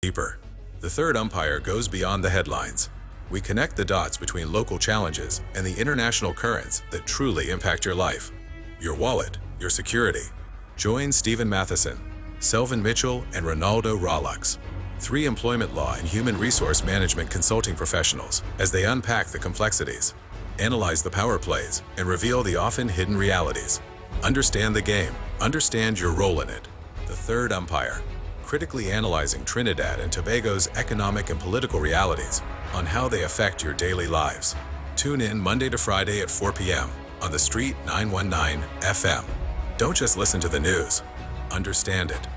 Deeper. The third umpire goes beyond the headlines. We connect the dots between local challenges and the international currents that truly impact your life, your wallet, your security. Join Stephen Matheson, Selvin Mitchell, and Ronaldo Rollux, three employment law and human resource management consulting professionals, as they unpack the complexities, analyze the power plays, and reveal the often hidden realities. Understand the game. Understand your role in it. The third umpire, critically analyzing Trinidad and Tobago's economic and political realities on how they affect your daily lives. Tune in Monday to Friday at 4 p.m. on the Street 919 FM. Don't just listen to the news. Understand it.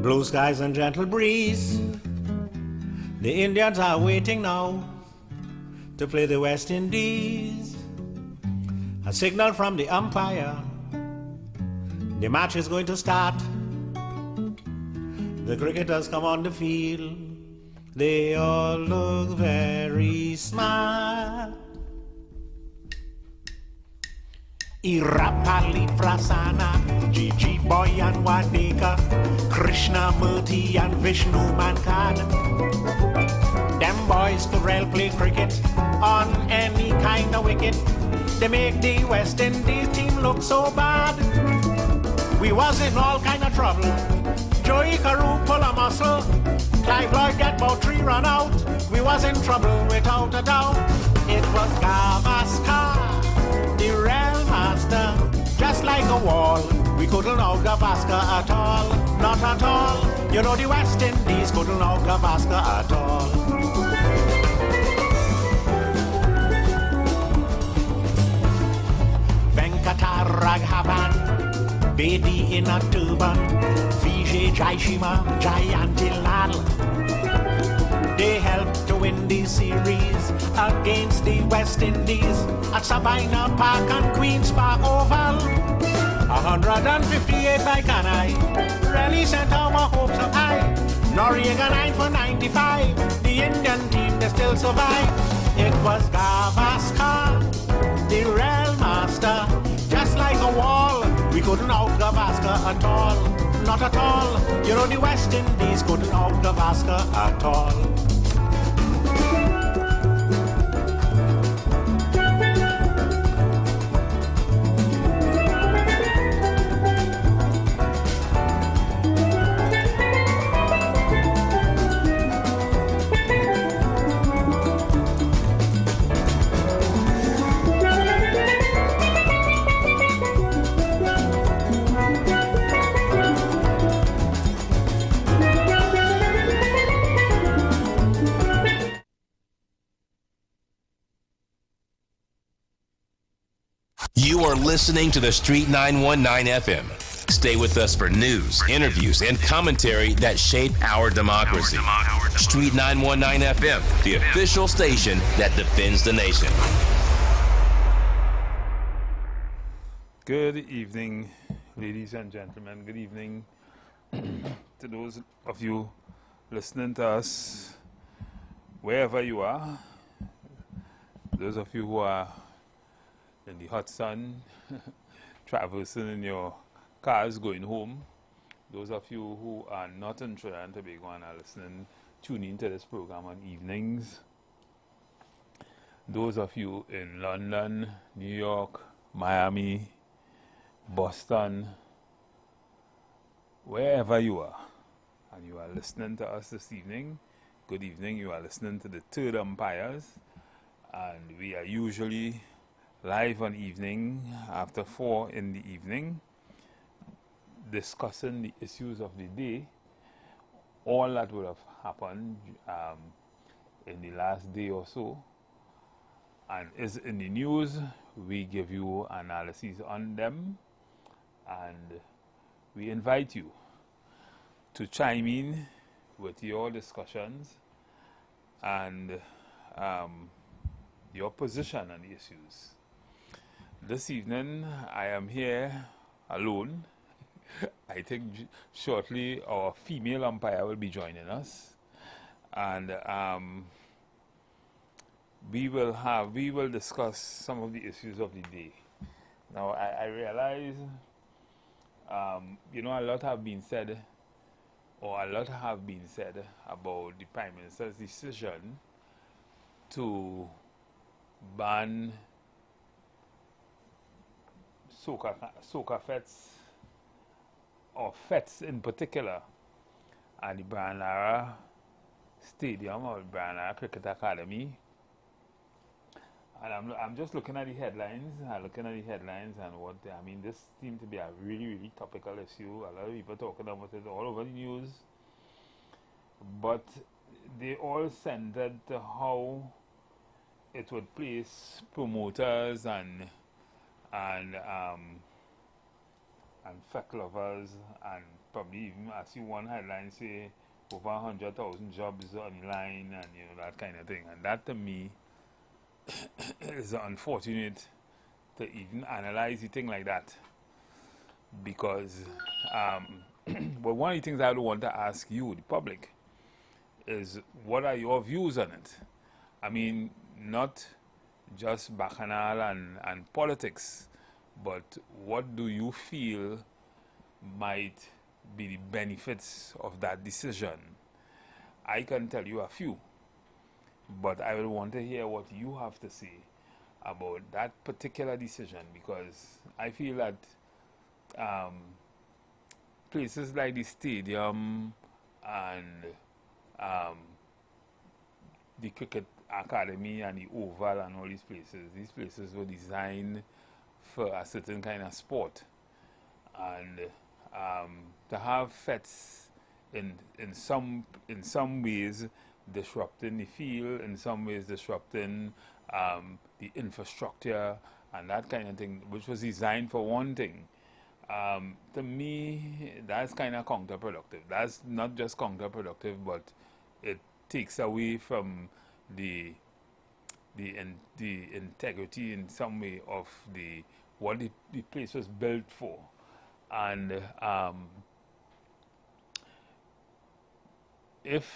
Blue skies and gentle breeze. The Indians are waiting now to play the West Indies. A signal from the umpire. The match is going to start. The cricketers come on the field. They all look very smart. Irapali Prasana, Gigi Boy and Wadeka, Krishna Murthy and Vishnu Mankad. Them boys could well play cricket on any kind of wicket. They make the West Indies team look so bad. We was in all kind of trouble. Joey Carew pull a muscle. Clive Lloyd get about 3 run out. We was in trouble without a doubt. It was Gavaskar, the real master. Just like a wall, we couldn't out Gavaskar at all. Not at all. You know the West Indies couldn't out Gavaskar at all. Raghavan, Bedi in a turban, Vijay Jaishima, Jayantilal. They helped to win the series against the West Indies at Sabina Park and Queen's Park Oval. 158 by Kanai, really sent our hopes up high. Noriega 9 for 95, the Indian team they still survive. It was Gavaskar, the real master. Just like a wall, we couldn't out Gavaskar at all. Not at all. You know the West Indies couldn't out Gavaskar at all. You are listening to the Street 919 FM. Stay with us for news, interviews, and commentary that shape our democracy. Street 919 FM, the official station that defends the nation. Good evening, ladies and gentlemen. Good evening to those of you listening to us wherever you are. Those of you who are in the hot sun, traversing in your cars going home. Those of you who are not in Trinidad and Tobago and are listening, tuning to this program on evenings. Those of you in London, New York, Miami, Boston, wherever you are, and you are listening to us this evening, good evening. You are listening to the Third Umpires, and we are usually live on evening after 4 in the evening, discussing the issues of the day, all that would have happened in the last day or so, and is in the news. We give you analyses on them, and we invite you to chime in with your discussions and your position on the issues. This evening, I am here alone. I think shortly our female umpire will be joining us, and we will discuss some of the issues of the day. Now, I realize, you know, a lot have been said, or a lot have been said about the Prime Minister's decision to ban soccer fets, or fets in particular, at the Branara Stadium or Branara Cricket Academy. And I'm just looking at the headlines, and what I mean, this seemed to be a really topical issue. A lot of people talking about it all over the news, but they all centered to how it would place promoters and fact lovers, and probably even, I see one headline say over 100,000 jobs on the line, and you know, that kind of thing. And that to me is unfortunate to even analyze a thing like that, because but one of the things I would want to ask you, the public, is what are your views on it? I mean, not just bacchanal and politics, but what do you feel might be the benefits of that decision? I can tell you a few, but I will want to hear what you have to say about that particular decision, because I feel that places like the stadium and the cricket academy and the oval and all these places were designed for a certain kind of sport, and to have fets in some ways disrupting the field, in some ways disrupting the infrastructure and that kind of thing, which was designed for one thing. To me, that's kind of counterproductive. That's not just counterproductive, but it takes away from the integrity in some way of what the place was built for. And if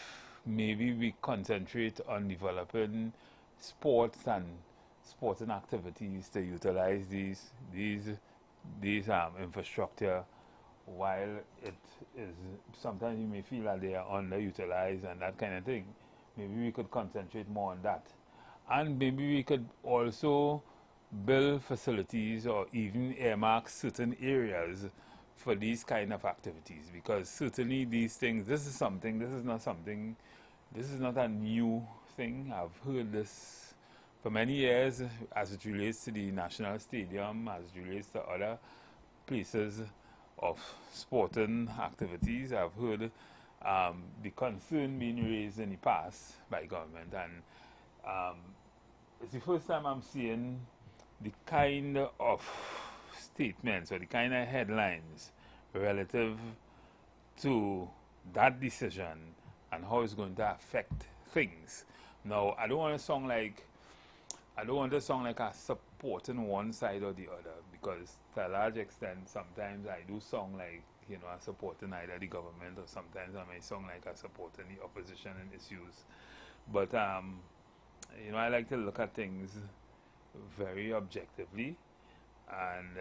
maybe we concentrate on developing sports and sporting activities to utilize these infrastructure, while it is sometimes you may feel that they are underutilized and that kind of thing, maybe we could concentrate more on that. And maybe we could also build facilities or even earmark certain areas for these kind of activities, because certainly these things, this is not a new thing. I've heard this for many years as it relates to the National Stadium, as it relates to other places of sporting activities. I've heard the concern being raised in the past by government, and it's the first time I'm seeing the kind of statements or the kind of headlines relative to that decision and how it's going to affect things. Now, I don't want to sound like I supporting one side or the other, because to a large extent sometimes I do sound like, you know, I supporting either the government, or sometimes I may sound like I supporting the opposition in issues. But you know, I like to look at things very objectively, and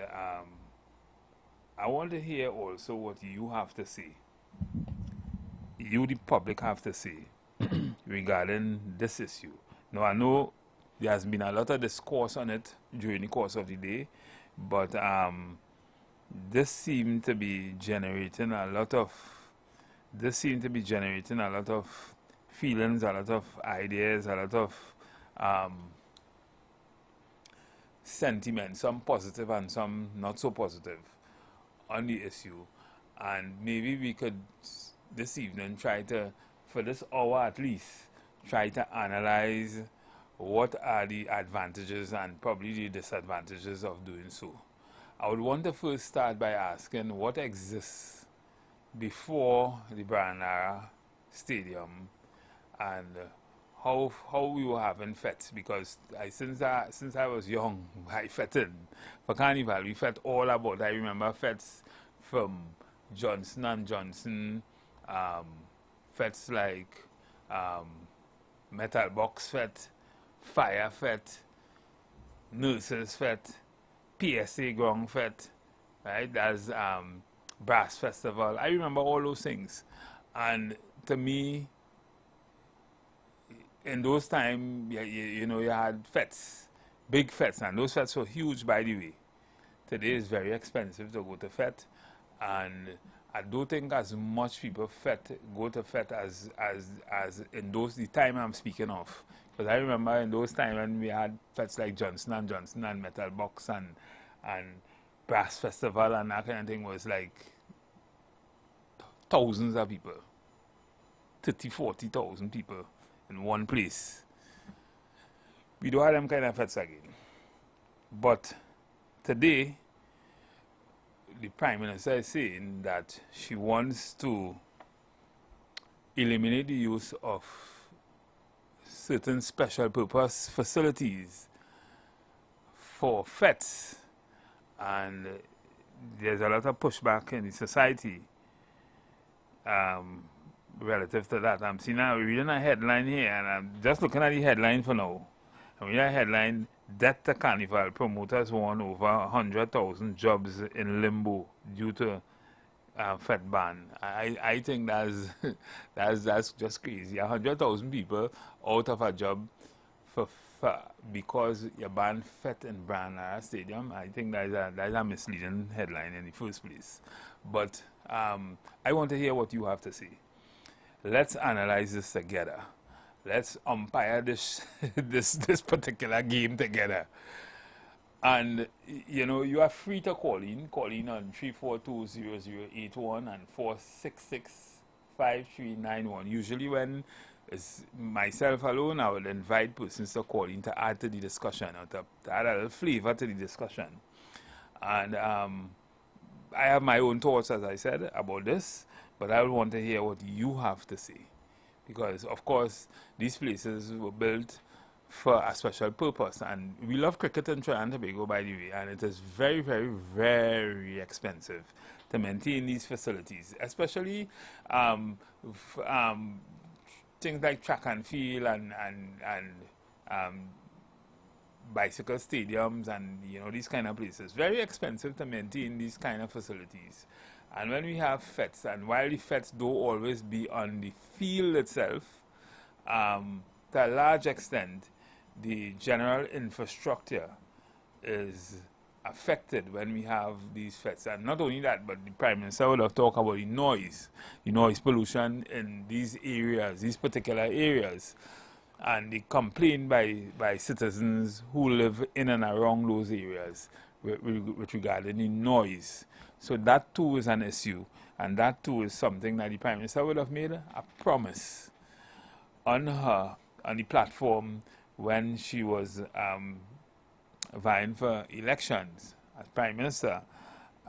I want to hear also what you have to say. You, the public, have to say regarding this issue. Now, I know there has been a lot of discourse on it during the course of the day, but this seemed to be generating a lot of feelings, a lot of ideas, a lot of sentiment, some positive and some not so positive, on the issue. And maybe we could this evening try to, for this hour at least, try to analyze what are the advantages and probably the disadvantages of doing so. I would want to first start by asking what exists before the Branara Stadium, and how we were having fets, because since I was young, I fetted for Carnival. We fet all about. I remember fets from Johnson & Johnson, fets like Metal Box Fet, Fire Fet, Nurses Fet, PSA Gong Fete, right? There's Brass Festival. I remember all those things. And to me, in those times, you know, you had fetes, big fetes, and those fetes were huge, by the way. Today it's very expensive to go to fete, and I don't think as much people go to fete as in the time I'm speaking of. Because I remember in those times when we had fetes like Johnson & Johnson and Metal Box and Brass Festival and that kind of thing, was like thousands of people, 30,000-40,000 people in one place. We don't have them kind of fetes again. But today, the Prime Minister is saying that she wants to eliminate the use of certain special purpose facilities for fetes, and there's a lot of pushback in the society relative to that. I'm reading a headline here, and I'm just looking at the headline for now. I'm reading a headline: Death to Carnival, promoters won over 100,000 jobs in limbo due to fete ban. I think that's just crazy. 100,000 people out of a job because you ban fete in Branagh Stadium. I think that's a misleading headline in the first place. But I want to hear what you have to say. Let's analyze this together. Let's umpire this this particular game together. And you know, you are free to call in on 342-0081 and 466-5391. Usually when it's myself alone, I will invite persons to call in to add to the discussion, or to add a little flavor to the discussion. And I have my own thoughts, as I said, about this, but I want to hear what you have to say. Because, of course, these places were built for a special purpose. And we love cricket in Trinidad and Tobago, by the way, and it is very, very, very expensive to maintain these facilities, especially things like track and field and bicycle stadiums and, you know, these kind of places. Very expensive to maintain these kind of facilities. And when we have fetes, and while the fetes don't always be on the field itself, to a large extent, the general infrastructure is affected when we have these fetes. And not only that, but the Prime Minister would have talked about the noise pollution in these areas, these particular areas, and the complaint by citizens who live in and around those areas with regarding the noise. So that too is an issue, and that too is something that the Prime Minister would have made a promise on the platform when she was vying for elections as Prime Minister,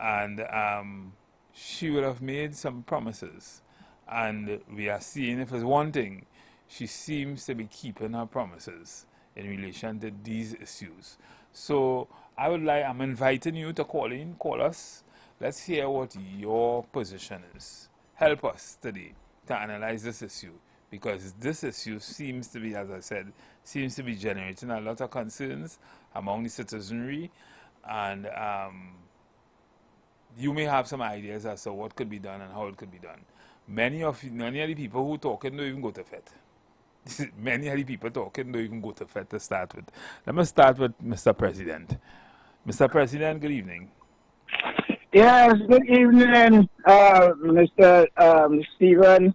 and she would have made some promises, and we are seeing, if it's one thing, she seems to be keeping her promises in relation to these issues. So I'm inviting you to call us. Let's hear what your position is. Help us today to analyze this issue, because this issue seems to be, as I said, seems to be generating a lot of concerns among the citizenry, and you may have some ideas as to what could be done and how it could be done. Many of the people who talking don't even go to fete. Many of the people talking don't even go to fete to start with. Let me start with Mr. President. Mr. President, good evening. Yes, good evening, Mr. Stephen.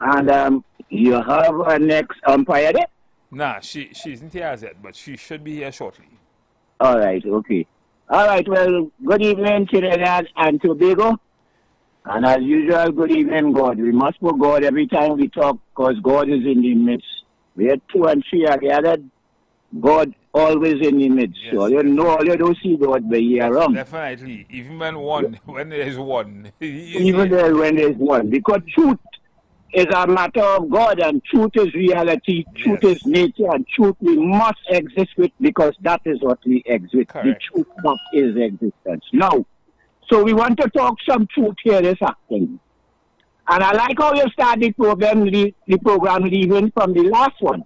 And you have a next umpire there? Nah, she isn't here as yet, but she should be here shortly. All right, okay. All right, well, good evening, Trinidad and Tobago. And as usual, good evening, God. We must put God every time we talk, because God is in the midst. Where 2 and 3 are gathered, God always in the midst. Yes, so you don't see God by year round. Definitely. Even when there is one. Even there when there is one. Because truth is a matter of God, and truth is reality, truth is nature, and truth we must exist with, because that is what we exist. Correct. The truth that is existence. Now, so we want to talk some truth here this afternoon. And I like how you started the program leaving from the last one.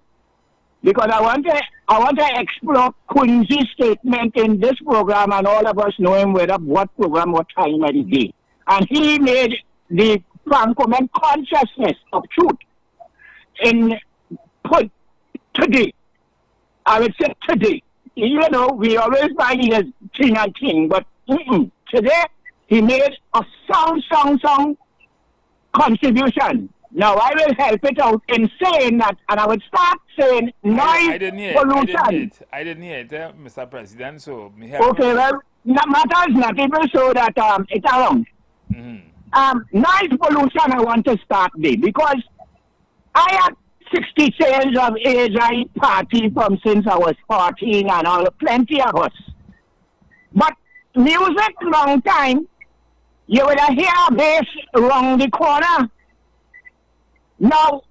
because I want to explore Quincy's statement in this program, and all of us know him whether what program, what time of the day. And he made the Francoman consciousness of truth in put today. I would say today. You know, we always find it as thing and thing, but today he made a song contribution. Now I will help it out in saying that, and I would start saying noise pollution. I didn't hear it, Mr. President. So okay, well, matter is not even so that it's around. Noise pollution. I want to start there because I had 60 years of age. I party from since I was 14, and all plenty of us. But music, long time. You would hear a bass around the corner. Now,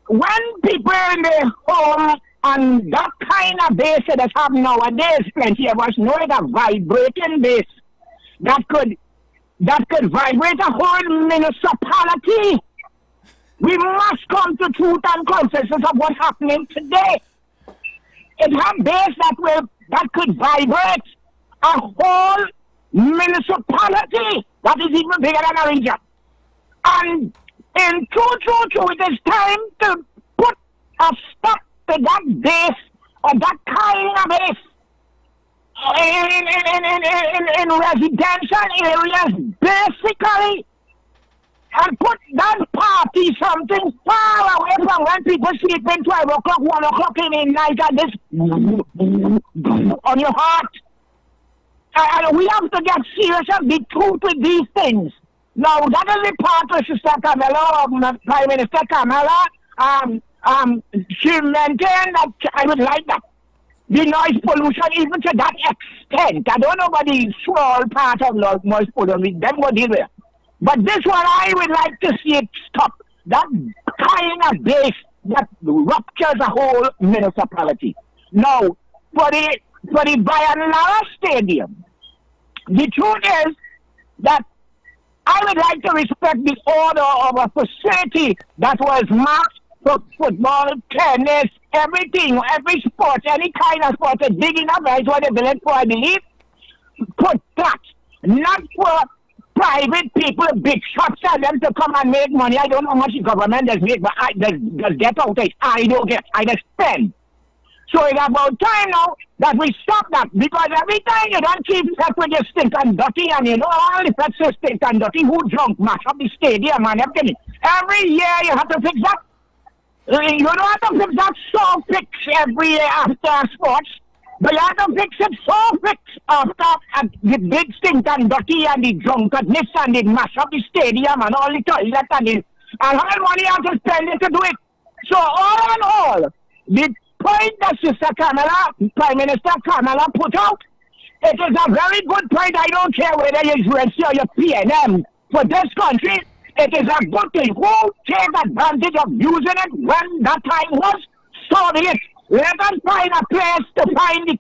when people in the home and that kind of bass that have nowadays, plenty of us know it, a vibrating bass that could vibrate a whole municipality. We must come to truth and consensus of what's happening today. It has bass that could vibrate a whole municipality that is even bigger than a region. And in true, it is time to put a stop to that bass or that kind of bass in residential areas, basically, and put that party something far away from when people sleep in 12 o'clock, 1 o'clock in the night, and this on your heart. And we have to get serious and be true with these things. Now, that is the part of Sister Kamala, Prime Minister Kamala. She maintained that I would like that. The noise pollution, even to that extent. I don't know about the small part of noise pollution, them go deal with. But this one, I would like to see it stop. That kind of bass that ruptures a whole municipality. Now, for the Bayan Stadium, the truth is that I would like to respect the order of a facility that was marked for football, tennis, everything, every sport, any kind of sport, big enough, is what they built for, I believe. Put that, not for private people, big shops, and them to come and make money. I don't know how much the government does make, but does get out it. I don't get, I just spend. So it's about time now that we stop that, because every time you don't keep that with your stink and dirty, and you know all the pets are stink and dirty, who drunk, mash up the stadium and everything. Every year you have to fix that. You don't have to fix that so fix every year after sports, but you have to fix it so fix after the big stink and dirty and the drunkenness and the mash up the stadium and all the toilets and how much money you have to spend it to do it. So all in all, the point that Sister Kamala, Prime Minister Kamala put out, it is a very good point. I don't care whether you're UNC or your PNM. For this country, it is a good thing. Who take advantage of using it when that time was? So it. Let us find a place to find the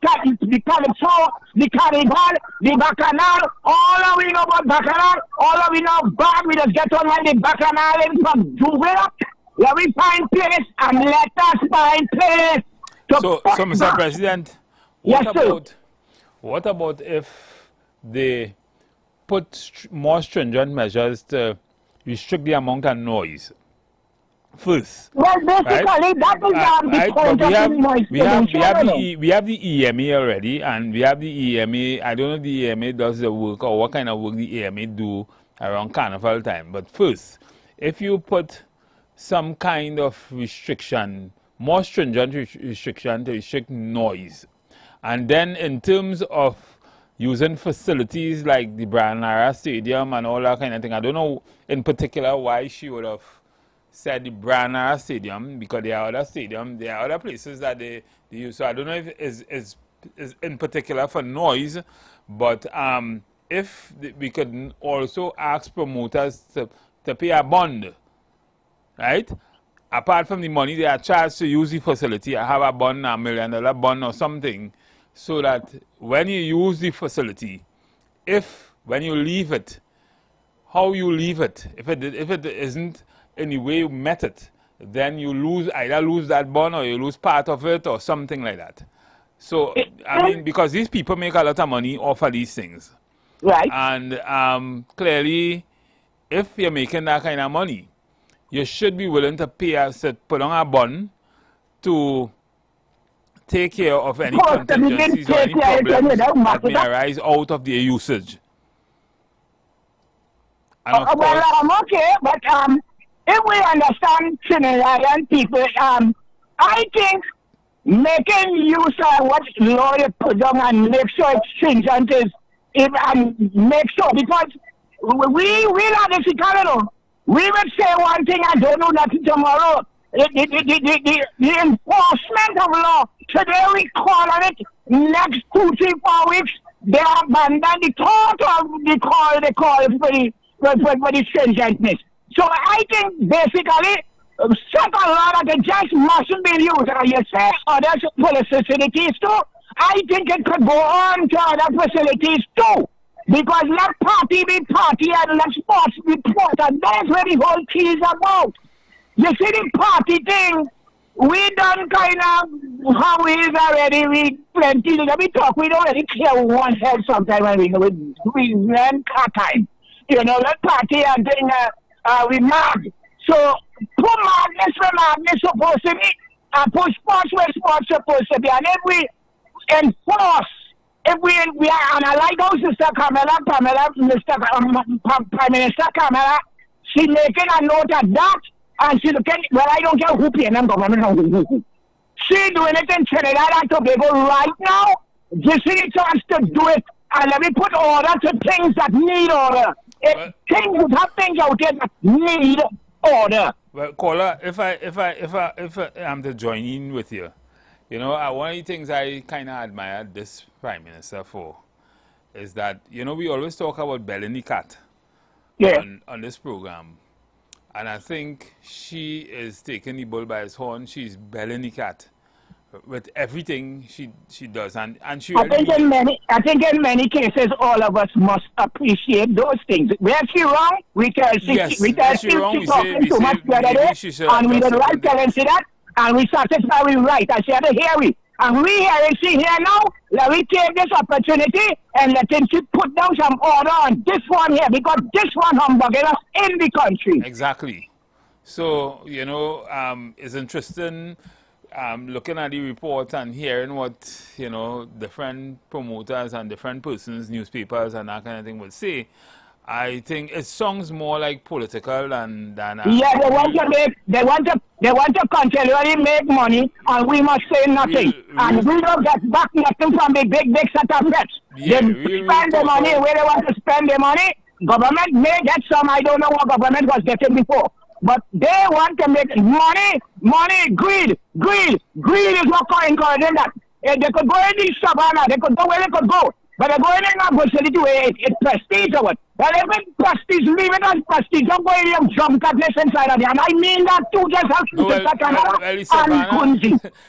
calypso, the carnival, the bacchanal. All of we know about bacchanal, all of we know bad. We just get on like the bacchanal in from Juvenile. Let me find place and let us find place. So Mr. President, what about if they put more stringent measures to restrict the amount of noise first? Well, basically, right? That is the point of the noise pollution. We have the EMA already, and we have the EMA. I don't know if the EMA does the work or what kind of work the EMA do around carnival time. But first, if you put some kind of restriction, more stringent restriction to restrict noise, and then in terms of using facilities like the Branara Stadium and all that kind of thing, I don't know in particular why she would have said the Branara Stadium, because there are other stadiums, there are other places that they use. So I don't know if it is in particular for noise, but if we could also ask promoters to pay a bond, right? Apart from the money they are charged to use the facility, I have a bond, $1 million bond or something, so that when you use the facility, when you leave it, how you leave it, if it isn't in any way met it, then you either lose that bond or you lose part of it or something like that. So, I mean, because these people make a lot of money off of these things. Right. And clearly, if you're making that kind of money, you should be willing to put on a bond to take care of any contingencies or any problems that may arise out of their usage. And of well, okay, but if we understand Trinidadian people, I think making use of what law you put down and make sure it's stringent and make sure, because we not this economy. We would say one thing and don't know nothing tomorrow. The enforcement of law, today we call on it, next 2, 3, 4 weeks, they abandon the thought of the call they call for the stringentness. So I think basically, such a law that it just mustn't be used. And you say other police facilities too, I think it could go on to other facilities too. Because let party be party and let sports be sport, and that's where the whole key is about. You see the party thing, we done kind of how it is already, we plenty, let me talk, we don't really care one head sometimes when we run car time. You know, let party and thing, we mad. So, put madness where madness supposed to be, and put sports where sports supposed to be, and if we enforce, if we are, and I like how Sister Pamela, Prime Minister Kamala, she making a note of that, and she looking, well, I don't care who paying them government, she doing it in Trinidad and Tobago right now, just see the chance to do it, and let me put order to things that need order. Things have things out there that need order. Well, caller, if I'm to join in with you, you know, one of the things I kind of admire this Prime Minister for is that, you know, we always talk about belling the cat on this program. And I think she is taking the bull by his horn. She's belling the cat with everything she does. And she I think in many cases, all of us must appreciate those things. Where she wrong, we tell she talking too much the other day, and we don't like telling she that. And we satisfy we right. I said, hear we. And we hear it, see here now, let me take this opportunity and let him put down some order on this one here, because this one humbugging us in the country. Exactly. So, you know, it's interesting looking at the report and hearing what, you know, different promoters and different persons, newspapers and that kind of thing would say. I think it sounds more like political than yeah, they want to continually make money, and we must say nothing. And we don't get back nothing from the big set of bets. Yeah, they spend the money where they want to spend the money. Government may get some, I don't know what government was getting before. But they want to make money, greed. Greed is what encouraging that. If they could go in the savannah, they could go where they could go. But they're going in a facility where it's prestige or what. Well, if it's prestige, leave it as prestige. Don't go in your drunkenness inside of it. And I mean that too, just help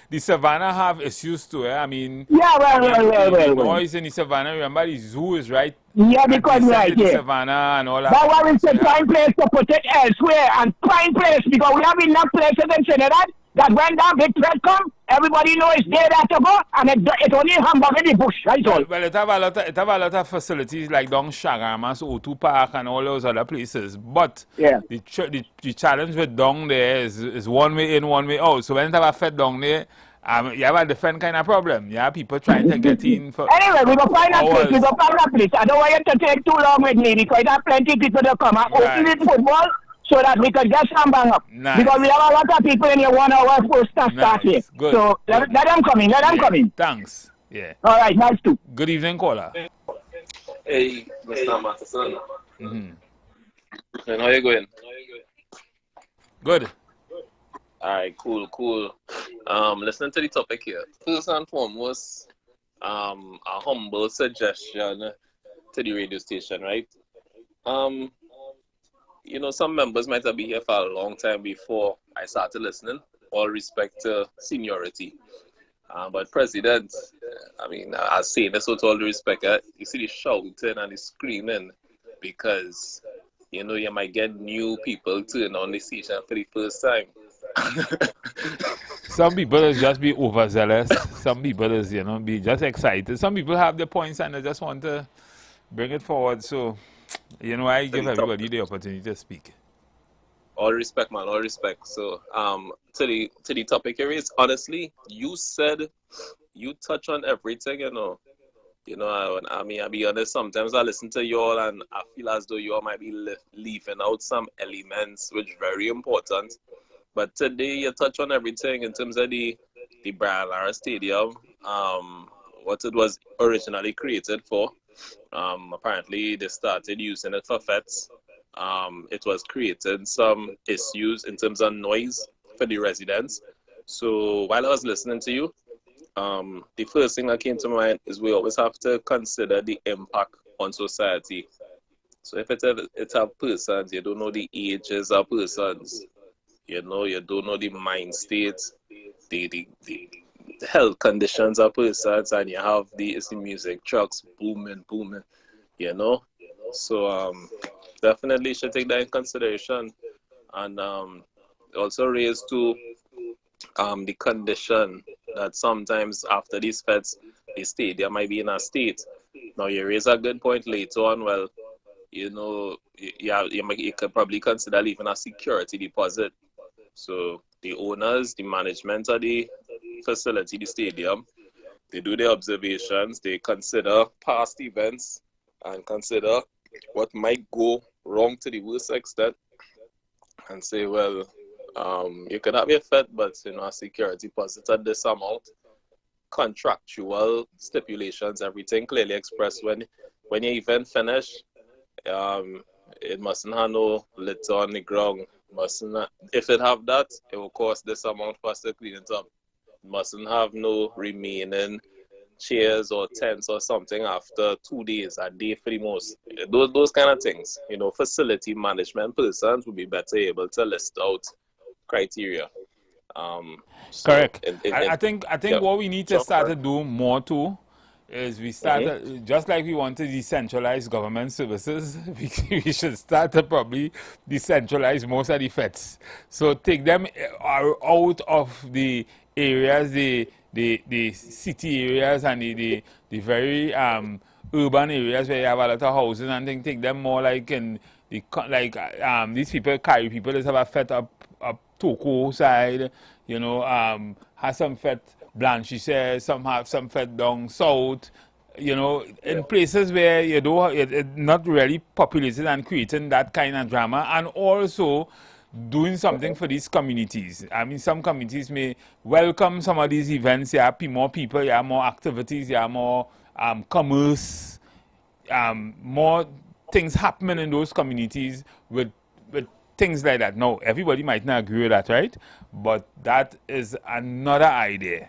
the savannah have issues too, eh? I mean, well. Noise in the savannah, remember the zoo is right. Yeah, because right, the savannah and all that. That's why we say prime place to put it elsewhere, and prime place, because we have enough places in Trinidad that when that big threat come, everybody knows it's there to go, and it only hamburg in the bush, right? Well, it have a lot of facilities like down Shagamas, O2 Park, and all those other places. But the challenge with down there is one way in, one way out. So when it have a fed down there, you have a different kind of problem. You have people trying to get in for anyway, we go find a place. I don't want you to take too long with me, because I have plenty of people to come and open it football, so that we can get some bang up. Nice. Because we have a lot of people in here 1 hour first start here. Good. So let them come in. Let them come in. Thanks. Yeah. All right, nice too. Good evening, caller. Hey, Mr. Matheson. And how you going? Good. All right, cool. Listening to the topic here. First and foremost, a humble suggestion to the radio station, right? You know, some members might have been here for a long time before I started listening, all respect to seniority. But President, I mean, I say this with all the respect, you see the shouting and the screaming, because, you know, you might get new people turn on the station for the first time. Some people is just be overzealous. Some people is, be just excited. Some people have their points and they just want to bring it forward. So, I To give the top. everybody the opportunity to speak. All respect, man. All respect. So, to the topic here is honestly, you said you touch on everything. I mean, I'll be honest. Sometimes I listen to you all, and I feel as though you all might be leaving out some elements which very important. But today, you touch on everything in terms of the Brian Lara Stadium, what it was originally created for. Apparently, they started using it for fets. It was creating some issues in terms of noise for the residents. So while I was listening to you, the first thing that came to mind is we always have to consider the impact on society. So if it's a persons, you don't know the ages of persons, you don't know the mind states, the health conditions of persons, and you have the music trucks booming, you know. So definitely should take that in consideration, and also raise to the condition that sometimes after these feds, the stadium might be in a state. Now you raise a good point later on. Well, you could probably consider leaving a security deposit. So the owners, the management of the facility, the stadium, they do their observations, they consider past events and consider what might go wrong to the worst extent and say, well, you could have your fed, but a security deposit at this amount, contractual stipulations, everything clearly expressed when you even finish. It mustn't have no litter on the ground. Mustn't if it have that, it will cost this amount for us to clean it up. Mustn't have no remaining chairs or tents or something after 2 days, a day for the most. Those kind of things. Facility management persons will be better able to list out criteria. Correct. In, I think yeah. what we need to So, start to do more too is we start mhm. just like we want to decentralize government services, we should start to probably decentralize most of the feds. So take them out of the areas, the city areas and the very urban areas where you have a lot of houses and things. Take them more like in these people carry people that have a fet up Toko side, has some fet Blanchy says, some have some fet down south, in places where you don't, not really populated and creating that kind of drama, and also doing something for these communities. I mean, some communities may welcome some of these events. You have more people, you have more activities, you have more commerce, more things happening in those communities with things like that. Now, everybody might not agree with that, right? But that is another idea.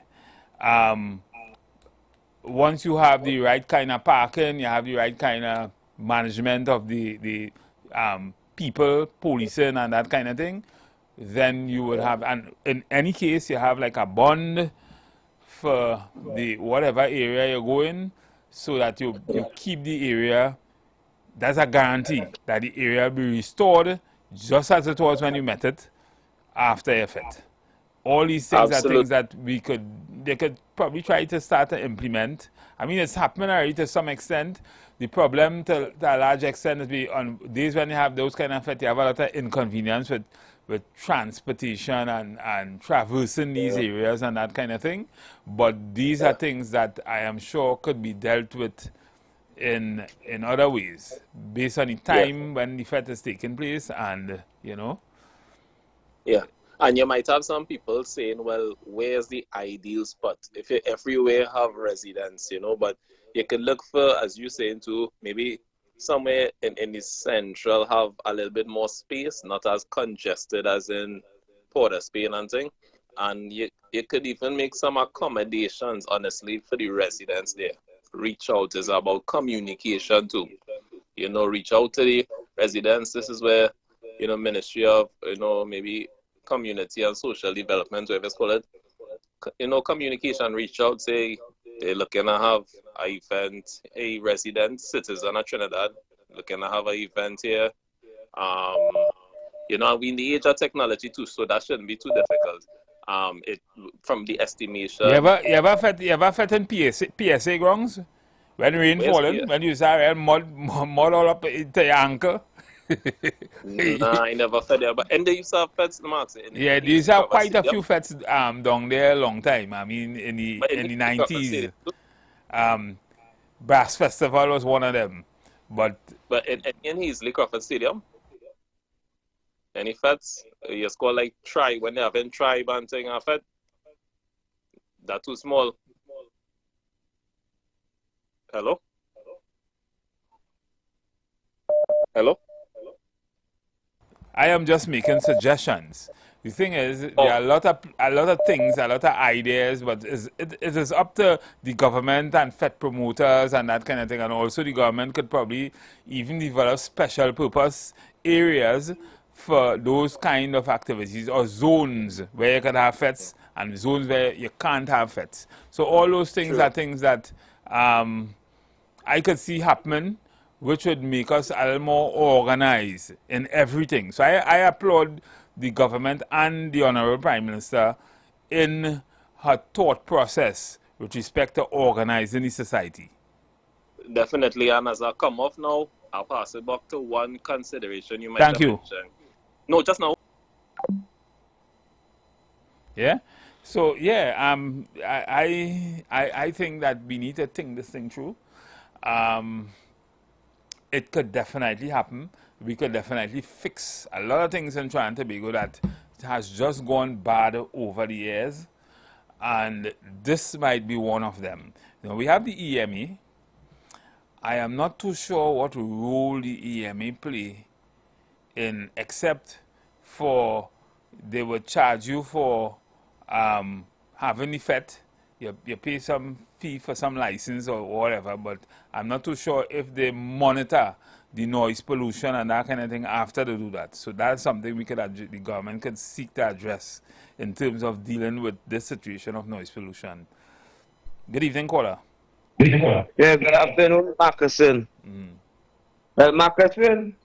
Once you have the right kind of parking, you have the right kind of management of the people, policing, and that kind of thing, then you would have, and in any case, you have like a bond for the whatever area you're going, so that you keep the area. That's a guarantee that the area will be restored just as it was when you met it after effort. All these things are things Absolutely. that they could probably try to start to implement. I mean, it's happening already to some extent. The problem to a large extent is on days when you have those kind of effort, you have a lot of inconvenience with transportation and traversing these areas and that kind of thing. But these are things that I am sure could be dealt with in other ways based on the Yeah. time when the fete is taking place and Yeah. And you might have some people saying, well, where's the ideal spot? If you everywhere have residents, but you could look for, as you saying too, maybe somewhere in the central have a little bit more space, not as congested as in Port of Spain and thing. And you could even make some accommodations, honestly, for the residents there. Reach out is about communication too. Reach out to the residents. This is where, Ministry of, maybe community and social development, whatever it's called it, communication, reach out, say they're looking to have an event, a resident citizen of Trinidad, looking to have an event here. Um, You know, we in the age of technology too, so that shouldn't be too difficult. It from the estimation. You ever fet in PSA grounds? When rain Where's falling, Pierre? when you start mud all up into your ankle. Nah, I never fed there. But and they used to have feds, the marks Yeah, in his these have Liquor quite a Stadium. few fets down there a long time. I mean, But in in his the Liquor 90s, Stadium too. Brass Festival was one of them. But But in his Liquor Stadium, any feds, you score like try when they having tribe and thing a fed. That too small. Hello? Hello? I am just making suggestions. The thing is, there are Oh, a lot of things, a lot of ideas, but it is up to the government and FET promoters and that kind of thing. And also, the government could probably even develop special purpose areas for those kind of activities, or zones where you can have FETs and zones where you can't have FETs. So all those things true. are things that I could see happening, which would make us a little more organized in everything. So I applaud the government and the Honorable Prime Minister in her thought process with respect to organizing the society. Definitely. And as I come off now, I'll pass it back to one consideration you might Thank have you. mentioned. No, just now. Yeah. So yeah, I think that we need to think this thing through. It could definitely happen. We could definitely fix a lot of things in Trinidad and Tobago that has just gone bad over the years, and this might be one of them. You know, we have the EMA. I am not too sure what role the EMA play in, except for they would charge you for having the FET. You pay some fee for some license or whatever, but I'm not too sure if they monitor the noise pollution and that kind of thing after they do that. So that's something we could the government could seek to address in terms of dealing with this situation of noise pollution. Good evening, caller. Yeah, good afternoon, Marcuson. Well, Marcuson,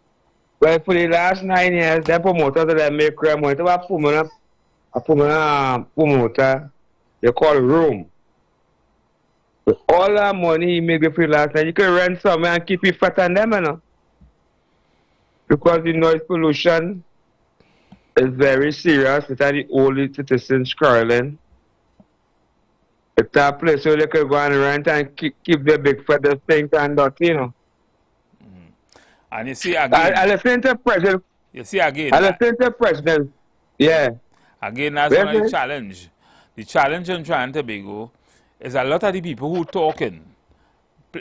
well, for the last 9 years, the promoter that make crime, when a promoter, they call room. With all that money he make for the last night, you can rent some and keep it fat on them, you know. Because the noise pollution is very serious. It's the only citizens quarreling. It's a place where they can go and rent and keep the big feathers things and that, you know. And you see I again, listen to President. you see again, I listen to President. Yeah. again, that's one of the Really? challenge. The challenge in Trinidad and Tobago is a lot of the people who talking,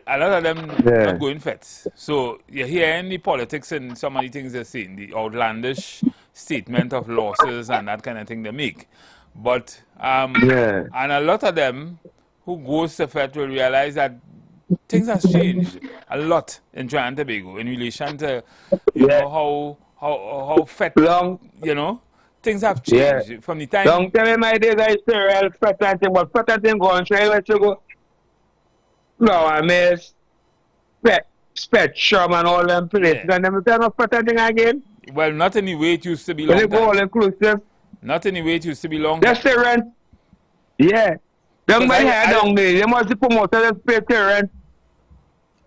a lot of them not Yeah. going fets. So you hear any politics and some of the things they're saying, the outlandish statement of losses and that kind of thing they make. But Yeah. and a lot of them who goes to FET will realize that things has changed a lot in Trinidad and Tobago in relation to, you Yeah. know, how FET, Long. you know, things have Yeah. changed from the time. Long time in my days, I used to real fat thing, but fat thing going straight away to go. Flower maize, spectrum and all them places. Yeah. And then we turn up fat thing again. Well, not in the way it used to be When long they go all time. inclusive, Not in the way it used to be long just time. the rent. Yeah. Them Because by here down there, they must be promoted as pay the rent.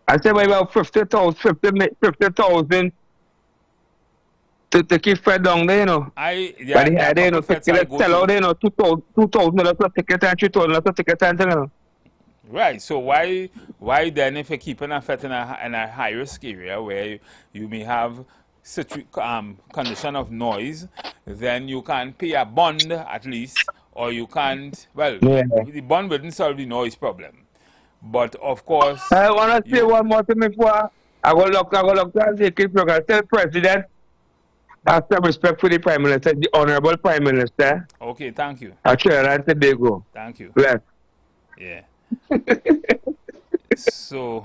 I say by about 50,000, 50,000 to keep fed down there, you know. But There are a they, you couple know, of fets I ticket go sell out, to. you know, $2,000 plus ticket and $3,000 plus ticket and, you know. Right. So why then, if you're keeping a fet in a high risk area where you may have condition of noise, then you can pay a bond at least, or you can't. Well, Yeah. the bond wouldn't solve the noise problem, but of course I want to say you. one more thing before I go look at the kid program. Tell President, have some respect for the Prime Minister, the Honorable Prime Minister, Okay. Thank you. of Trinidad and Tobago. Thank you. Bless. Yeah. So.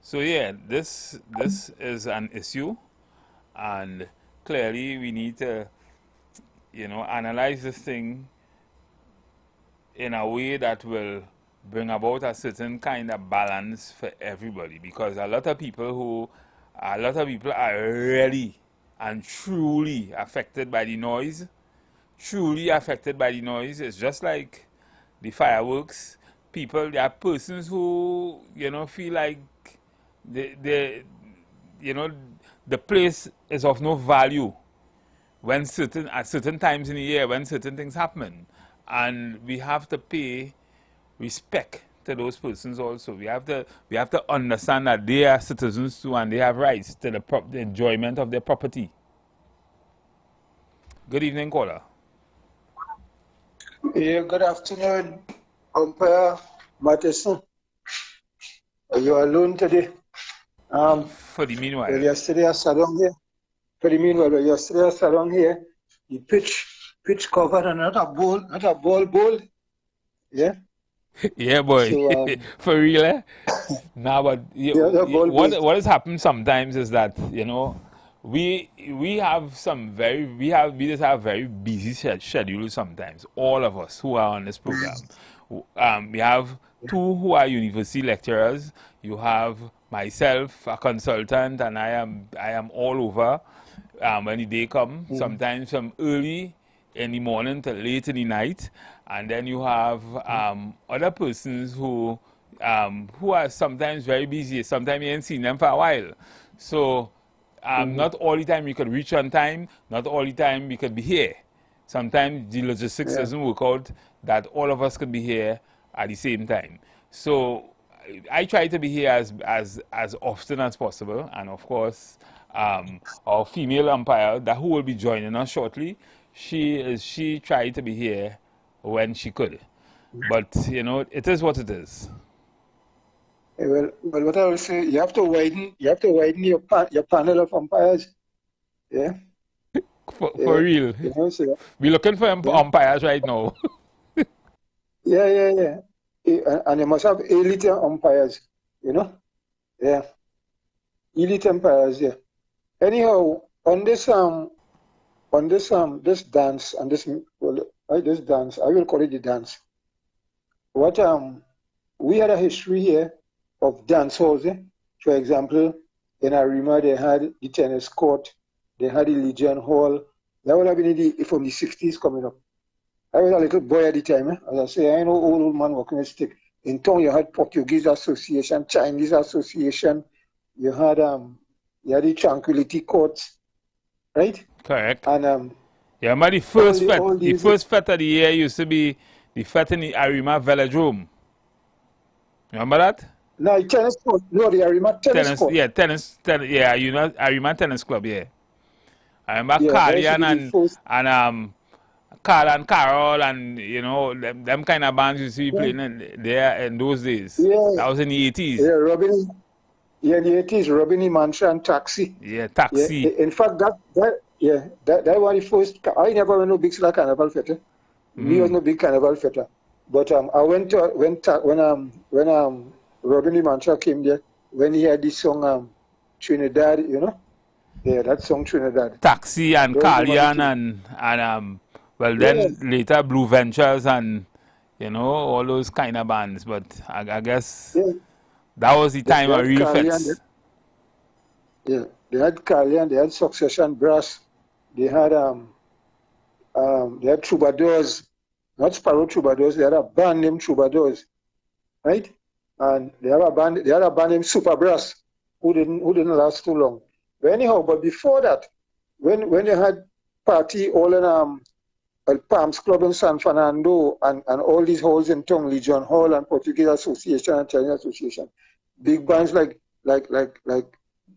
So yeah, this is an issue, and clearly we need to, you know, analyze this thing in a way that will bring about a certain kind of balance for everybody. Because a lot of people who A lot of people are really and truly affected by the noise. Truly affected by the noise. It's just like the fireworks. There are persons who, feel like they the place is of no value at certain times in the year when certain things happen. And we have to pay respect to those persons also. We have to understand that they are citizens too and they have rights to the enjoyment of their property. Good evening, caller. Yeah, good afternoon, Umpire Matheson. Are you alone today? For the meanwhile. Well, yesterday I sat down here. Yesterday I sat down here. The pitch covered and not a ball. Yeah. Yeah, boy. So, For real, eh? Nah, but what has happened sometimes is that we just have very busy schedules sometimes. All of us who are on this program, we have two who are university lecturers. You have myself, a consultant, and I am all over. When the day comes, sometimes from early in the morning till late in the night, and then you have other persons who are sometimes very busy. Sometimes you ain't seen them for a while. So not all the time we could reach on time, not all the time we could be here. Sometimes the logistics doesn't work out that all of us could be here at the same time. So I try to be here as often as possible, and of course our female umpire who will be joining us shortly, she tried to be here when she could. But it is what it is. Well, what I will say, you have to widen your panel of umpires. Yeah. For real. So, we're looking for umpires right now. Yeah. And you must have elite umpires, Yeah. Elite umpires, yeah. Anyhow, on this dance and this dance, I will call it the dance. We had a history here of dance halls. For example, in Arima they had the tennis court, they had the Legion Hall. That would have been from the 60s coming up. I was a little boy at the time. As I say, I know old man working with stick. In town you had Portuguese Association, Chinese Association, you had the Tranquility Courts, right? Correct. And but the first fete of the year used to be the fete in the Arima Velodrome. Remember that? No, tennis court. No, the Arima tennis court. Yeah, Arima Tennis Club, yeah. I remember Carlian Carl and Carol and them kind of bands used to be playing there in those days. Yeah. That was in the 80s. Yeah, in the 80s, Robin Mantra and Taxi. Yeah, Taxi. Yeah. In fact, that was the first. I never went no big carnival fete. Me was no big carnival fete. But I went when Robin Mantra came there, when he had this song Trinidad, Yeah, that song Trinidad. Taxi and Carlian and then later Blue Ventures and all those kind of bands. But I guess that was the time of real fits. Yeah, they had Carlian, they had Succession Brass, they had Troubadours, not Sparrow Troubadours. They had a band named Troubadours, right? And they had a band named Super Brass, who didn't last too long. But anyhow, but before that, when they had party all in El Palms Club in San Fernando and all these halls in town, Legion Hall and Portuguese Association and Chinese Association, big bands like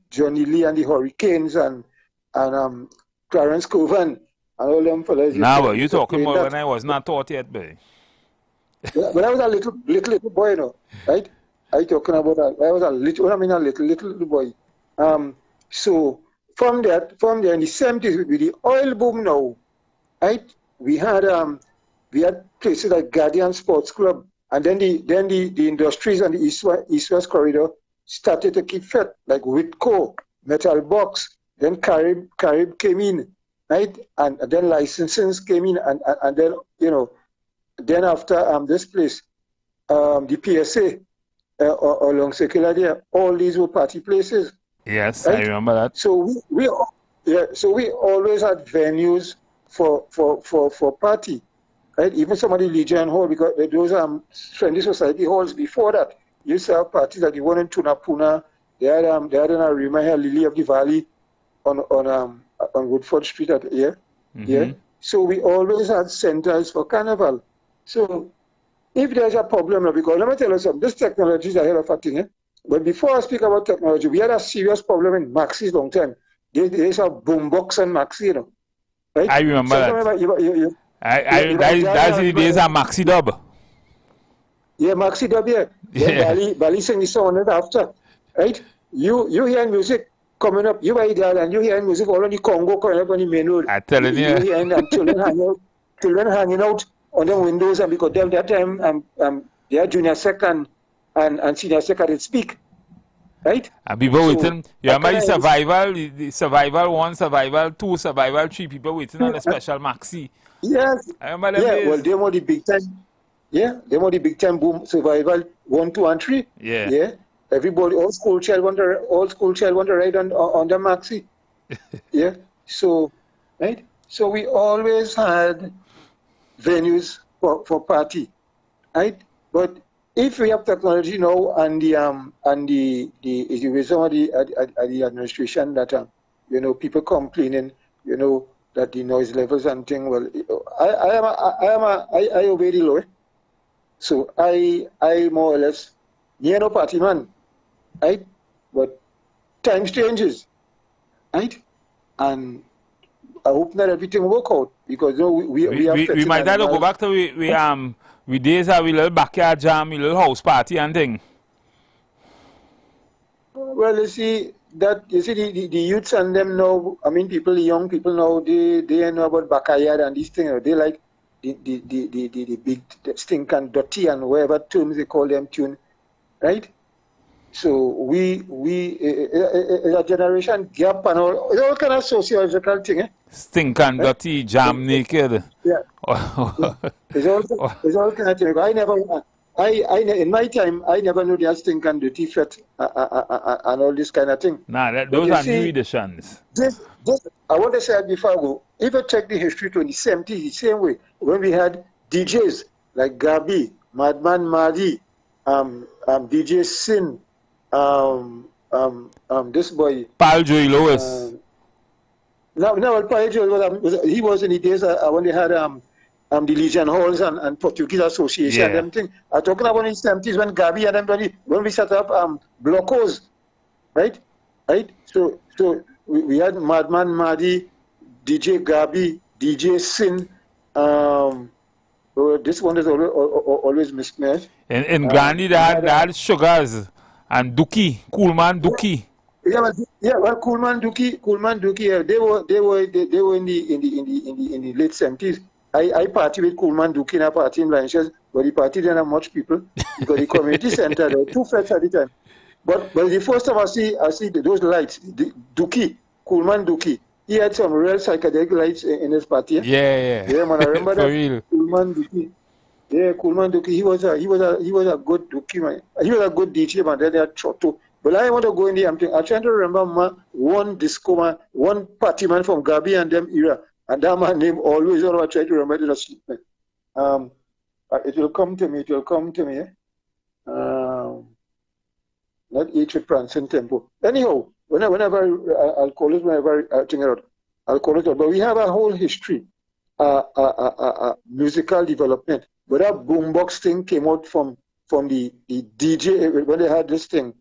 Johnny Lee and the Hurricanes and Clarence Coven and all them fellas. Now, you talking about when I was not taught yet, baby. When I was a little boy, right? I talking about that. I was a little boy. So from there in the 70s with the oil boom now, right? We had places like Guardian Sports Club, and then the industries and the East-West corridor started to keep fit, like Whitco, Metal Box, then Carib came in, right? And then licenses came in, and then then after this place, the PSA or Long Secular there, all these were party places. Yes, right? I remember that. So we always had venues for party, right? Even some of the Legion Hall, because those friendly society halls before that used to have parties that you went in Tunapuna. They had an arena here, Lily of the Valley, on Woodford Street at here. Yeah. So we always had centers for carnival. So if there's a problem, because let me tell you something, this technology is a hell of a thing. But before I speak about technology, we had a serious problem in Maxis long time. There's a boombox and Maxi, you know. Right? I remember that. That's the days of Maxi Dub. Yeah, Maxi Dub, yeah. Then Bali sing the song and after. Right? You hear music coming up, you are there and you hear music all on the Congo coming up on the main road. I'm telling you. You hear and children hanging out on the windows, and because them that time they are junior sec and senior sec did speak. Right? And people waiting. You remember the survival 1, survival 2, survival 3, people waiting on a special maxi. Yes. I remember them days. Well, they were the big time. Yeah, they were the big time boom survival 1, 2, and 3. Yeah. Yeah. Everybody, all school child want to ride on the maxi. Yeah. So, right. So we always had venues for party, right? But if we have technology now and the wisdom of the administration that people complaining, that the noise levels and thing. Well, I obey the law, so I more or less no party man, right? But times changes, right? And I hope that everything will work out, because we might have to go back to we days have we little backyard jam, we little house party and thing. Well, you see the youths and them know. I mean, young people now, they know about backyard and these things. They like the big stink and dirty and whatever terms they call them tune, right? So we a generation gap and all kind of sociological thing. Stink and dirty, jam naked. Yeah. It's all kind of thing. In my time, I never knew the stink and dirty fat and all this kind of thing. Nah, those are new editions. I want to say it before I go. If you check the history to the 70s, the same way, when we had DJs like Gabi, Madman Madi, DJ Sin, this boy Pal Joey Lewis. Pal Joey, he was in the days when they had the Legion Halls and Portuguese Association and them thing. I'm talking about in the 70s when Gabi and everybody, when we set up blocos, right? So we had Madman Madi, DJ Gabi, DJ Sin. This one is always mismatched. In Gandhi, they had Sugars and Dookie, Coolman Dookie. Well, Coolman Dookie. They were in the late 70s. I party with Coolman Dookie in a party in Blanchard, but the party didn't have much people because the community center, there were 2 feds at the time. But the first time I see those lights, Coolman Dookie, he had some real psychedelic lights in his party. Yeah, man, I remember that. Real. Coolman Dookie. Yeah, Coolman Dookie. He was a good Dookie man. He was a good DJ man. Then they had Choto. But I want to go in the thing. I'm trying to remember one disco man, one party man from Gabi and them era. And that man name always, I try to remember the sleep. It will come to me. Not each with prancing tempo. Anyhow, whenever I'll call it, whenever I think about, I'll call it out. But we have a whole history, musical development. But that boombox thing came out from the DJ when they had this thing,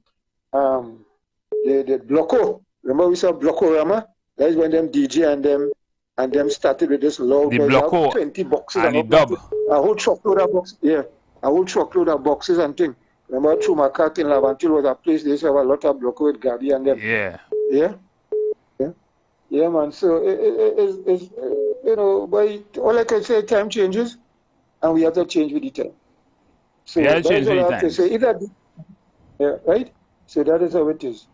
the Bloco. Remember we saw Bloco-rama? That is when them DJ and them started with this loud. The Bloco 20 boxes and the dub. A whole truckload of boxes. Yeah, a whole truckload of boxes and things. Remember through Macaque in Lavantil was a place they used to have a lot of Bloco with Gabi and them. Yeah, man. So it's but all I can say, time changes, and we have to change with the time. So that's all I have to say. Right. So that is how it is.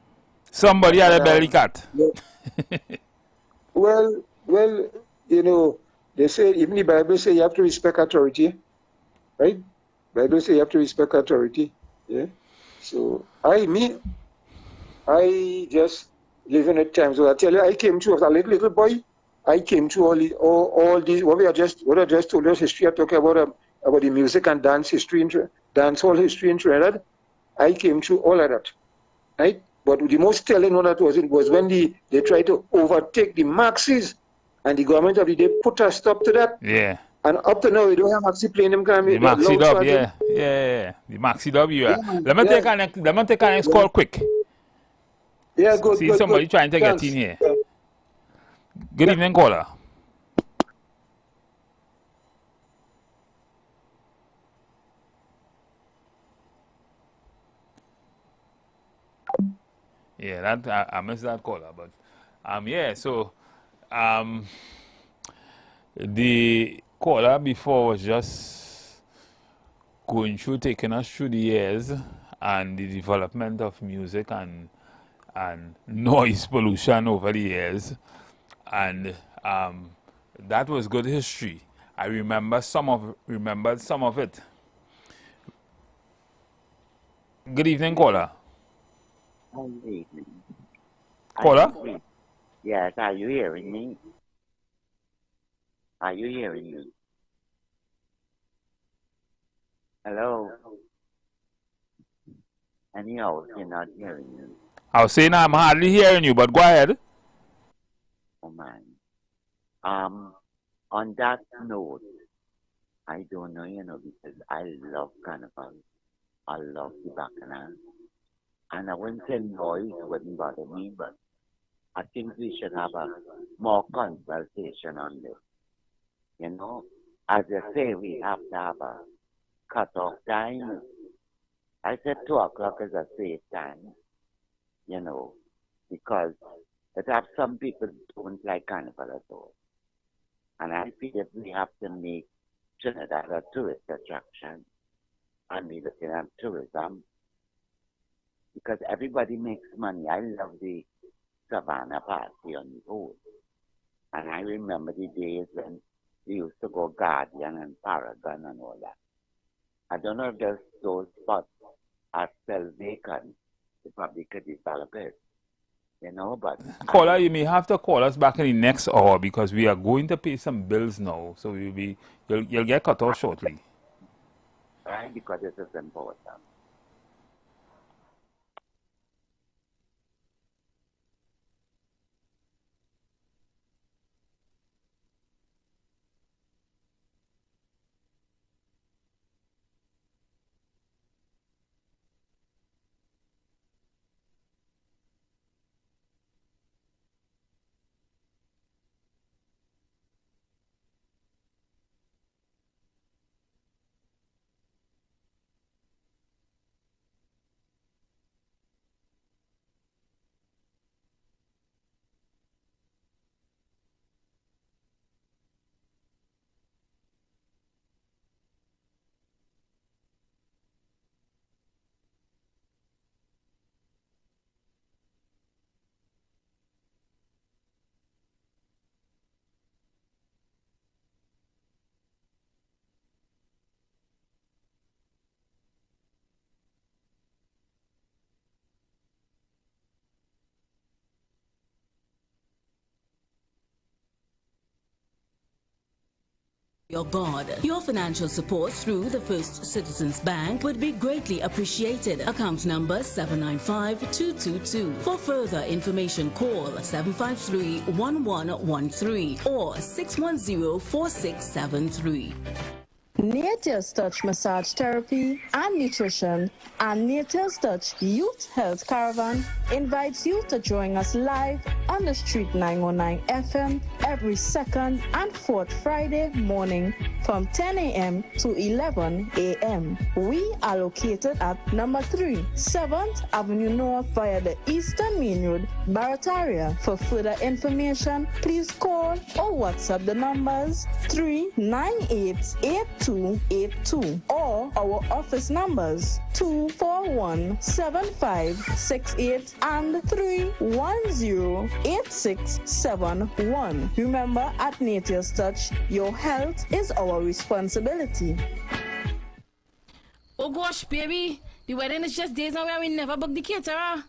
Somebody had a belly cat. Yeah. Well, they say, even the Bible say you have to respect authority, right? Bible say you have to respect authority. Yeah. So I just living at times. So I tell you, I came to as a little boy. I came to all these. What I just told us history. I talk about the music and dance history, dance hall history in Trinidad. I came through all of that, right? But the most telling one that was when they tried to overtake the Maxis, and the government of the day put a stop to that. Yeah. And up to now, we don't have Maxi playing them kind The of Maxi loud Dub, so yeah. The Maxi Dub, yeah. man. Let me take a next call quick. Yeah, good. See good, somebody good. trying to Thanks. get in here. Yeah. Good evening, caller. Yeah, that I missed that caller, but yeah. So the caller before was just going through, taking us through the years and the development of music and noise pollution over the years, and that was good history. I remembered some of it. Good evening, caller. Good evening. Caller? Yes, are you hearing me? Are you hearing me? Hello? Anyhow, you're not hearing me. I was saying I'm hardly hearing you, but go ahead. Oh, man. On that note, I don't know, because I love carnival. I love the bacchanal. And I wouldn't say noise wouldn't bother me, but I think we should have a more consultation on this. As I say, we have to have a cut-off time. I said 2 o'clock is a safe time, because it have some people don't like carnival at all. And I feel that we have to make Trinidad a tourist attraction and be looking at tourism, because everybody makes money. I love the Savannah party on the road. And I remember the days when we used to go Guardian and Paragon and all that. I don't know if those spots are still vacant. They probably could develop it, but... Caller, you may have to call us back in the next hour because we are going to pay some bills now. So you'll get cut off shortly. Right, because this is important. Your God. Your financial support through the First Citizens Bank would be greatly appreciated. Account number 795222. For further information, call 753-1113 or 610-4673. Nature's Touch Massage Therapy and Nutrition and Nature's Touch Youth Health Caravan invites you to join us live on the Street 919 FM every second and fourth Friday morning from 10 a.m. to 11 a.m. We are located at number 3, 7th Avenue North via the Eastern Main Road, Barataria. For further information, please call or WhatsApp the numbers 398-8282 or our office numbers 241-7568 and 310-8671. Remember, at Nature's Touch, your health is our responsibility. Oh gosh, baby, the wedding is just days away. We never booked the caterer.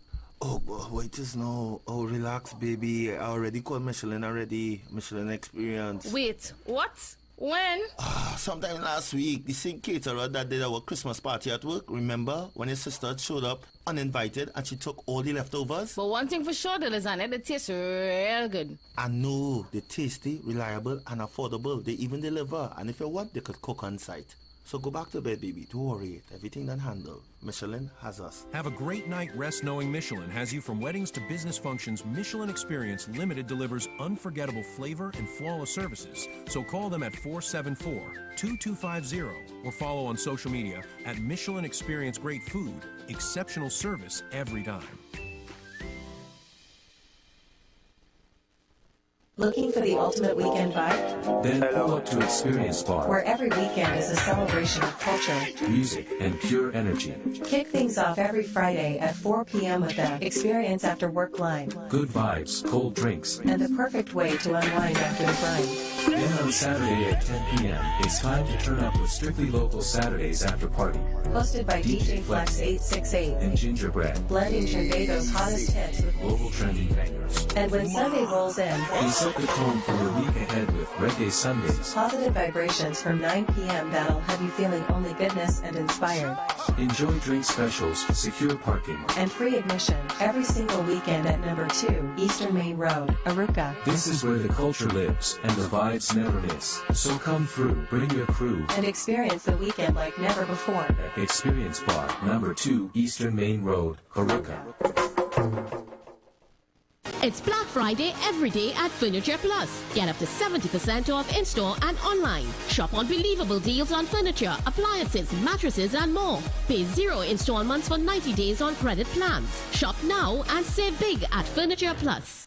Oh, wait, is no. Oh, relax, baby. I already called Michelin already. Michelin Experience. Wait, what? When? Sometime last week, the same caterer that did our Christmas party at work, remember? When his sister showed up uninvited and she took all the leftovers? But one thing for sure, the lasagna, it tastes real good. I know. They're tasty, reliable, and affordable. They even deliver. And if you want, they could cook on site. So go back to bed, baby. Don't worry. Everything done handled. Michelin has us. Have a great night rest knowing Michelin has you from weddings to business functions. Michelin Experience Limited delivers unforgettable flavor and flawless services. So call them at 474-2250 or follow on social media at Michelin Experience. Great food, exceptional service every time. Looking for the ultimate weekend vibe? Then pull up to Experience Bar, Where every weekend is a celebration of culture, music, and pure energy. Kick things off every Friday at 4 p.m. with the Experience After Work line. Good vibes, cold drinks. And the perfect way to unwind after the grind. Then on Saturday at 10 p.m., it's time to turn up with Strictly Local Saturdays After Party. Hosted by DJ Flex 868. And Gingerbread. Blending Trinbago's hottest hits with global trending bangers. And when Sunday rolls in, we set the tone for the week ahead with Reggae Sundays. Positive vibrations from 9 p.m. that'll have you feeling only goodness and inspired. Enjoy drink specials, secure parking, and free admission every single weekend at number 2 Eastern Main Road, Aruca. This is where the culture lives and the vibes never miss. So come through, bring your crew, and experience the weekend like never before. At Experience Bar, number 2 Eastern Main Road, Aruca. It's Black Friday every day at Furniture Plus. Get up to 70% off in-store and online. Shop unbelievable deals on furniture, appliances, mattresses, and more. Pay 0 installments for 90 days on credit plans. Shop now and save big at Furniture Plus.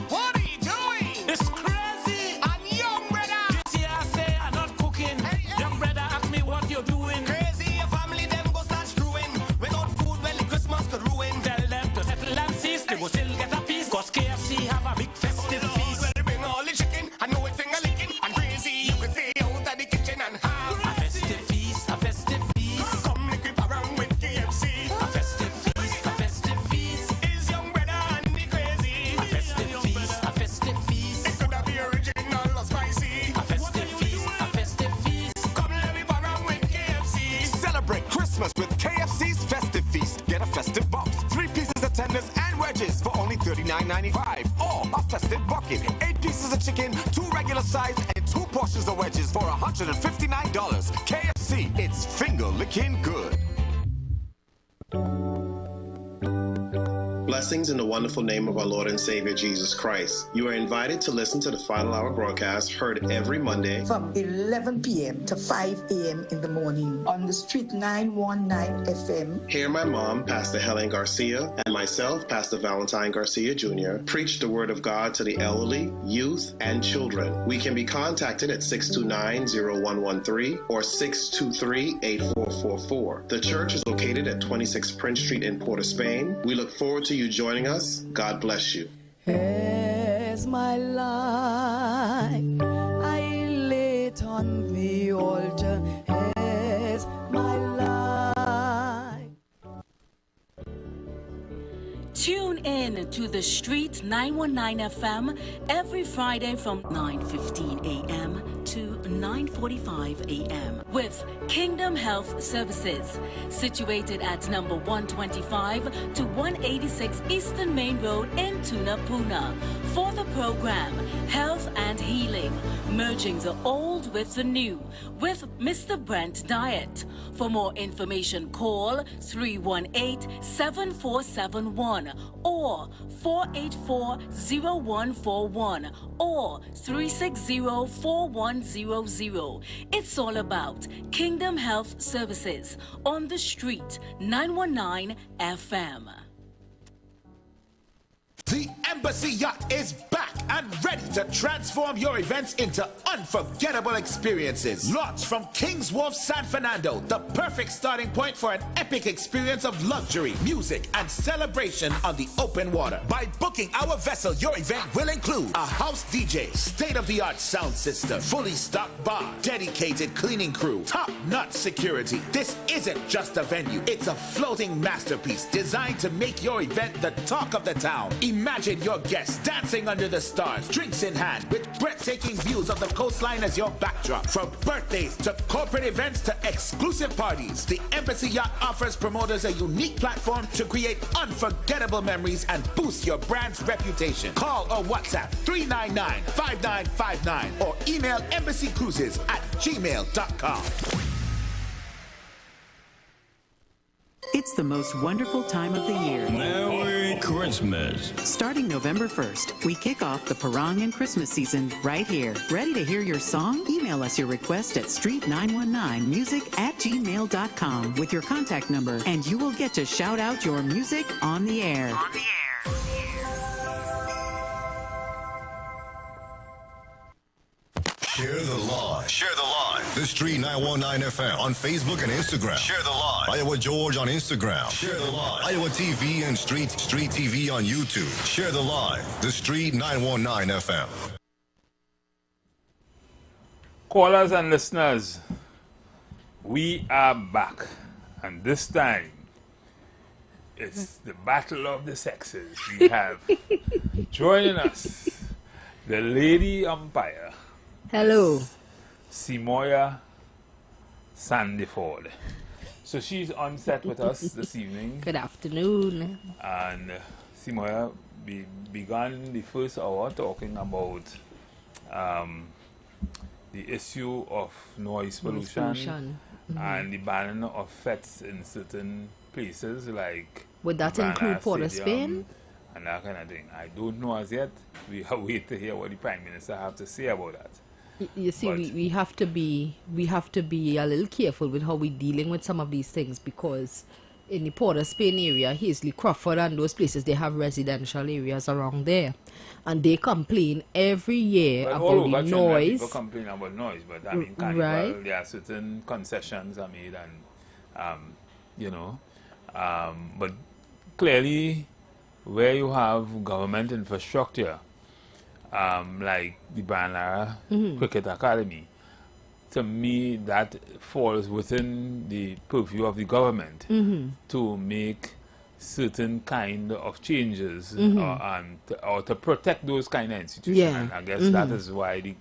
What are you doing? It's crazy. And young brother. This year I say I'm not cooking. Young brother ask me what you're doing. Crazy, your family them go start screwing. Without food, well, the Christmas could ruin. Tell them to settle and cease. They will still get a piece. Cause KFC have a big festive feast. Well, bring all the chicken. I know it's finger licking. And crazy, you can stay out of the kitchen and have a festive feast. A festive feast. Come and creep around with KFC. A festive feast. A festive feast. Is young brother and the crazy. A festive feast. A festive feast. It could have be original or spicy. A festive feast. A festive feast. Come let me around with KFC. Celebrate Christmas with KFC's Festive Feast. Get a festive box, 3 pieces of tenders and wedges for only $39.95. Or a festive bucket, 8 pieces of chicken, 2 regular size, and 2 portions of wedges for $159. KFC, it's finger licking good. Blessings in the wonderful name of our Lord and Savior Jesus Christ. You are invited to listen to the Final Hour broadcast heard every Monday from 11 p.m. to 5 a.m. in the morning on the Street 919 FM. Hear my mom, Pastor Helen Garcia, and myself, Pastor Valentine Garcia Jr., preach the Word of God to the elderly, youth, and children. We can be contacted at 629-0113 or 623-8444. The church is located at 26 Prince Street in Port of Spain. We look forward to you joining us. God bless you. As my life I lay it on the altar, as my life. Tune in to the Street 919 FM every Friday from 9:15 a.m. to 9:45 a.m. with Kingdom Health Services, situated at number 125 to 186 Eastern Main Road in Tunapuna, for the program Health and Healing, merging the old with the new, with Mr. Brent Diet. For more information, call 318-7471 or 484-0141 or 360-4100. It's all about Kingdom Health Services on the Street 919 FM. The Embassy Yacht is back and ready to transform your events into unforgettable experiences. Launched from Kings Wharf, San Fernando, the perfect starting point for an epic experience of luxury, music, and celebration on the open water. By booking our vessel, your event will include a house DJ, state-of-the-art sound system, fully stocked bar, dedicated cleaning crew, top-notch security. This isn't just a venue, it's a floating masterpiece designed to make your event the talk of the town. Imagine your guests dancing under the stars, drinks in hand, with breathtaking views of the coastline as your backdrop. From birthdays to corporate events to exclusive parties, the Embassy Yacht offers promoters a unique platform to create unforgettable memories and boost your brand's reputation. Call or WhatsApp 399-5959 or email embassycruises@gmail.com. It's the most wonderful time of the year. Merry Christmas. Starting November 1st, we kick off the Parang and Christmas season right here. Ready to hear your song? Email us your request at street919music@gmail.com with your contact number, and you will get to shout out your music on the air. Share the live. Share the live. The Street 919 FM on Facebook and Instagram. Share the live. Iowa George on Instagram. Share the live. Iowa TV and Street TV on YouTube. Share the live. The Street 919 FM. Callers and listeners, we are back, and this time it's the battle of the sexes. We have joining us the lady umpire. Hello. Simoya Sandiford. So she's on set with us this evening. Good afternoon. And Simoya began the first hour talking about the issue of noise pollution. And the banning of fetes in certain places like would that include Port of Spain? And that kind of thing. I don't know as yet. We have wait to hear what the Prime Minister have to say about that. You see, we have to be a little careful with how we're dealing with some of these things, because in the Port of Spain area, Hazley, Crawford and those places, they have residential areas around there, and they complain every year about the noise. People complain about noise, but I mean, Carnival, there are certain concessions are made, and but clearly where you have government infrastructure, like the Banlara Cricket Academy, to me that falls within the purview of the government to make certain kind of changes or to protect those kind of institutions. Yeah. And I guess that is why the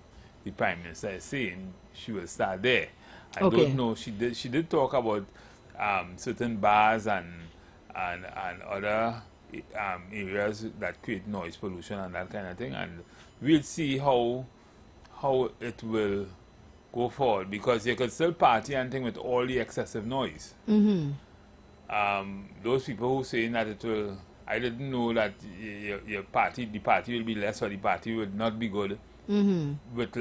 Prime Minister is saying she will start there. I don't know. She did talk about certain bars and other areas that create noise pollution and that kind of thing, and we'll see how it will go forward, because you could still party and thing with all the excessive noise. Those people who saying that it will, I didn't know that the party will be less, or the party would not be good with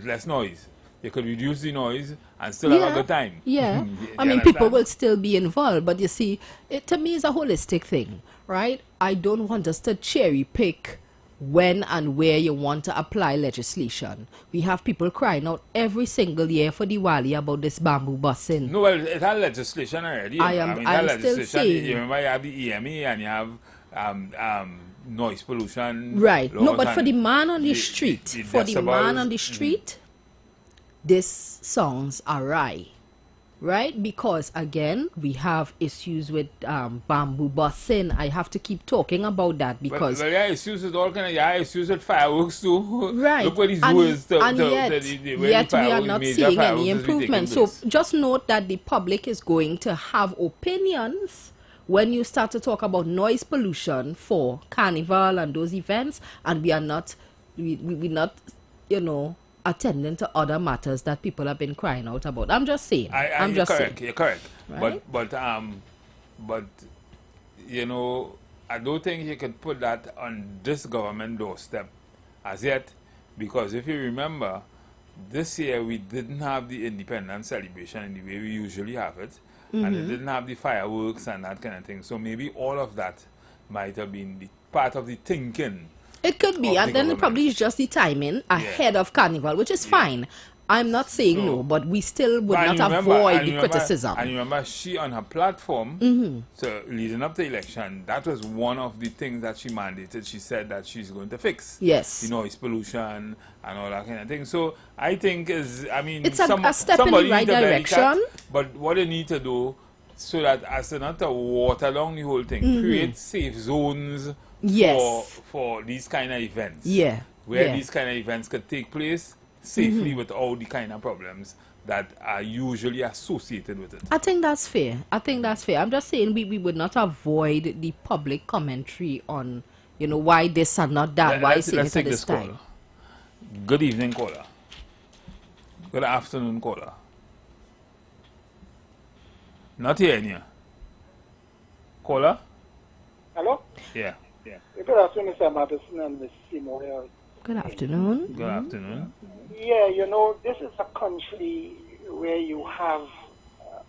less noise. You could reduce the noise and still have a good time. Yeah. I mean, people will still be involved, but you see, it to me is a holistic thing, right? I don't want us to cherry pick when and where you want to apply legislation. We have people crying out every single year for Diwali about this bamboo busing. No, well, it had legislation already. I'm still saying. You remember you have the EMA and you have noise pollution. Right. No, but for the man on the street, these songs are right? Because again, we have issues with bamboo busing. I have to keep talking about that because well, yeah, issues with all kind of issues with fireworks too. Right. Look what these words. Yet we are not seeing any improvement. So just note that the public is going to have opinions when you start to talk about noise pollution for Carnival and those events, and we are not, we're not, attending to other matters that people have been crying out about. I'm just saying. You're correct. Right? But I don't think you could put that on this government doorstep as yet, because if you remember, this year we didn't have the independence celebration in the way we usually have it, and it didn't have the fireworks and that kind of thing. So maybe all of that might have been the part of the thinking. It could be, and then it probably is just the timing ahead of Carnival, which is fine. I'm not saying no, but we still would not avoid the criticism. And remember, she on her platform, so leading up to the election, that was one of the things that she mandated. She said that she's going to fix. Yes. You know, it's pollution and all that kind of thing. So I think it's a step in the right direction. But what they need to do, so that as not to water down the whole thing, create safe zones for these kind of events. Yeah. Where these kind of events could take place safely with all the kind of problems that are usually associated with it. I think that's fair. I'm just saying we would not avoid the public commentary on, you know, why this and not that, why it's at this time. Caller. Good evening, caller. Good afternoon, caller. Not hearing you. Caller? Hello? Yeah. Good afternoon, Mr. Madison and Ms. Seymour. Good afternoon. Good afternoon. Yeah, you know, this is a country where you have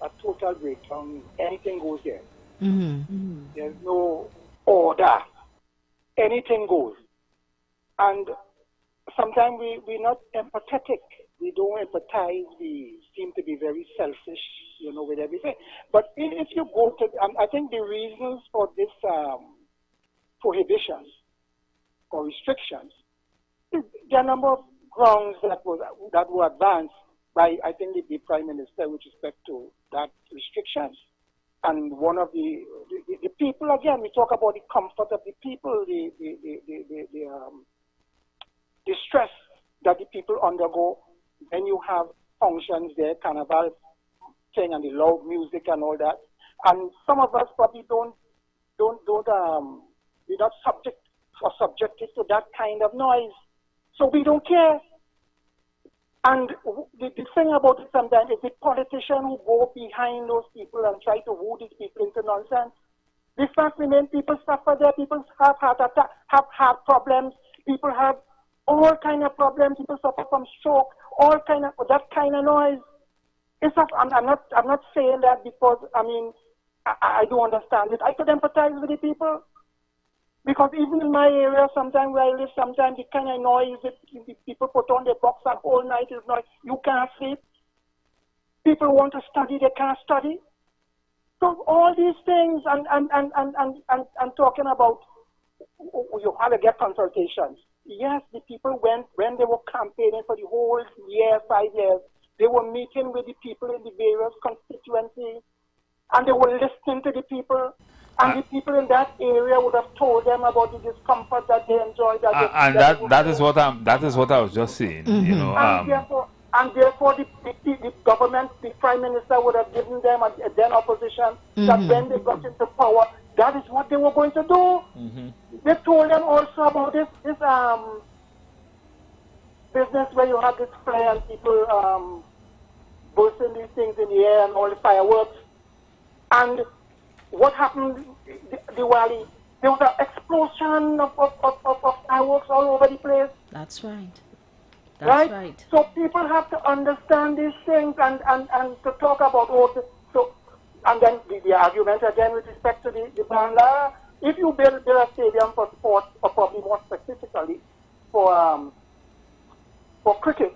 a total breakdown. Anything goes here. There's no order. Anything goes. And sometimes we're not empathetic. We don't empathize. We seem to be very selfish, you know, with everything. But if you go to, I think the reasons for this prohibitions or restrictions, there are a number of grounds that were advanced by, I think, the Prime Minister with respect to that restrictions. And one of the people, again, we talk about the comfort of the people, the stress that the people undergo when you have functions there, carnival thing and the loud music and all that. And some of us probably we're not subjected to that kind of noise. So we don't care. And the thing about it sometimes is the politicians who go behind those people and try to woo these people into nonsense. The fact remains, people suffer there, people have heart attacks, have heart problems, people have all kind of problems, people suffer from stroke, all kind of that kind of noise. It's not, I'm not saying that because I do understand it. I could empathize with the people. Because even in my area, sometimes where I live, sometimes the kind of noise that people put on their box and all night is noise. You can't sleep. People want to study, they can't study. So all these things and talking about you have to get consultations. Yes, the people went when they were campaigning for the whole year, 5 years, they were meeting with the people in the various constituencies and they were listening to the people. And the people in that area would have told them about the discomfort that they enjoyed. That is what I was just saying. You know, and therefore the government, the Prime Minister would have given them a then opposition that when they got into power, that is what they were going to do. They told them also about this business where you have this flare and people bursting these things in the air and all the fireworks. And what happened, Diwali? There was an explosion of fireworks all over the place. That's right. That's right. So people have to understand these things and to talk about so and then the argument again with respect to the ban. If you build a stadium for sports, or probably more specifically for cricket,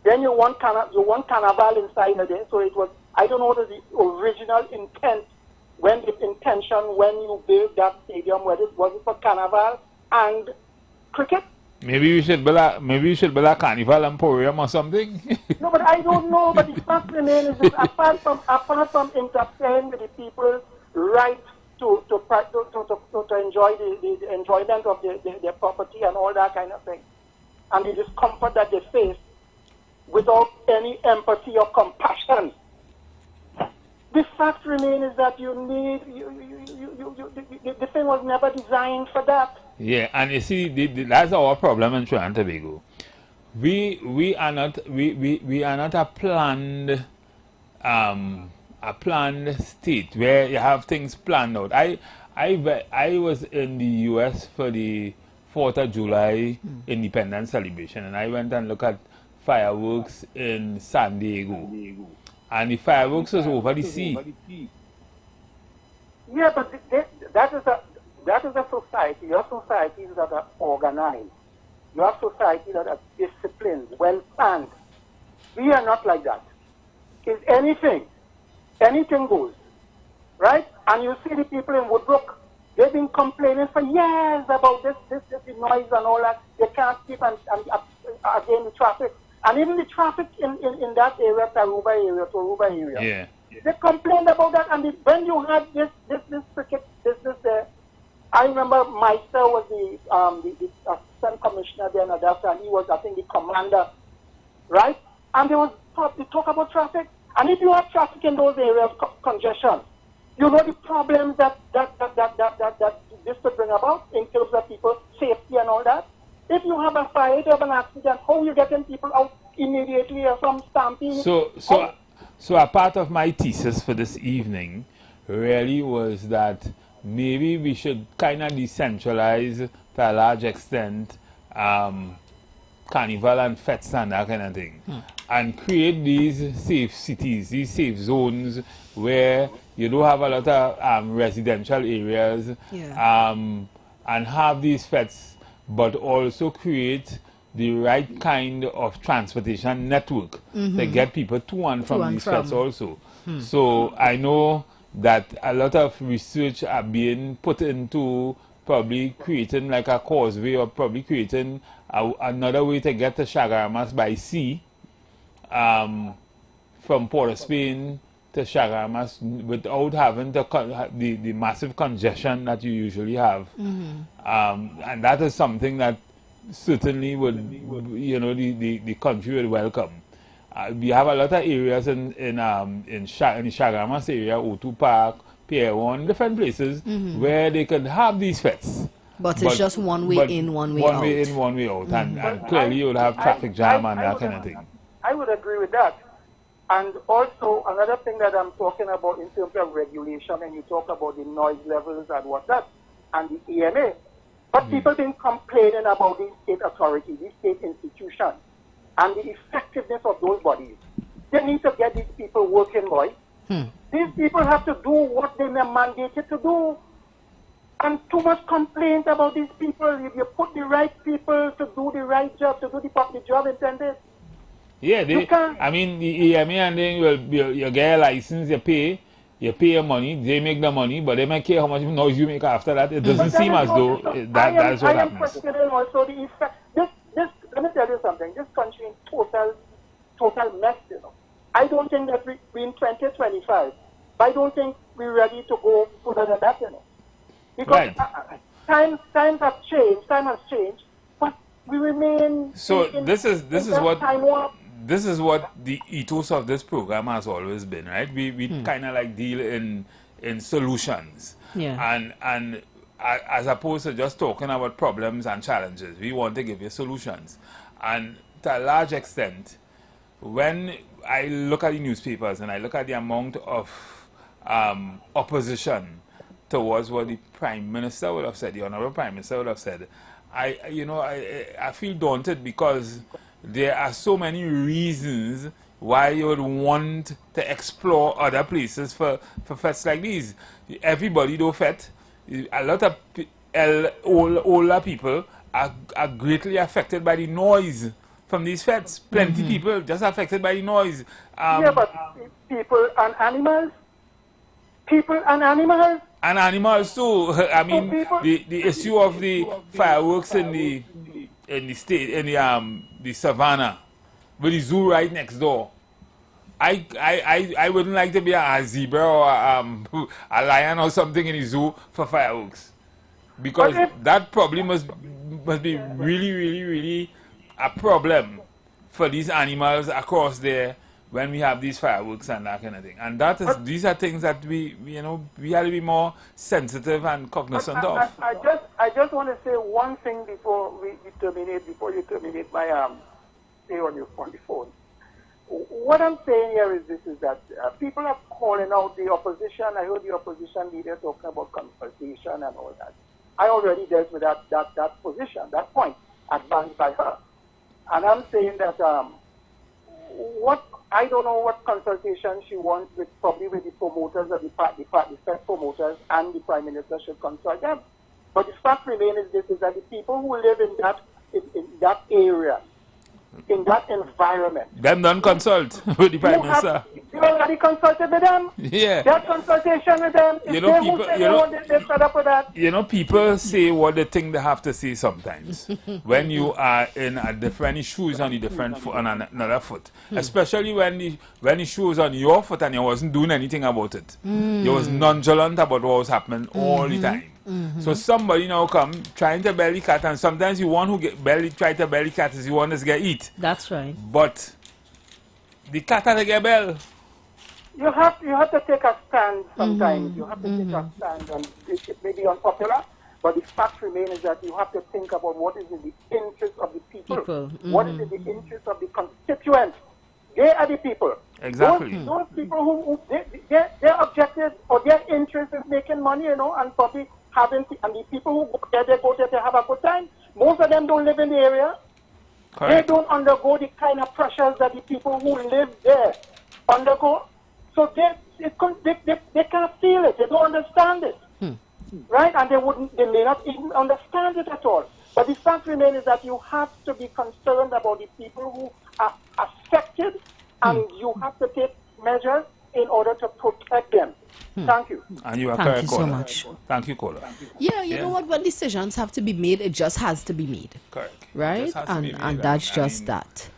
then you want carnival inside of it. So it was, I don't know what the original intent. When you build that stadium, was it for carnival and cricket? Maybe we should build a carnival emporium or something. No, but I don't know. But the fact remains is apart from interfering with the people's right to enjoy the enjoyment of their property and all that kind of thing, and the discomfort that they face without any empathy or compassion. The fact remains is that the thing was never designed for that. Yeah, and you see, that's our problem in Trinidad and Tobago. We are not a planned state where you have things planned out. I was in the US for the 4th of July Independence celebration, and I went and looked at fireworks in San Diego. And the fireworks was over the sea. Yeah, but that that is a society. Your societies that are organized. You have society that are disciplined, well planned. We are not like that. It's anything goes, right? And you see the people in Woodbrook, they've been complaining for years about this the noise and all that. They can't sleep and again the traffic. And even the traffic in that area, Toruba area. Yeah. They complained about that. And when you had this cricket business there, I remember Meister was the assistant commissioner there at that time. He was, I think, the commander, right? And they talk about traffic. And if you have traffic in those areas, congestion, you know the problems that this could bring about in terms of people's safety and all that. If you have a fire, if you have an accident, how you getting people out immediately or from stamping? So a part of my thesis for this evening really was that maybe we should kind of decentralize to a large extent carnival and fetes and that kind of thing, and create these safe cities, these safe zones where you don't have a lot of residential areas, and have these fetes, but also create the right kind of transportation network to get people to and from these fetes also. So I know that a lot of research are being put into probably creating like a causeway, or probably creating another way to get to Chagaramas by sea, from Port of Spain to Chagaramas, without having the massive congestion that you usually have. And that is something that certainly would, you know, the country would welcome. We have a lot of areas in the Chagaramas area, O2 Park, Pier 1, different places where they could have these fetes. But it's just one way in, one way out. One way in, one way out. And clearly you would have traffic jam and that kind of thing. I would agree with that. And also, another thing that I'm talking about in terms of regulation, and you talk about the noise levels and what that, and the EMA. But people been complaining about the state authority, the state institutions, and the effectiveness of those bodies. They need to get these people working, boy. These people have to do what they are mandated to do. And too much complaint about these people. If you put the right people to do the right job, to do the job intended. Yeah, I mean, the EMA, and then you get a license, you pay your money, they make the money, but they might care how much noise you make after that. It doesn't seem as though that's what happens. I am questioning also the effect. Let me tell you something. This country is total mess, you know. I don't think that we're in 2025. I don't think we're ready to go further than that, you know. Because times have changed. Time has changed, but we remain. So this is what the ethos of this program has always been, right? We kind of like deal in solutions, and as opposed to just talking about problems and challenges, we want to give you solutions. And to a large extent, when I look at the newspapers and I look at the amount of opposition towards what the Prime Minister would have said, the Honorable Prime Minister would have said, I feel daunted, because there are so many reasons why you would want to explore other places for fetes like these. Everybody do fet. A lot of older people are greatly affected by the noise from these fetes. Plenty people just affected by the noise. Yeah, but people and animals. People and animals. And animals too. I mean, the issue of the fireworks in the savannah, with the zoo right next door. I wouldn't like to be a zebra or a lion or something in the zoo for fireworks, because that probably must be really, really, really a problem for these animals across there when we have these fireworks and that kind of thing. And these are things that we have to be more sensitive and cognizant of. I just want to say one thing before you terminate my stay on the phone. What I'm saying here is this, is that people are calling out the opposition. I heard the opposition leader talking about consultation and all that. I already dealt with that position, that point, advanced by her. And I'm saying that I don't know what consultation she wants probably with the promoters of the fest promoters, and the Prime Minister should consult them. But the fact remains is that the people who live in that area, in that environment, them don't consult with the Prime Minister. You already consulted with them. Yeah. That consultation with them. You know, people. They fed up with that. You know, people say what they think they have to say sometimes. When you are in a different shoes on the different foot on another foot, especially when the shoe was on your foot and you wasn't doing anything about it. You was nonchalant about what was happening all the time. So somebody now come trying to belly cat, and sometimes the one who try to belly cat is the one that's get eat. That's right. But the cat has to get bell. You have to take a stand sometimes. You have to take a stand, and it may be unpopular, but the fact remains is that you have to think about what is in the interest of the people. What is in the interest of the constituents. They are the people. Exactly. Those people who their objective or their interest is making money, and probably having, and the people who go there to have a good time. Most of them don't live in the area. Correct. They don't undergo the kind of pressures that the people who live there undergo. So they can't feel it. They don't understand it. Right? And they may not even understand it at all. But the fact remains is that you have to be concerned about the people who are affected, and you have to take measures in order to protect them. Thank you. And you are Thank you so much. Thank you, caller. Yeah, you know what? When decisions have to be made, it just has to be made. Correct. Right? And that's just that.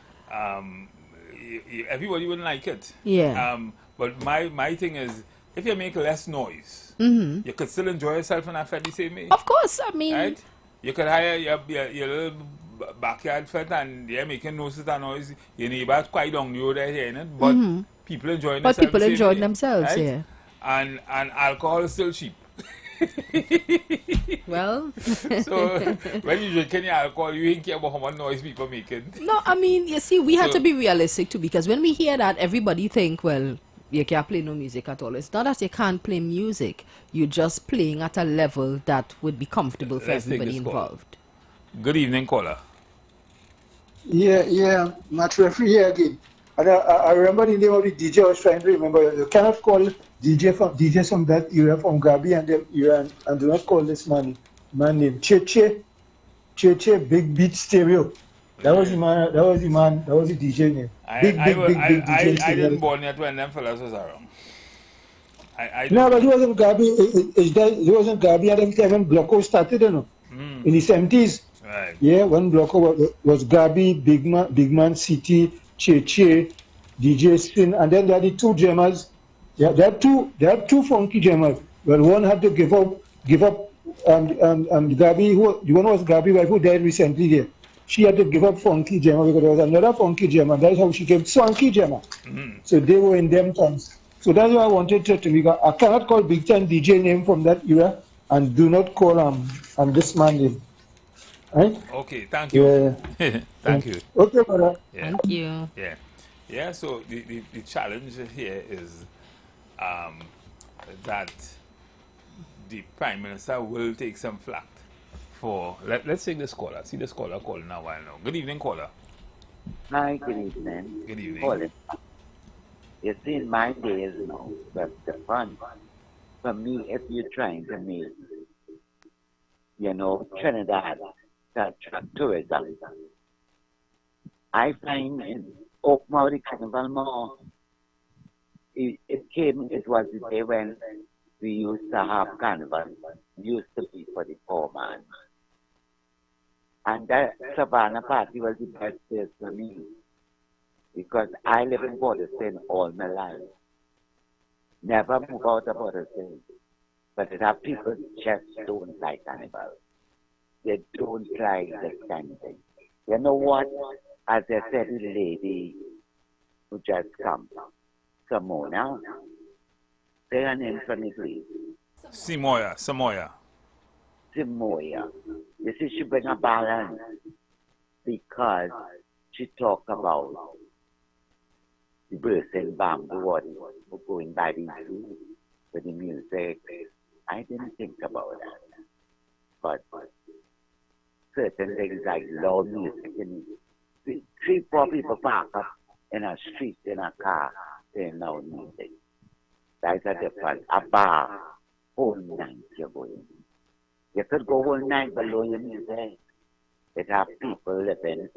Everybody wouldn't like it. Yeah. But my thing is, if you make less noise, you could still enjoy yourself in that fed the same way. Of course, I mean. Right? You could hire your little backyard fed and they're making no such noise. Your neighbors quite down the road there, but people enjoying themselves. But people enjoying themselves, right? yeah. And alcohol is still cheap. Well, so when you drink any alcohol, you ain't care about how much noise people making. No, I mean, you see, we have to be realistic too, because when we hear that, everybody think, well, you can't play no music at all. It's not that you can't play music. You're just playing at a level that would be comfortable for everybody involved. Good evening, caller. Yeah, match referee here again. And I remember the name of the DJ I was trying to remember. You cannot call DJ from that era, from Gabi and them era, and do not call this man named Cheche, Big Beat Stereo. That was the man. That was the DJ name. Big DJ. I didn't born yet when them fellas was around. No, but he wasn't Gabi. He wasn't Gabi at the time when Blocko started, you know, in the 70s. Right. Yeah, when Blocko was Gabi, Big Man City, Cheche, DJ Spin, and then there are the two jammers. Yeah, there are two funky jammers. Well, one had to give up, and Gabi, the one was Gabi, wife who died recently there. She had to give up funky jammer because there was another funky jammer. That's how she came swanky jammer. So they were in them times. So that's why I wanted to because I cannot call big time DJ name from that era and do not call this man name. Right? Okay, thank you. Yeah. Thank you. Okay, brother. Yeah. Thank you. Yeah, so the challenge here is that the Prime Minister will take some flack for let's take this caller. See this caller calling now while now. Good evening, caller. Hi, good evening. Good evening. Calling. You see, in my days now, but the fun for me, if you're trying to make, Trinidad tourism, I find in Oakmouth Carnival more, it was the day when we used to have carnival, used to be for the poor man. And that Savannah party was the best place for me because I live in Waterston all my life. Never move out of Waterston. But it have people just don't like carnival. They don't like this kind of thing. You know what? As I said, the lady who just come, Simona, say her name for me, please. Samoya. You see, she bring a balance because she talk about the bursting bamboo water going by the zoo with the music. I didn't think about that. But certain things like loud music and 3-4 people park up in a street in a car playing loud music. That's a difference. A bar, whole night you're going. You could go all night below your music. It have people living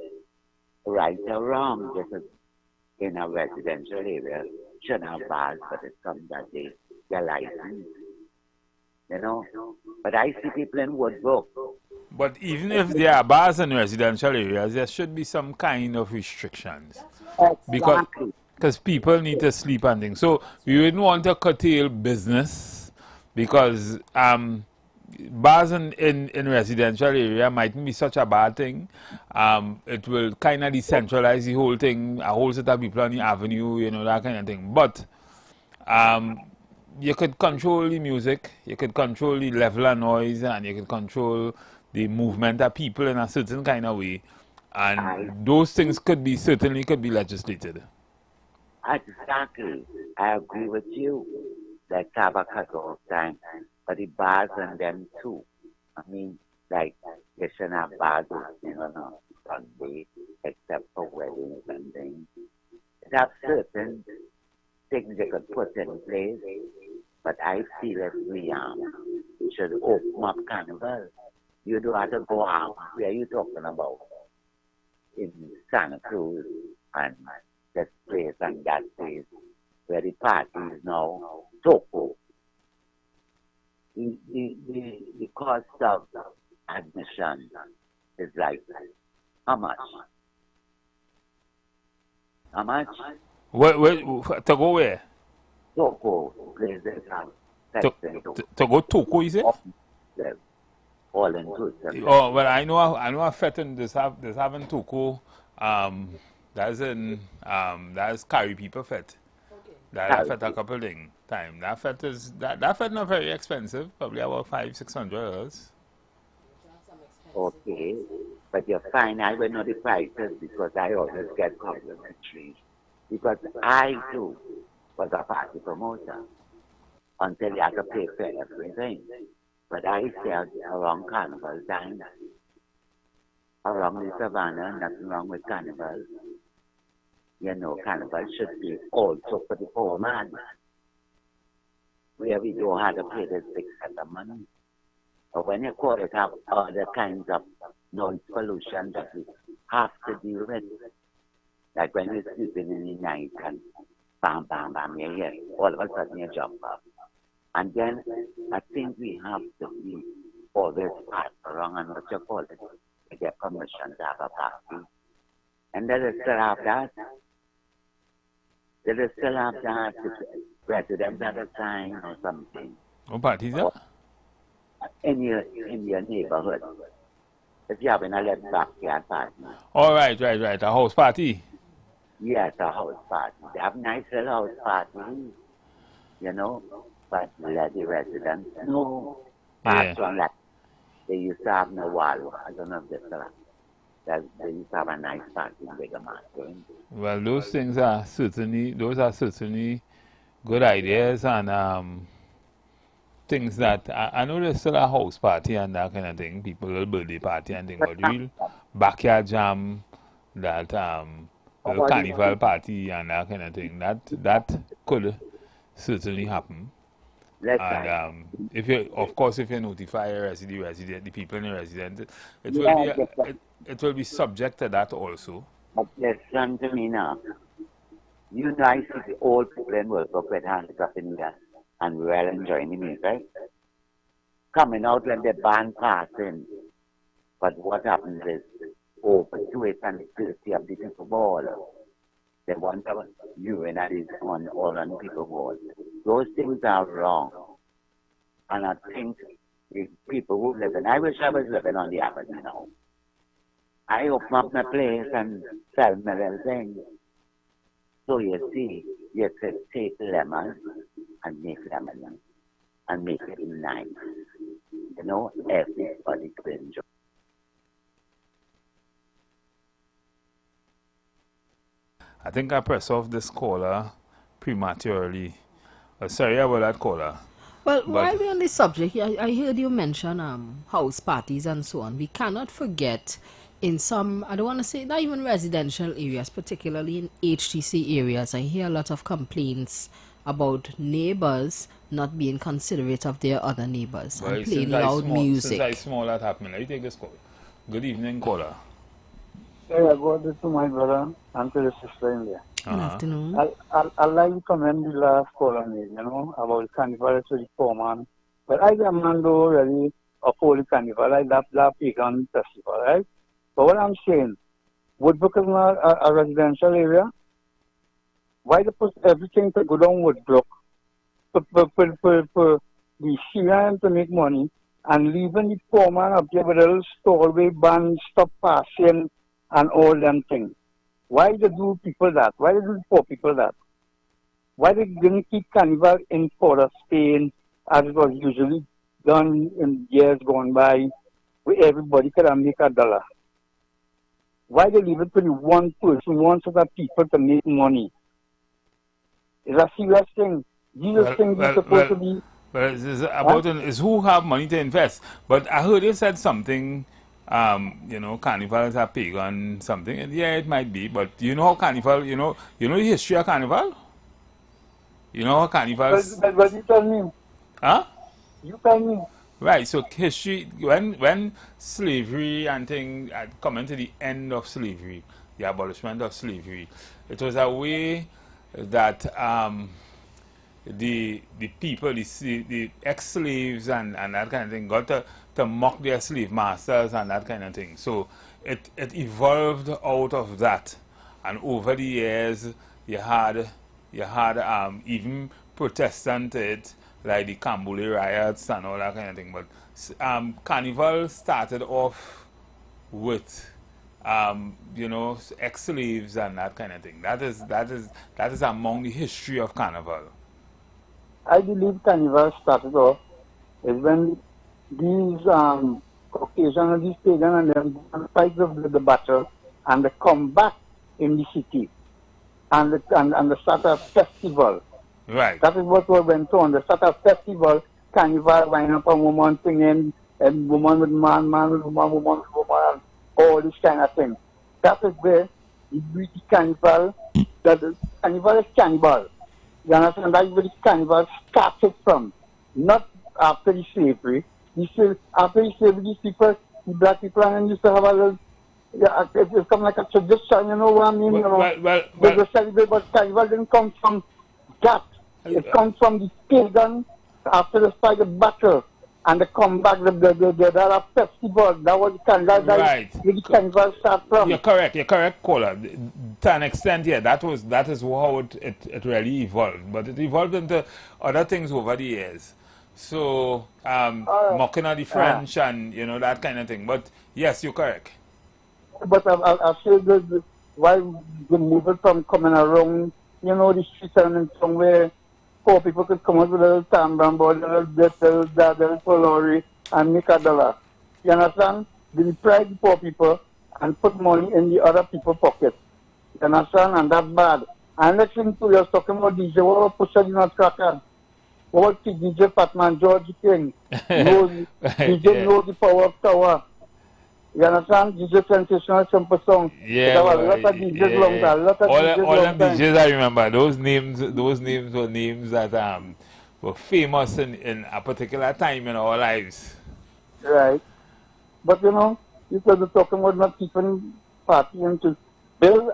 right or wrong. This is in a residential area. Shouldn't have bars, but it's something that they're licensed. You know? But I see people in Woodbrook. But even if there are bars in residential areas, there should be some kind of restrictions. Exactly. Because people need to sleep and things. So we wouldn't want to curtail business because bars in residential area mightn't be such a bad thing. It will kind of decentralize the whole thing, a whole set of people on the avenue, you know, that kind of thing. But you could control the music, you could control the level of noise, and you could control the movement of people in a certain kind of way. And those things certainly could be legislated. Exactly. I agree with you. Let's have a cut-off time. But the bars and them too. I mean, like, you shouldn't have bars opening on a Sunday, except for weddings and things. It have certain things they could put in place, but I feel if we should open up carnival. You don't have to go out. Where are you talking about? In Santa Cruz and this place and that place where the party is now Toko. The cost of admission is like how much? How much? To go where? Toko. Places to go Toko, is it? All inclusive. Oh well, I know a fete this having Toko. That's carry people fete. That fete a couple thing time. That fete not very expensive, probably about $500-600. Okay, but you're fine. I will know the prices because I always get complimentary. Because I too was a party promoter until you have to pay for everything. But I said around carnival time, around the savannah, nothing wrong with carnival. You know, carnival should be also for the poor man. Where we don't have to pay this big set of money. But when you call it up, other kinds of noise pollution that we have to deal with. Like when you're sleeping in the night and bam, bam, bam, you hear, all of a sudden you jump up. And then I think we have to be always pass around and what you call it, to get permission to have a party. And they still have that. They still have that. Residents at a time or something. What party is that? In your neighborhood. If you have a left backyard party. Oh, right. A house party? Yes, a house party. They have nice little house parties, you know, but let the residents know. Like they used to have no wall. I don't know if they still have. They used to have a nice party in Bigger Mountain. Well, those things are certainly good ideas and things that I know there's still a house party and that kind of thing, people little birthday party and thing, but real backyard jam, that little carnival party and that kind of thing, that could certainly happen. And if you notify the people in the resident, it will be subject to that also. But listen to me now. You know, I see the old people in work with hands up in there and we're all enjoying the music. Coming out when the band passing. But what happens is, over to it and the filthy of the people ball. They want to urinate on all on the people ball. Those things are wrong. And I think the people who live in, I wish I was living on the avenue now. I open up my place and sell my little things. So you see, you could take lemon and make lemonade and make it nice. You know, everybody could enjoy. I think I pressed off this caller prematurely. Sorry about that caller. Well, while we're on this subject, I heard you mention house parties and so on. We cannot forget in some, I don't want to say, not even residential areas, particularly in HTC areas, I hear a lot of complaints about neighbors not being considerate of their other neighbors Well, and playing loud music. Since I small that happened, let me take this call. Good evening, caller. Hey, I got this to my brother and to the sister in there. Good afternoon. I like to commend the last caller made, about the carnival to the poor man. But I am not really uphold the carnival. I love that pagan festival, right? But what I'm saying, Woodbrook is not a residential area. Why they put everything to go down Woodbrook for the Syrian to make money and leaving the poor man up there with a little stallway ban, stop passing and all them things? Why they do people that? Why they do poor people that? Why they didn't keep carnival in Port of Spain as it was usually done in years gone by, where everybody could make $1? Why they leave it to the one person, one set of people to make money? It's a serious thing. These things are supposed to be. Well, it's who have money to invest. But I heard you said something. Carnivals are pagan something. And yeah, it might be. But you know how carnival? You know the history of carnival. You know how carnivals. But you tell me. Huh? You tell me. Right. So history, when slavery and thing coming to the end of slavery, the abolishment of slavery, it was a way that the people, the ex-slaves and that kind of thing got to mock their slave masters and that kind of thing. So it evolved out of that, and over the years you had even Protestant like the Cambule riots and all that kind of thing. But carnival started off with ex-slaves and that kind of thing. That is among the history of carnival. I believe carnival started off is when these Caucasian, these pagan and them fight the battle and they come back in the city and the start a festival. Right. That is what went on. The start a festival, carnival, line up a woman singing, and woman with man with woman with woman, all this kind of thing. That is where the carnival, the carnival is cannibal. You understand? That's where the carnival started from. Not after the slavery. After the slavery, these people, the black people, and used to have a little, it's come like a tradition, you know what I mean? They celebrate, but carnival didn't come from that. It comes from the pagan after the start of battle. And they come back, the festival. That was the carnival. Right. Where the carnival start from. You're correct, caller. To an extent, yeah, that is how it really evolved. But it evolved into other things over the years. So, mocking of the French and, that kind of thing. But, yes, you're correct. But I feel why the movement from coming around, the streets and somewhere, poor people could come out with a little tambam board, a little this, a little that, a little polori, and make $1. You understand? They deprive the poor people and put money in the other people's pockets. You understand? And that's bad. And next thing too, you're talking about DJ. What about Pusha the Nutcracker? What about DJ Patman, George King? DJ knows the power of tower. You understand? DJ Sensational Simple Song. Yeah, there was a lot of DJs long time. All them DJs I remember, those names were names that were famous in a particular time in our lives. Right. But you could be talking about not keeping partying to build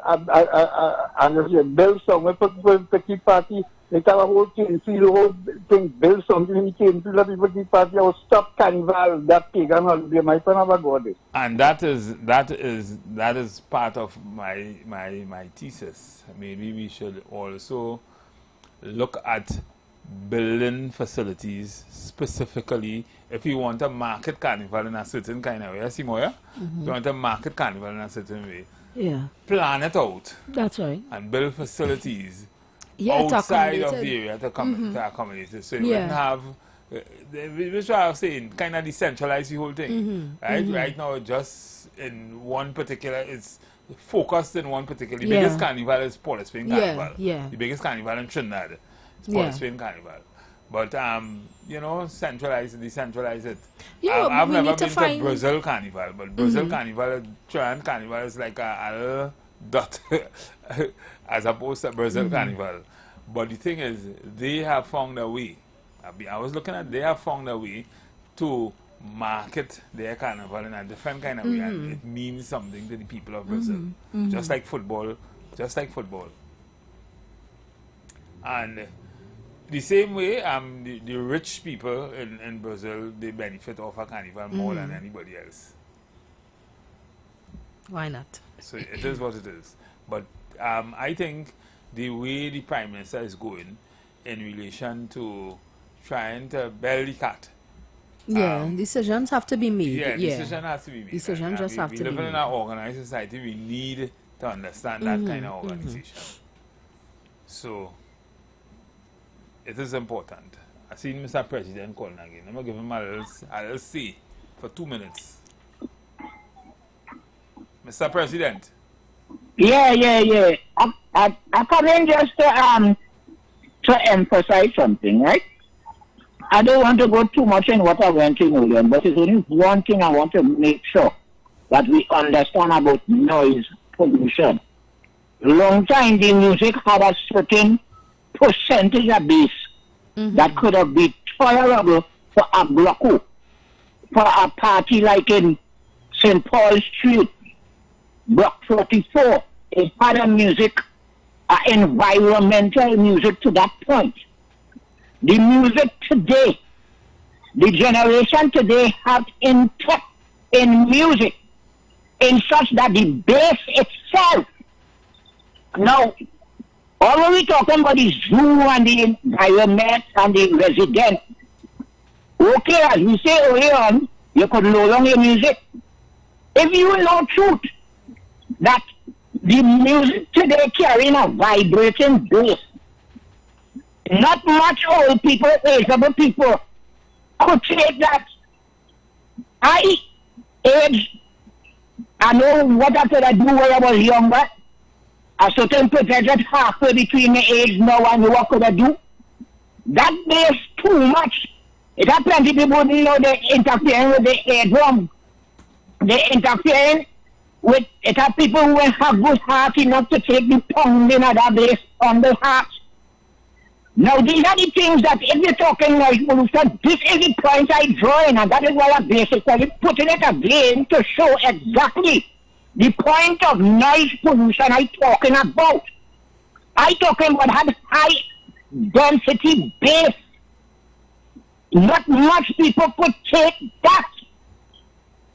build somewhere to keep party. They have a whole thing, see the whole thing, build something in the cane, let people keep party. I will stop carnival, that pagan holiday. My son never got it. And that is part of my thesis. Maybe we should also look at building facilities specifically if you want to market carnival in a certain kind of way. See, Moya? If you want to market carnival in a certain way, plan it out. That's right. And build facilities outside of the area to accommodate it. So you wouldn't have, which I was saying, kind of decentralize the whole thing. Right? Right now, just in one particular, it's focused in one particular. The biggest carnival is Port of Spain Carnival. The biggest carnival in Trinidad is Port of Spain Carnival. But, centralize it, decentralize it. I've never been to Brazil Carnival, but Brazil Carnival, Trinidad Carnival is like a dot as opposed to Brazil Carnival. But the thing is, they have found a way. I was looking at, they have found a way to market their carnival in a different kind of way, and it means something to the people of Brazil. Just like football, just like football. And the same way, the rich people in Brazil, they benefit off a carnival more than anybody else. Why not? So it is what it is. But I think the way the Prime Minister is going in relation to trying to bell the cat. Yeah, decisions have to be made. Yeah, decision has to be made. Decision just have to be made. We live in an organized society. We need to understand that kind of organization. So it is important. I seen Mr. President calling again. I'm going to give him a little say for 2 minutes. Mr. President. Yeah. I come in just to emphasize something, right? I don't want to go too much in what I went in earlier, but there's only one thing I want to make sure that we understand about noise pollution. Long time the music had a certain percentage of bass that could have been tolerable for a block, for a party like in St. Paul Street, Block 44. It had a music, environmental music to that point. The music today, the generation today have intact in music in such that the bass itself. Now, although we talking about the zoo and the environment and the resident, okay, as we say early on, you could no longer music. If you know truth, that the music today carrying a vibrating bass, not much old people, agable people could take that. I know what I could do when I was younger. A certain percentage halfway between the age now and what could I do. That bass too much. It has plenty of people who know they're interfering with the eardrum. They're interfering with, it has people who have good heart enough to take the pounding of that bass on the heart. Now, these are the things that if you're talking noise pollution, this is the point I draw in, and that is why I basically putting it again to show exactly the point of noise pollution I'm talking about. I'm talking about had high density bass. Not much people could take that.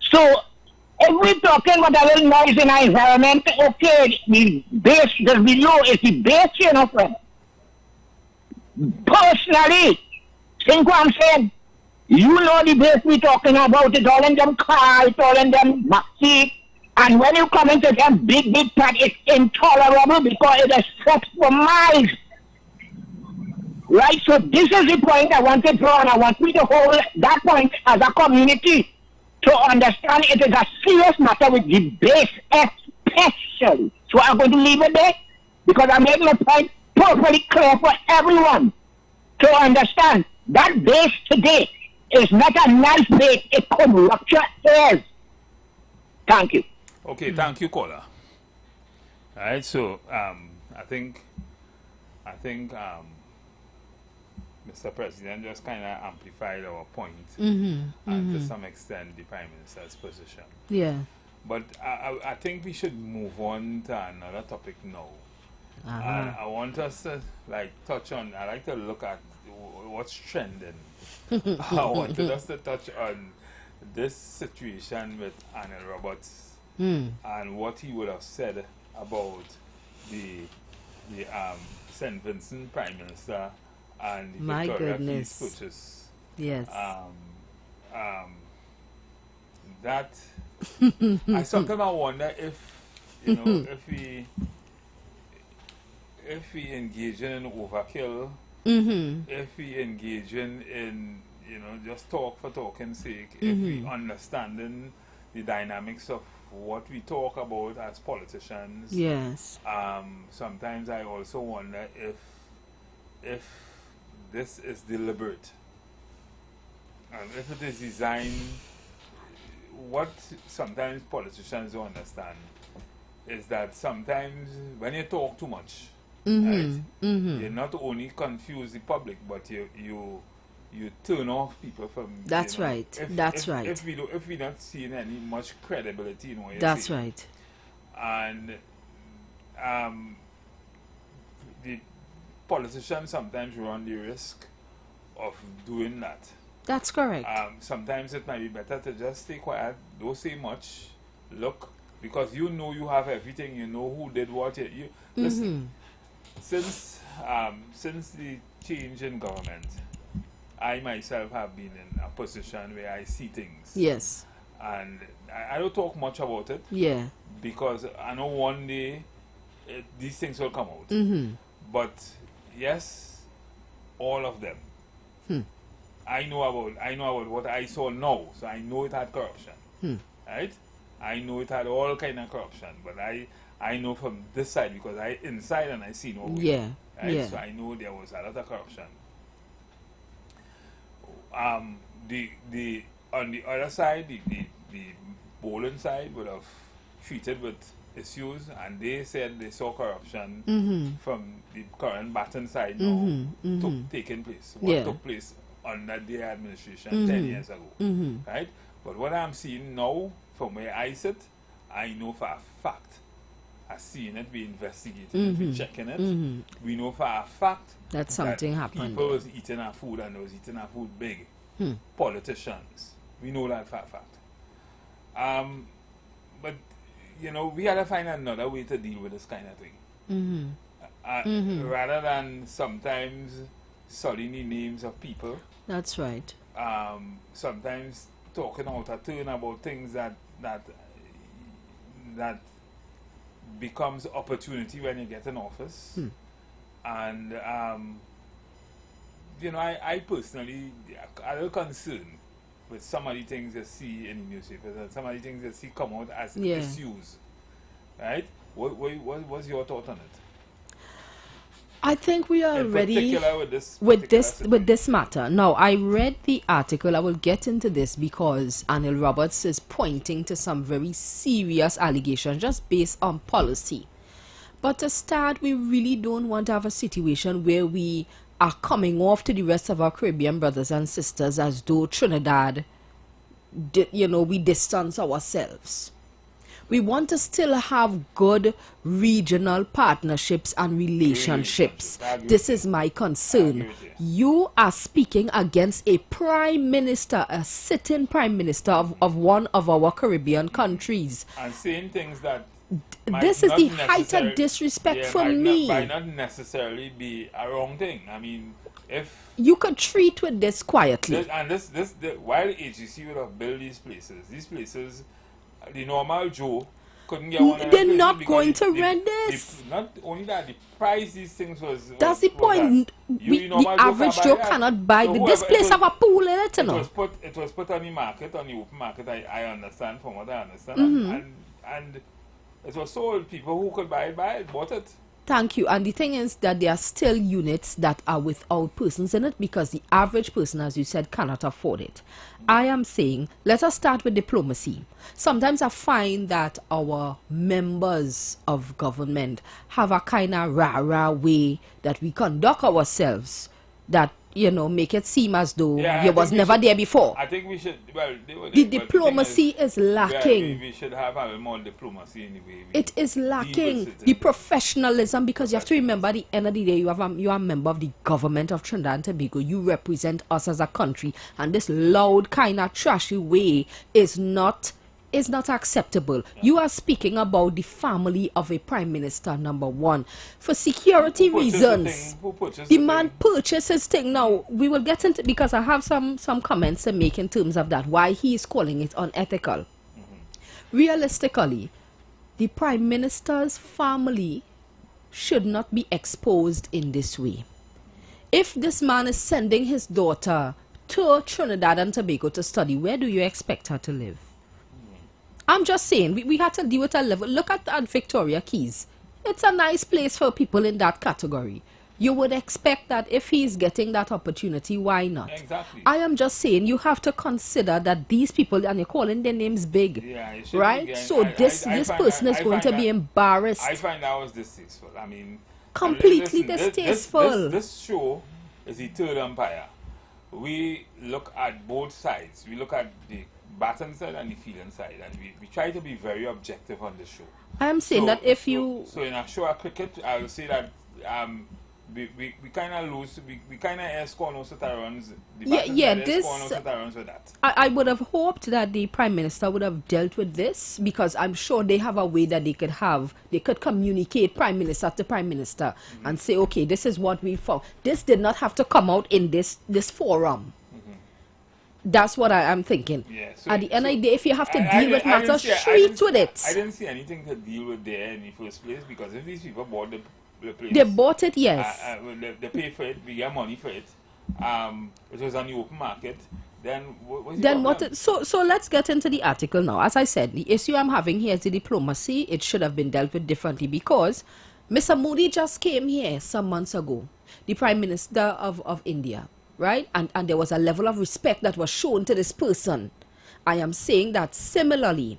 So, if we're talking about a little noise in our environment, okay, the bass just below is the bass, you know, friend. Personally, think what I'm saying. You know the bass we're talking about. It's all in them cars, it's all in them maxi. And when you come into them big pack, it's intolerable because it is set for miles. Right? So this is the point I want to draw, and I want you to hold that point as a community to understand it is a serious matter with the bass especially. So I'm going to leave it there because I'm making a point perfectly clear for everyone to understand that bass today is not a nice bass. It could rupture ears. Thank you. Okay, thank you, caller. All right, so I think Mr. President just kind of amplified our point, and to some extent the Prime Minister's position. Yeah. But I think we should move on to another topic now. And I want us to touch on. I like to look at what's trending. I wanted us to touch on this situation with Anil Roberts and what he would have said about the St. Vincent Prime Minister and the My Victoria goodness. Peace purchase. Yes. That I sometimes wonder if if we engage in overkill, if we engage in just talk for talking's sake, if we understanding the dynamics of what we talk about as politicians. Yes. Sometimes I also wonder if this is deliberate, and if it is designed. What sometimes politicians don't understand is that sometimes when you talk too much, Right? You not only confuse the public, but you turn off people from. That's right. That's right. If we not seeing any much credibility in what you're That's saying. right. And the politicians sometimes run the risk of doing that. That's correct. Sometimes it might be better to just stay quiet, don't say much, look, because you know you have everything, you know who did what. Listen, since the change in government, I myself have been in a position where I see things. Yes. And I don't talk much about it. Yeah. Because I know one day these things will come out. But yes, all of them. I know about what I saw now, so I know it had corruption, right? I know it had all kind of corruption, but I know from this side because I inside and I see no way. Yeah, right? yeah. So I know there was a lot of corruption. The on the other side, the bowling side would have treated with issues, and they said they saw corruption from the current Baton side now taking place. What took place under their administration 10 years ago, right? But what I'm seeing now, from where I sit, I know for a fact, I've seen it, we investigating it, we checking it, we know for a fact that something happened. People was eating our food, and they was eating our food big. Politicians, we know that for a fact. But you know, we gotta find another way to deal with this kind of thing. Rather than sometimes sullying the names of people. That's right. Sometimes talking out of turn about things that becomes opportunity when you get in office. And you know, I personally a little concerned with some of the things you see in the newspapers and some of the things you see come out as issues. Right? What's your thought on it? I think we are ready with this matter. Now, I read the article. I will get into this because Anil Roberts is pointing to some very serious allegations just based on policy. But to start, we really don't want to have a situation where we are coming off to the rest of our Caribbean brothers and sisters as though Trinidad, we distance ourselves. We want to still have good regional partnerships and relationships. This is my concern. You are speaking against a prime minister, a sitting prime minister of one of our Caribbean countries. And saying things that this is the height of disrespect for me. Might not necessarily be a wrong thing. I mean, if you could treat with this quietly. While AGC would have built these places, the normal Joe couldn't get one. They're not going to rent this. Not only that, the price these things was. That's the point. The average Joe cannot buy this place have a pool in it. It was put on the market, on the open market. I understand from what I understand, and it was sold. People who could buy it, bought it. Thank you. And the thing is that there are still units that are without persons in it because the average person, as you said, cannot afford it. I am saying, let us start with diplomacy. Sometimes I find that our members of government have a kind of rah-rah way that we conduct ourselves that, make it seem as though you was never there before. I think we should, the diplomacy is lacking. We should have a little more diplomacy in the way it is lacking. The professionalism, because you have to remember, at the end of the day, you are a member of the government of Trinidad and Tobago. You represent us as a country, and this loud, kind of trashy way is not acceptable. You are speaking about the family of a prime minister, number one. For security reasons, the man purchases thing. Now, we will get into, because I have some comments to make in terms of that, why he is calling it unethical. Realistically, the prime minister's family should not be exposed in this way. If this man is sending his daughter to Trinidad and Tobago to study, where do you expect her to live? I'm just saying, we had to deal with a level. Look at Victoria Keys. It's a nice place for people in that category. You would expect that if he's getting that opportunity, why not? Exactly. I am just saying, you have to consider that these people, and you're calling their names big, right? So this person is going to be embarrassed. I find that was distasteful. I mean, completely Listen, distasteful. This show is the third umpire. We look at both sides. We look at the batting side and the fielding side, and we try to be very objective on the show. I am saying that if you... So in a show of cricket, I will say that we kind of lose, we kind of score no set runs. I would have hoped that the Prime Minister would have dealt with this, because I'm sure they have a way that they could communicate Prime Minister to Prime Minister and say, okay, this is what we found. This did not have to come out in this forum. That's what I'm thinking. Yeah, at the end of the day, if you have to deal with matters, treat with it. I didn't see anything to deal with there in the first place, because if these people bought the place, they bought it, yes. They pay for it, we get money for it. It was on the open market. Then so let's get into the article now. As I said, the issue I'm having here is the diplomacy. It should have been dealt with differently, because Mr. Modi just came here some months ago, the Prime Minister of India. Right? And there was a level of respect that was shown to this person. I am saying that similarly,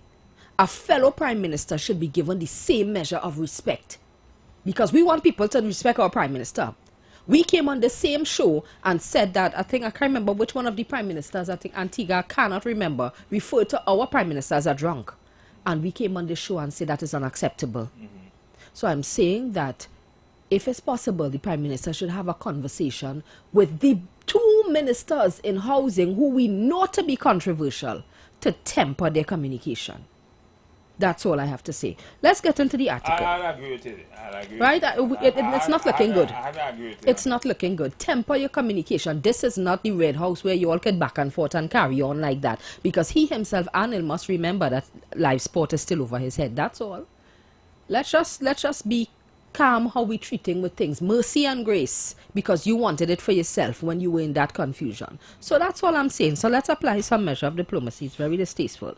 a fellow Prime Minister should be given the same measure of respect. Because we want people to respect our Prime Minister. We came on the same show and said that, I can't remember which one of the Prime Ministers, I think Antigua, cannot remember, referred to our Prime Minister as a drunk. And we came on the show and said that is unacceptable. So I'm saying that if it's possible, the Prime Minister should have a conversation with the two ministers in housing who we know to be controversial to temper their communication. That's all I have to say. Let's get into the article. I'll agree with it. Right? It's not looking good. I agree with it. It's not looking good. Temper your communication. This is not the Red House where you all get back and forth and carry on like that. Because he himself, Anil, must remember that live sport is still over his head. That's all. Let's just be calm how we treating with things. Mercy and grace, because you wanted it for yourself when you were in that confusion. So that's all I'm saying. So let's apply some measure of diplomacy. It's very distasteful.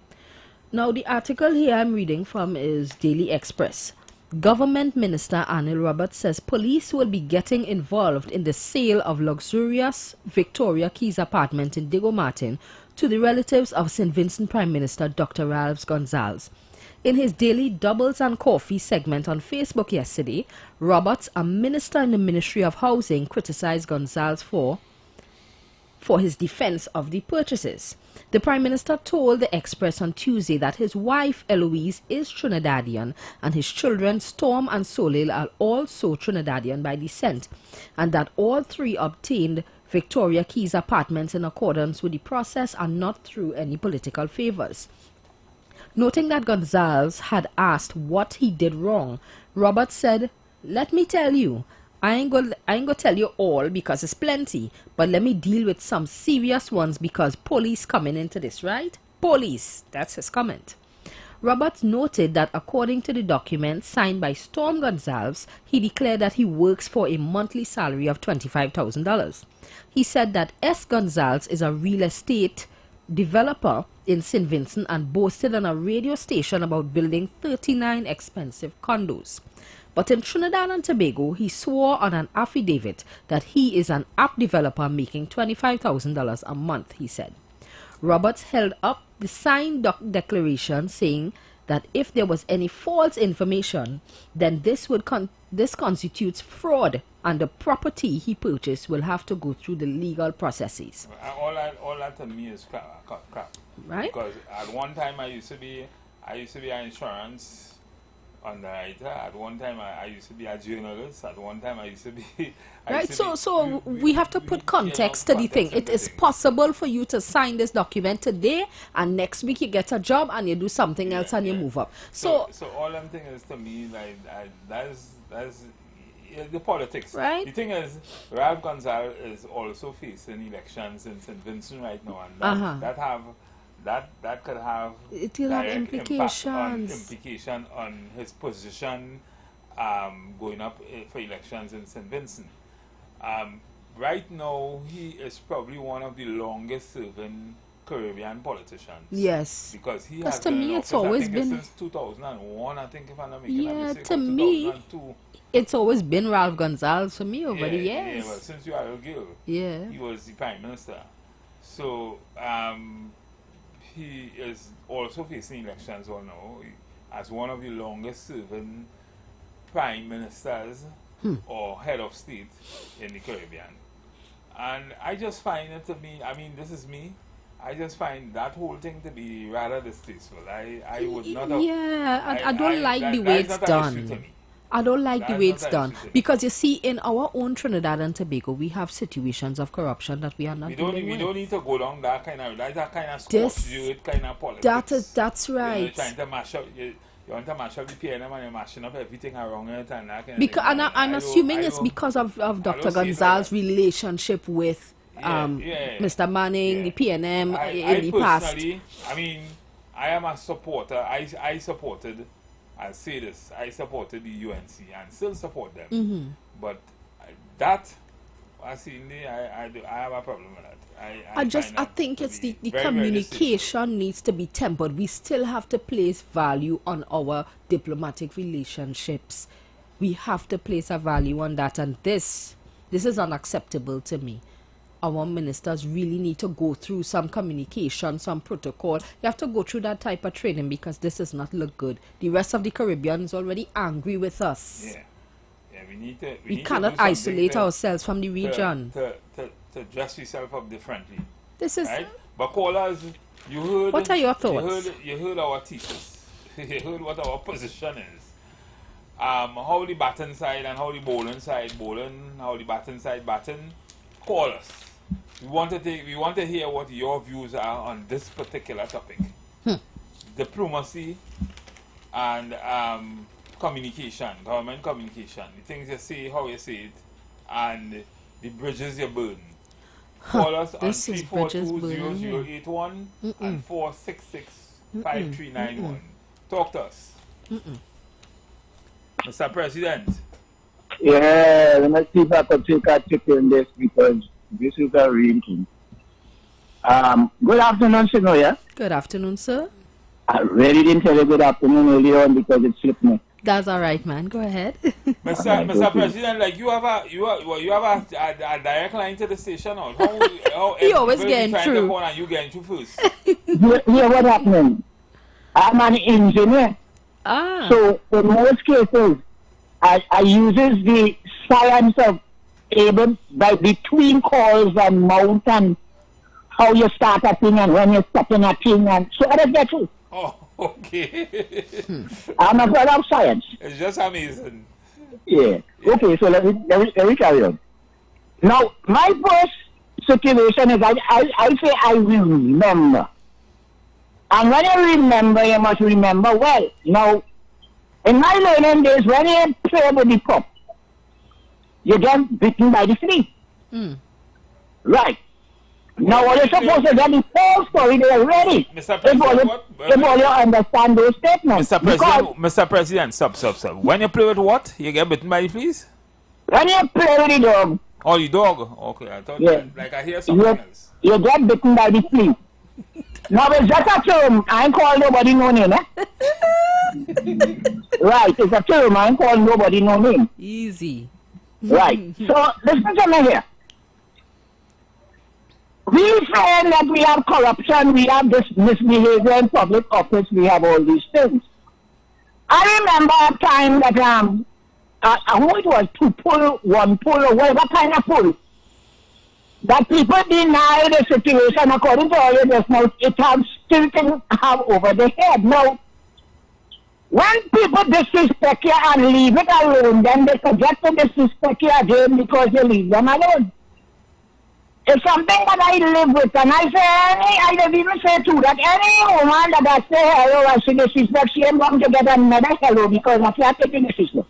Now the article here I'm reading from is Daily Express. Government Minister Anil Roberts says police will be getting involved in the sale of luxurious Victoria Keys apartment in Diego Martin to the relatives of St. Vincent Prime Minister Dr. Ralph Gonsalves. In his daily Doubles and Coffee segment on Facebook yesterday, Roberts, a minister in the Ministry of Housing, criticized Gonsalves for his defense of the purchases. The Prime Minister told the Express on Tuesday that his wife, Eloise, is Trinidadian and his children, Storm and Solil, are also Trinidadian by descent, and that all three obtained Victoria Keys apartments in accordance with the process and not through any political favors. Noting that Gonsalves had asked what he did wrong, Roberts said, "Let me tell you, I ain't gonna tell you all because it's plenty, but let me deal with some serious ones because police coming into this, right? Police," that's his comment. Roberts noted that according to the document signed by Storm Gonsalves, he declared that he works for a monthly salary of $25,000. He said that S. Gonsalves is a real estate developer in St. Vincent and boasted on a radio station about building 39 expensive condos. But in Trinidad and Tobago, he swore on an affidavit that he is an app developer making $25,000 a month, he said. Roberts held up the signed declaration saying that if there was any false information, then this constitutes fraud and the property he purchased will have to go through the legal processes. All that to me is crap. Right? Because at one time I used to be an insurance underwriter. At one time I used to be a journalist. At one time I used to be... So we have to put context to the thing. It is possible for you to sign this document today and next week you get a job and you do something else and you move up. So all I'm thinking is, to me, like that's the politics. Right. The thing is, Ralph Gonsalves is also facing elections in St. Vincent right now, and that could have implication on his position going up for elections in St. Vincent. Right now, he is probably one of the longest serving Caribbean politicians. Yes. Because he has been to me, it's always been since 2001, I think, if I'm not making a mistake. To me, it's always been Ralph Gonsalves for me over the years. Yeah, well, since you are a girl, he was the Prime Minister. So, he is also facing elections right now as one of the longest serving Prime Ministers or head of state in the Caribbean. And I just find it to be, I mean, this is me, I just find that whole thing to be rather distasteful. I would not have... Yeah, I don't like the way it's done. I don't like the way it's done. Because you see, in our own Trinidad and Tobago, we have situations of corruption that we are not dealing with. We don't need to go down that kind of scorched kind of politics. That's right. You're trying to mash up... You want to mash up the PNM and you're mashing up everything around it and that kind of because, thing. And I'm assuming it's because of Dr. Gonzalez's relationship with Mr. Manning, the PNM in the past. I mean, I am a supporter. I supported, I'll say this, I supported the UNC and still support them. But that, I have a problem with that. I think it's the communication needs to be tempered. We still have to place value on our diplomatic relationships. We have to place a value on that, and this is unacceptable to me. Our ministers really need to go through some communication, some protocol. You have to go through that type of training because this does not look good. The rest of the Caribbean is already angry with us. Yeah, we need to... We cannot isolate ourselves from the region. To dress yourself up differently. This is... Right? But callers, you heard... What are your thoughts? You heard our thesis. You heard what our position is. How the batting side and how the bowling side bowling, how the batting side batting. Call us. We want to hear what your views are on this particular topic. Diplomacy and communication, government communication. The things you say, how you say it, and the bridges you burn. Call us on 342-0081 and 466-5391. Talk to us. Mr. President. Yeah, let me see if I could take a tip in this because this is a real thing. Good afternoon, Sinoya. Good afternoon, sir. I really didn't tell you good afternoon earlier on because it slipped me. That's all right, man. Go ahead. Mr. President, like you have a direct line to the station, or how he always getting through. And you getting through first. Yeah, what happening? I'm an engineer. So in most cases, I uses the science of able by between calls and mouth and how you start a thing and when you're stopping a thing and so I don't get through. Oh, okay. I'm a friend of science. It's just amazing. Yeah. Okay, so let me carry on. Now, my first situation is I say I will remember. And when you remember, you must remember well. Now, in my learning days, when you play with the cup, you get bitten by the flea. Right. Now, what you're supposed to get the whole story there already. Mr. President, if all you understand those statements. Mr. President, stop. When you play with what? You get bitten by the fleas? When you play with the dog. Oh, the dog? Okay, I thought like I hear something else. You get bitten by the flea. Now, it's just a term. I ain't call nobody no name, eh? Right, it's a term. I ain't call nobody no name. Easy. Right. So, listen to me here. We say that we have corruption, we have this misbehavior in public office, we have all these things. I remember a time that, who it was, one pull, or whatever kind of pull, that people deny the situation according to all of this. Now, it has still to have over the head. Now, when people disrespect you and leave it alone, then they forget to disrespect you again because you leave them alone. It's something that I live with, and I say, I don't even say too, that any woman that I say hello and she disrespect, she ain't going to get another hello because of that taking disrespect.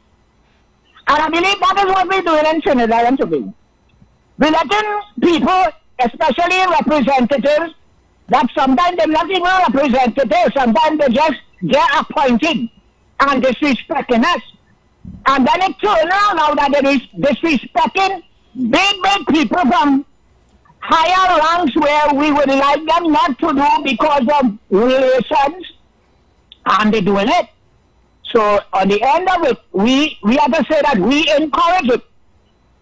And I believe that is what we're doing in Trinidad and Tobago. We're letting people, especially representatives, that sometimes they're not even representatives, sometimes they just get appointed and disrespecting us. And then it turns out now that they is disrespecting big people from higher ranks where we would like them not to do because of relations, and they're doing it. So on the end of it, we have to say that we encourage it,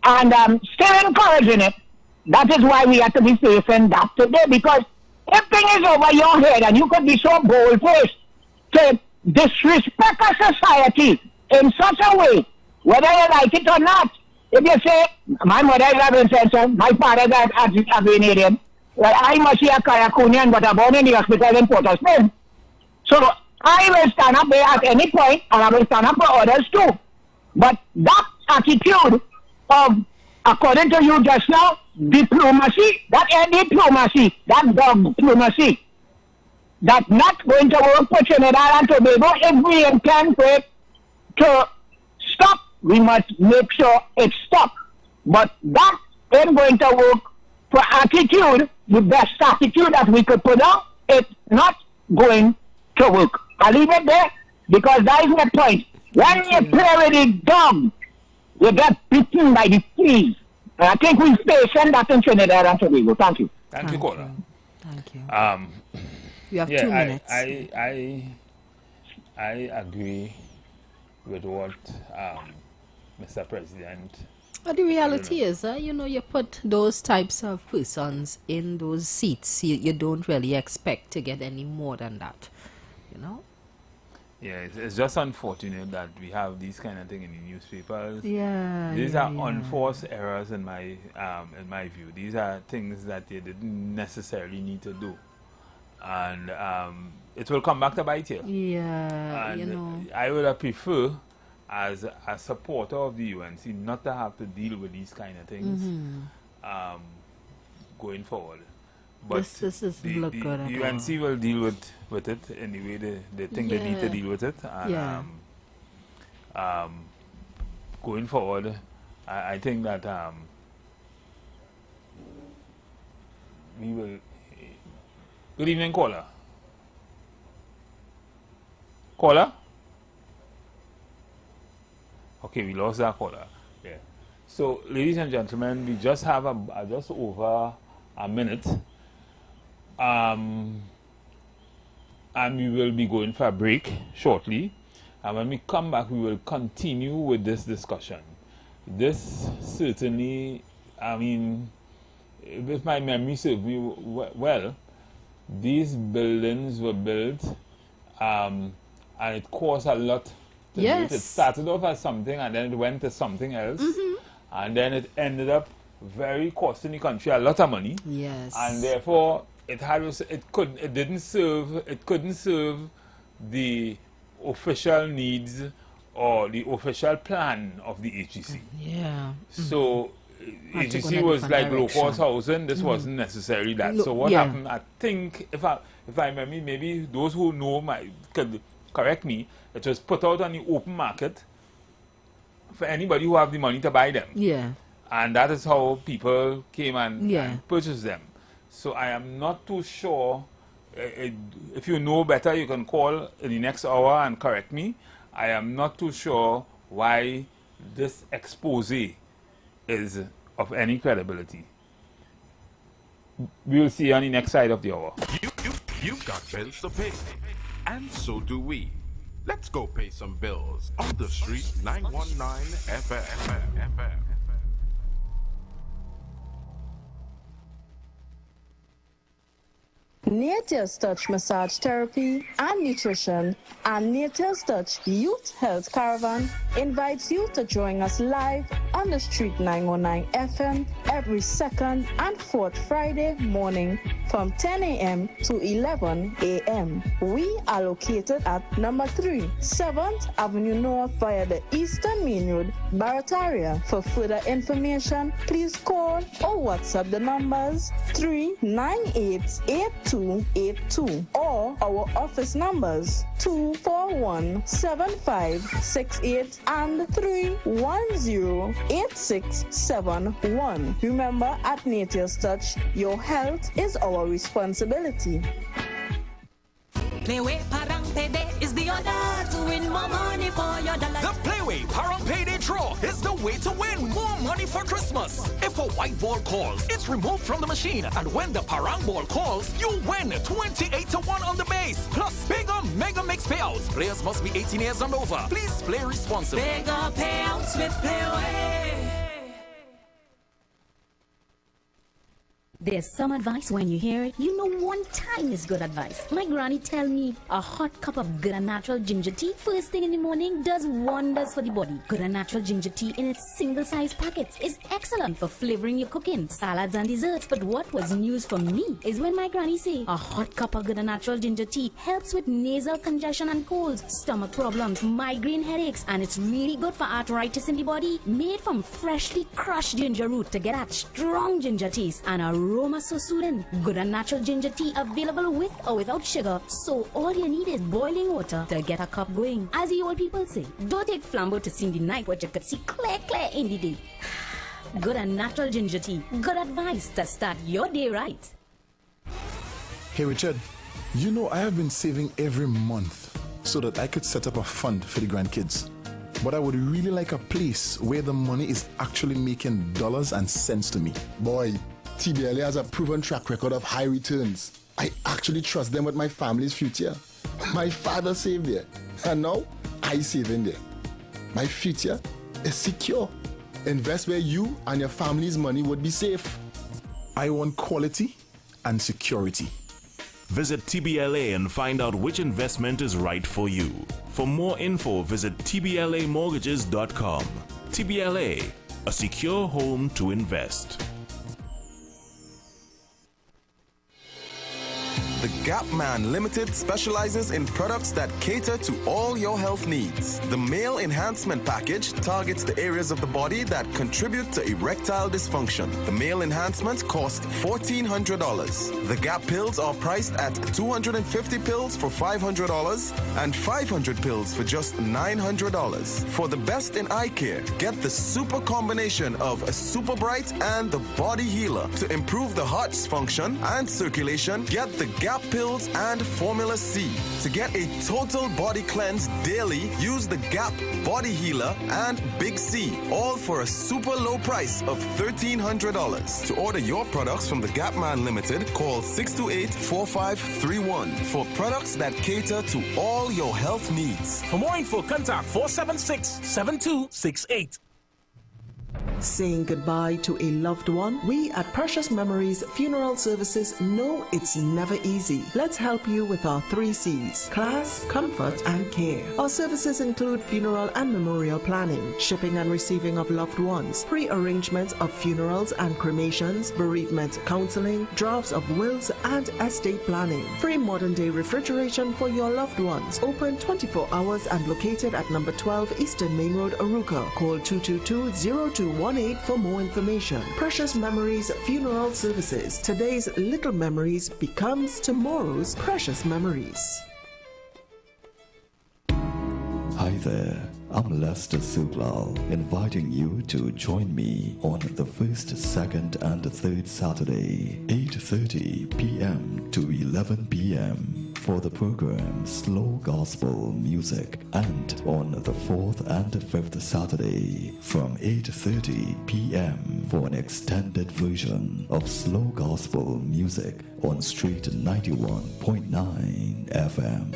and still encouraging it. That is why we have to be safe in that today, because if thing is over your head and you could be so bold-faced to disrespect a society in such a way whether you like it or not. If you say, my mother is a Vincent, my father is a Venetian, well, I must be a Kayakunian, but I'm born in the hospital in Port of Spain. So I will stand up there at any point, and I will stand up for others too. But that attitude of, according to you just now, diplomacy, that ain't diplomacy, that dog diplomacy. That's not going to work for Trinidad and Tobago. If we intend for it to stop, we must make sure it stops. But that ain't going to work for attitude, the best attitude that we could put on. It's not going to work. I'll leave it there because that is my point. When you play with a dog, you get bitten by the fleas. And I think we've faced that in Trinidad and Tobago. Thank you. Thank you, Caller. Thank you. You have 2 minutes. I agree with what Mr. President. But the reality is, you know, you put those types of persons in those seats, you don't really expect to get any more than that, you know? Yeah, it's just unfortunate that we have these kind of things in the newspapers. Yeah. These are unforced errors in my view. These are things that you didn't necessarily need to do. And it will come back to bite you. Yeah, and you know. I would have prefer, as a supporter of the UNC, not to have to deal with these kind of things going forward. But this doesn't look good at the UNC will deal with it in the way they think they need to deal with it. And going forward, I think that we will. Good evening, caller. Caller? Okay, we lost that caller. Yeah. So, ladies and gentlemen, we just have just over a minute. And we will be going for a break shortly. And when we come back, we will continue with this discussion. This certainly, I mean, if my memory serves me well, these buildings were built and it cost a lot to do it. It started off as something and then it went to something else. And then it ended up very costing the country a lot of money. Yes. And therefore, it couldn't serve the official needs or the official plan of the HEC. Yeah. So HEC was like low-cost housing. This wasn't necessarily that. So what happened? I think if I remember, maybe those who know could correct me. It was put out on the open market for anybody who have the money to buy them. Yeah. And that is how people came and purchased them. So I am not too sure. If you know better, you can call in the next hour and correct me. I am not too sure why this expose is of any credibility. We will see you on the next side of the hour. You've got bills to pay, and so do we. Let's go pay some bills on the street 919 FM. Nature's Touch Massage Therapy and Nutrition and Nature's Touch Youth Health Caravan invites you to join us live on the Street 919 FM every second and fourth Friday morning from 10 a.m. to 11 a.m. We are located at number 3, 7th Avenue North via the Eastern Main Road, Barataria. For further information, please call or WhatsApp the numbers 3988282 or our office numbers 241-7568 and 310-8671. Remember, at Nature's Touch, your health is our responsibility. Playway Parang Payday is the order to win more money for your dollar. The Playway Parang Payday draw is the way to win more money for Christmas. If a white ball calls, it's removed from the machine. And when the Parang ball calls, you win 28-1 on the base. Plus bigger mega mix payouts. Players must be 18 years and over. Please play responsibly. Bigger payouts with Playway. There's some advice when you hear it, you know one time is good advice. My granny tell me a hot cup of good and natural ginger tea first thing in the morning does wonders for the body. Good and natural ginger tea in its single-sized packets is excellent for flavoring your cooking, salads and desserts. But what was news for me is when my granny say a hot cup of good and natural ginger tea helps with nasal congestion and colds, stomach problems, migraine headaches, and it's really good for arthritis in the body. Made from freshly crushed ginger root to get that strong ginger taste and aroma so soothing. Good and natural ginger tea available with or without sugar, so all you need is boiling water to get a cup going. As the old people say, don't take flambeau to see in the night what you could see clear in the day. Good and natural ginger tea. Good advice to start your day right. Hey Richard, you know I have been saving every month so that I could set up a fund for the grandkids. But I would really like a place where the money is actually making dollars and cents to me. Boy, TBLA has a proven track record of high returns. I actually trust them with my family's future. My father saved there, and now I save in there. My future is secure. Invest where you and your family's money would be safe. I want quality and security. Visit TBLA and find out which investment is right for you. For more info, visit tblamortgages.com. TBLA, a secure home to invest. The Gap Man Limited specializes in products that cater to all your health needs. The Male Enhancement Package targets the areas of the body that contribute to erectile dysfunction. The Male Enhancement costs $1,400. The Gap pills are priced at 250 pills for $500 and 500 pills for just $900. For the best in eye care, get the super combination of a Super Bright and the Body Healer. To improve the heart's function and circulation, get the Gap pills and Formula C. To get a total body cleanse daily, use the Gap Body Healer and Big C, all for a super low price of $1,300. To order your products from the Gap Man Limited, call 628-4531 for products that cater to all your health needs. For more info, contact 476-7268. Saying goodbye to a loved one, we at Precious Memories Funeral Services know it's never easy. Let's help you with our 3 C's: class, comfort, and care. Our services include funeral and memorial planning, shipping and receiving of loved ones, pre-arrangements of funerals and cremations, bereavement counseling, drafts of wills, and estate planning. Free modern-day refrigeration for your loved ones. Open 24 hours and located at number 12 Eastern Main Road, Aruka. Call 222-0218 for more information. Precious Memories Funeral Services. Today's little memories becomes tomorrow's precious memories. Hi there, I'm Lester Suglal, inviting you to join me on the first, second, and third Saturday, 8:30 p.m. to 11 p.m. for the program Slow Gospel Music, and on the fourth and fifth Saturday from 8:30 p.m. for an extended version of Slow Gospel Music on Street 91.9 FM.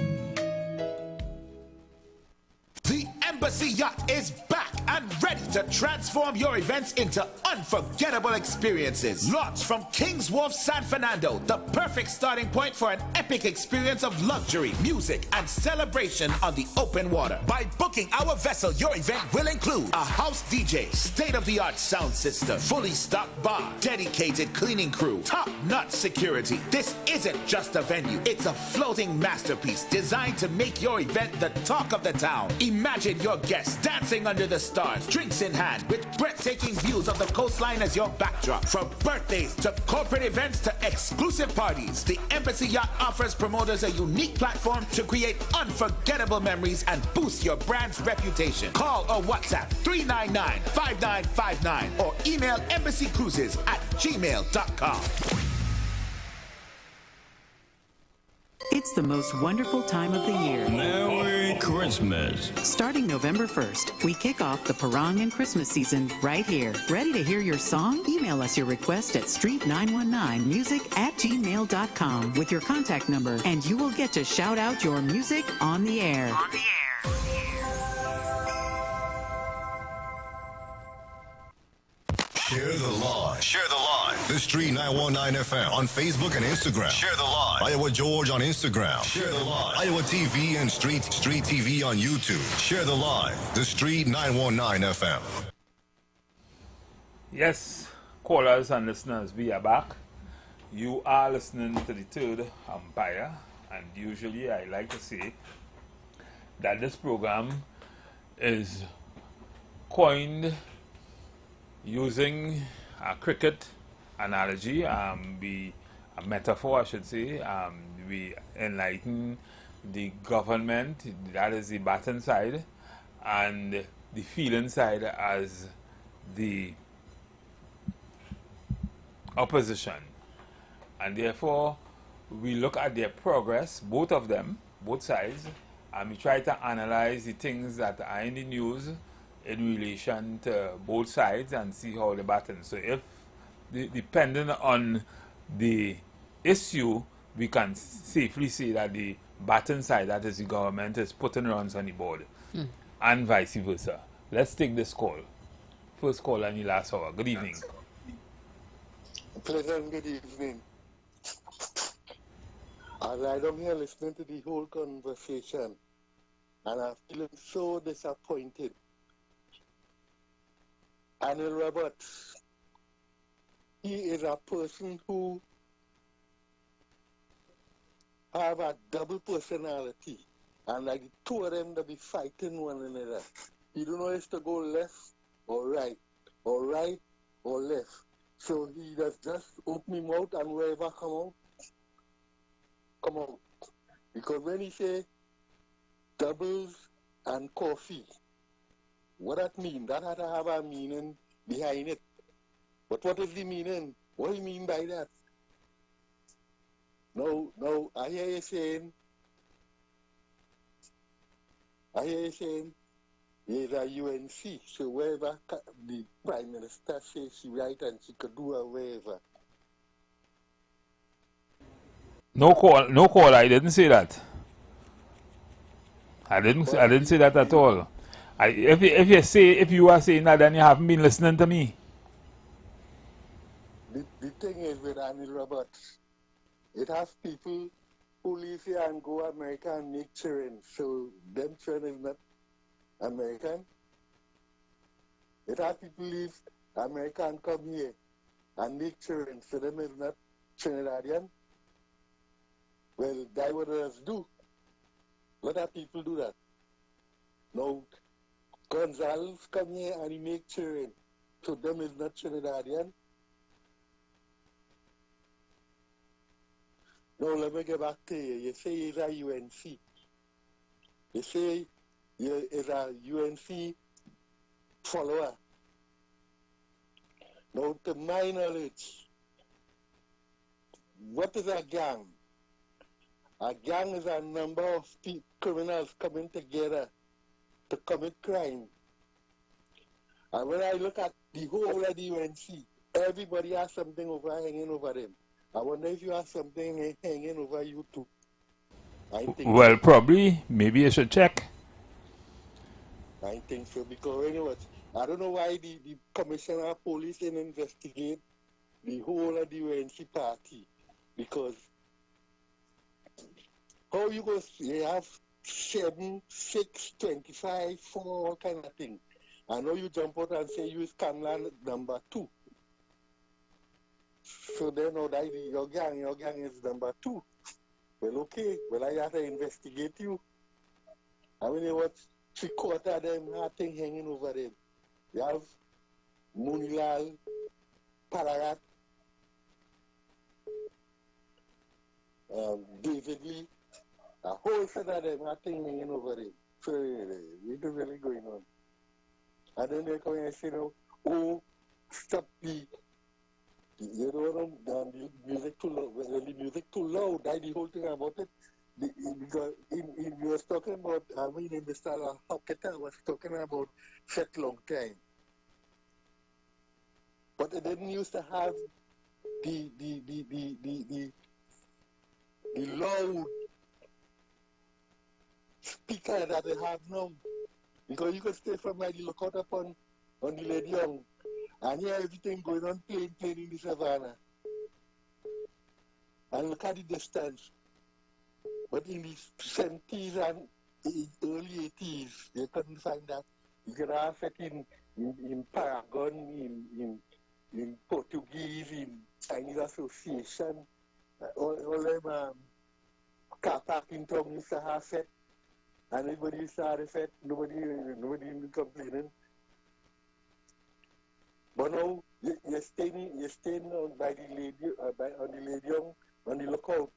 The Embassy Yacht is back and ready to transform your events into unforgettable experiences. Launched from King's Wharf, San Fernando, the perfect starting point for an epic experience of luxury, music, and celebration on the open water. By booking our vessel, your event will include a house DJ, state-of-the-art sound system, fully stocked bar, dedicated cleaning crew, top-notch security. This isn't just a venue, it's a floating masterpiece designed to make your event the talk of the town. Imagine your guests dancing under the stars, drinks in hand, with breathtaking views of the coastline as your backdrop. From birthdays to corporate events to exclusive parties, the Embassy Yacht offers promoters a unique platform to create unforgettable memories and boost your brand's reputation. Call or WhatsApp 399-5959 or email embassycruises@gmail.com. It's the most wonderful time of the year. Merry Christmas. Starting November 1st, we kick off the Parang and Christmas season right here. Ready to hear your song? Email us your request at street919music@gmail.com with your contact number, and you will get to shout out your music on the air. Share the line. Share the line. The Street 919 FM on Facebook and Instagram. Share the live. Iowa George on Instagram. Share the live. Iowa TV and Street TV on YouTube. Share the live. The Street 919 FM. Yes, callers and listeners, we are back. You are listening to the third umpire, and usually I like to say that this program is coined using a cricket analogy, a metaphor I should say. We enlighten the government, that is the batting side, and the fielding side as the opposition. And therefore, we look at their progress, both of them, both sides, and we try to analyze the things that are in the news in relation to both sides and see how they're batting. So if, depending on the issue, we can safely say that the batting side, that is the government, is putting runs on the board, and vice versa. Let's take this call. First call on the last hour. Good evening. Pleasant good evening. As I'm here listening to the whole conversation, and I'm feeling so disappointed. Anil Roberts, he is a person who have a double personality, and like the two of them, they be fighting one another. He don't know if to go left or right or left. So he does just open him out, and wherever come out. Because when he say doubles and coffee, what that mean? That had to have a meaning behind it. But what is the meaning? What do you mean by that? No, I hear you saying there's a UNC, so wherever the Prime Minister says she right and she could do her wherever. No call, I didn't say that. I didn't say that at all. If you are saying that, then you haven't been listening to me. The thing is with Anil Roberts, it has people who live here and go America and make children, so them children is not American. It has people live America and come here and make children, so them is not Trinidadian. Well, that's what others do. A lot of people do that. Now, Gonzalez come here and he make children, so them is not Trinidadian. Now, let me get back to you. You say he's a UNC. You say he's a UNC follower. Now, to my knowledge, what is a gang? A gang is a number of criminals coming together to commit crime. And when I look at the whole of the UNC, everybody has something hanging over them. I wonder if you have something hanging over you too. Well, probably. Maybe you should check. I think so, because anyway, I don't know why the commissioner of police didn't investigate the whole of the UNC party. Because how you go, you have 7, 6, 25, 4, all kind of thing. I know you jump out and say you is Camland number 2. So then know that your gang is number 2. Well, okay. Well, I have to investigate you. I mean, what 3/4 of them have thing hanging over them. You have Munilal, Pararat, David Lee, a whole set of them have thing hanging over them. So it is really going on. And then they come and say, oh, stop the music too loud. When the music too loud, that's the whole thing about it. Because he was talking about, Mr. Hocketa was talking about set long time. But it didn't used to have the loud speaker that they have now. Because you could stay from my look out upon the lady And here everything going on plain in the savannah. And look at the distance. But in the 70s and early 80s, you couldn't find that. You could have it in Paragon, in Portuguese, in Chinese Association, all them car parking town used to have it. And everybody used to have it, nobody complaining. But now, you're staying on by the lady, on the lookout.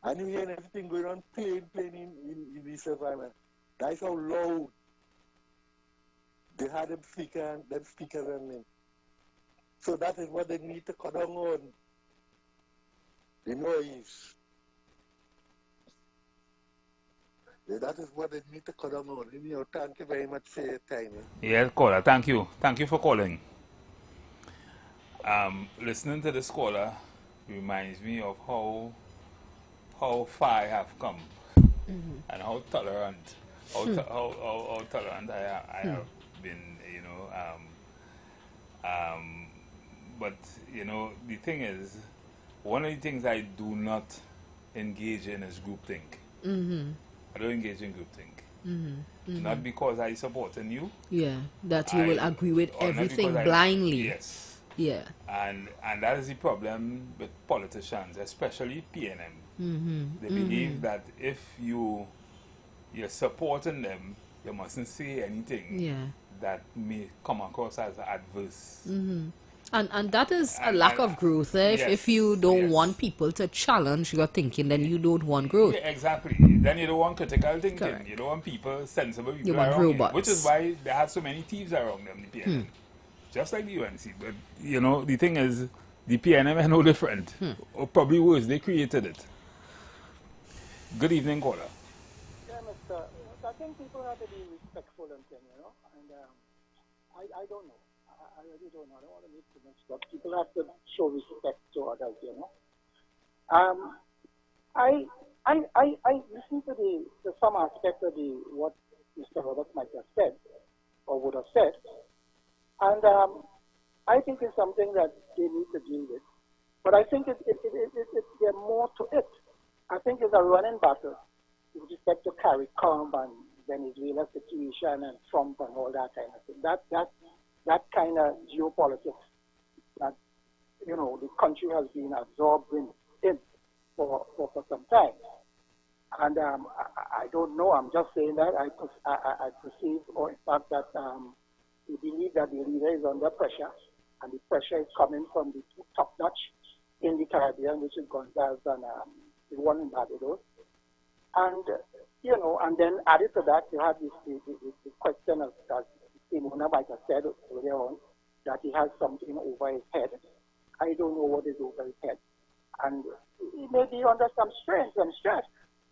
And you hear everything going on plain in the savannah. That's how loud they had them speakers and them. So that is what they need to cut down on. The noise. That is what they need to cut down on. Thank you very much for your time. Yeah, caller, thank you. Thank you for calling. Listening to this caller reminds me of how far I have come and how tolerant, how tolerant I have been, you know. But, you know, the thing is, one of the things I do not engage in is groupthink. I don't engage in groupthink. Not because I support you. Yeah, that you will agree with everything blindly. Yes. Yeah. And that is the problem with politicians, especially PNM. They believe that if you're supporting them, you mustn't say anything that may come across as adverse. And that is a lack of growth. If you don't want people to challenge your thinking, then you don't want growth. Yeah, exactly. Then you don't want critical thinking. Correct. You don't want people, sensible people you want around robots. you, which is why they have so many thieves around them, the PNM. Just like the UNC. But, you know, the thing is, the PNM are no different. Or probably worse, they created it. Good evening, caller. Yeah, Mr. I think people have to be respectful and things, you know. And I don't know. I really don't know. I don't want to make too much stuff. People have to show respect to others, you know. I listen to some aspect of what Mr. Roberts might have said or would have said, and I think it's something that they need to deal with. But I think there's more to it. I think it's a running battle with respect to CARICOM and Venezuela situation and Trump and all that kind of thing. That kind of geopolitics that, you know, the country has been absorbed in for some time. And I don't know, I'm just saying that I perceive, or in fact, that we believe that the leader is under pressure, and the pressure is coming from the two top notch in the Caribbean, which is Gonzales and the one in Barbados. And, you know, and then added to that, you have the question of, as Simona might have said earlier on, that he has something over his head. I don't know what is over his head. And he may be under some strain, some stress.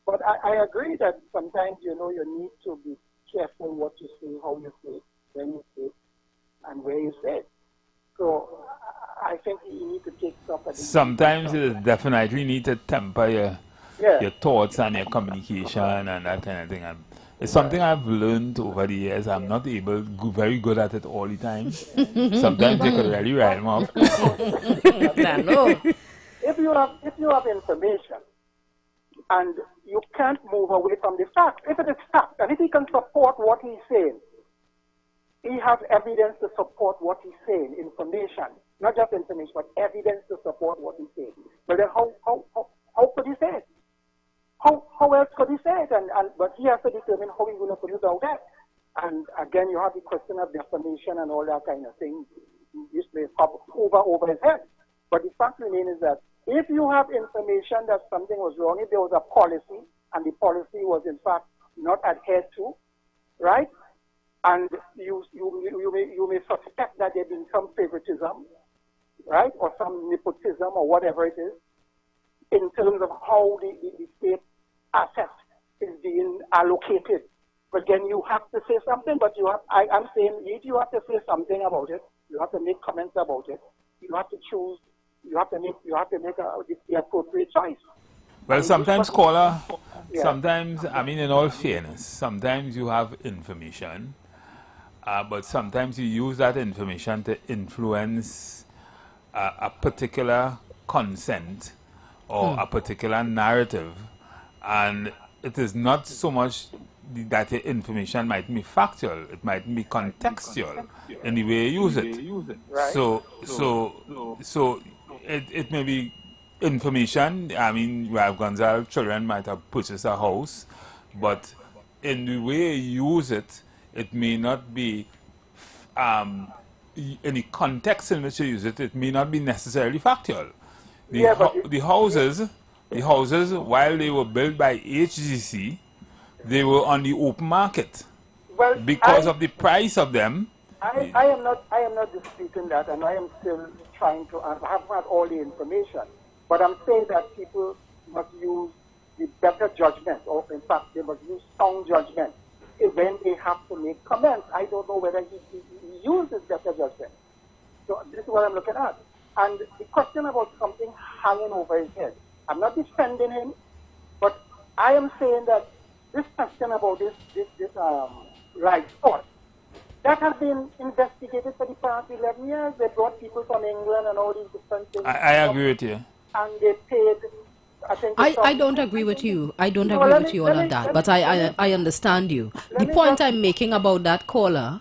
But I agree that sometimes, you know, you need to be careful what you say, how you say it, when you say it, and where you say it. So I think you need to take stuff. Sometimes you definitely need to temper your thoughts and your communication and that kind of thing. And it's something I've learned over the years. I'm not very good at it all the time. Sometimes you could really write them off. If you have information and you can't move away from the fact, if it is fact, and if he can support what he's saying, he has evidence to support what he's saying, information, not just information, but evidence to support what he's saying. But then how could he say it? How else could he say it? But he has to determine how he's going to put it out there. And again, you have the question of defamation and all that kind of thing. This may pop over his head. But the fact remains is that if you have information that something was wrong, if there was a policy and the policy was in fact not adhered to, right? And you may suspect that there been some favoritism, right, or some nepotism or whatever it is, in terms of how the state asset is being allocated. But then you have to say something. But I'm saying you have to say something about it. You have to make comments about it. You have to choose. You have to make the appropriate choice. Well, sometimes, caller, sometimes, I mean, in all fairness, sometimes you have information but sometimes you use that information to influence a particular consent or a particular narrative, and it is not so much that the information might be factual, it might be contextual in the way you use it. Right. So it may be information. I mean, Gonzalo children might have purchased a house, but in the way you use it, it may not be in the context in which you use it, it may not be necessarily factual. The houses, while they were built by HGC, they were on the open market. Well, because of the price of them. I am not disputing that, and I am still trying to. I haven't had all the information, but I'm saying that people must use the better judgment, or in fact, they must use sound judgment when they have to make comments. I don't know whether he uses better judgment. So this is what I'm looking at. And the question about something hanging over his head, I'm not defending him, but I am saying that this question about this right spot, that has been investigated for the past 11 years. They brought people from England and all these different things. I agree with you. And they paid, I think... I don't agree with you. I don't agree with you on that, but I understand you. The point I'm making about that caller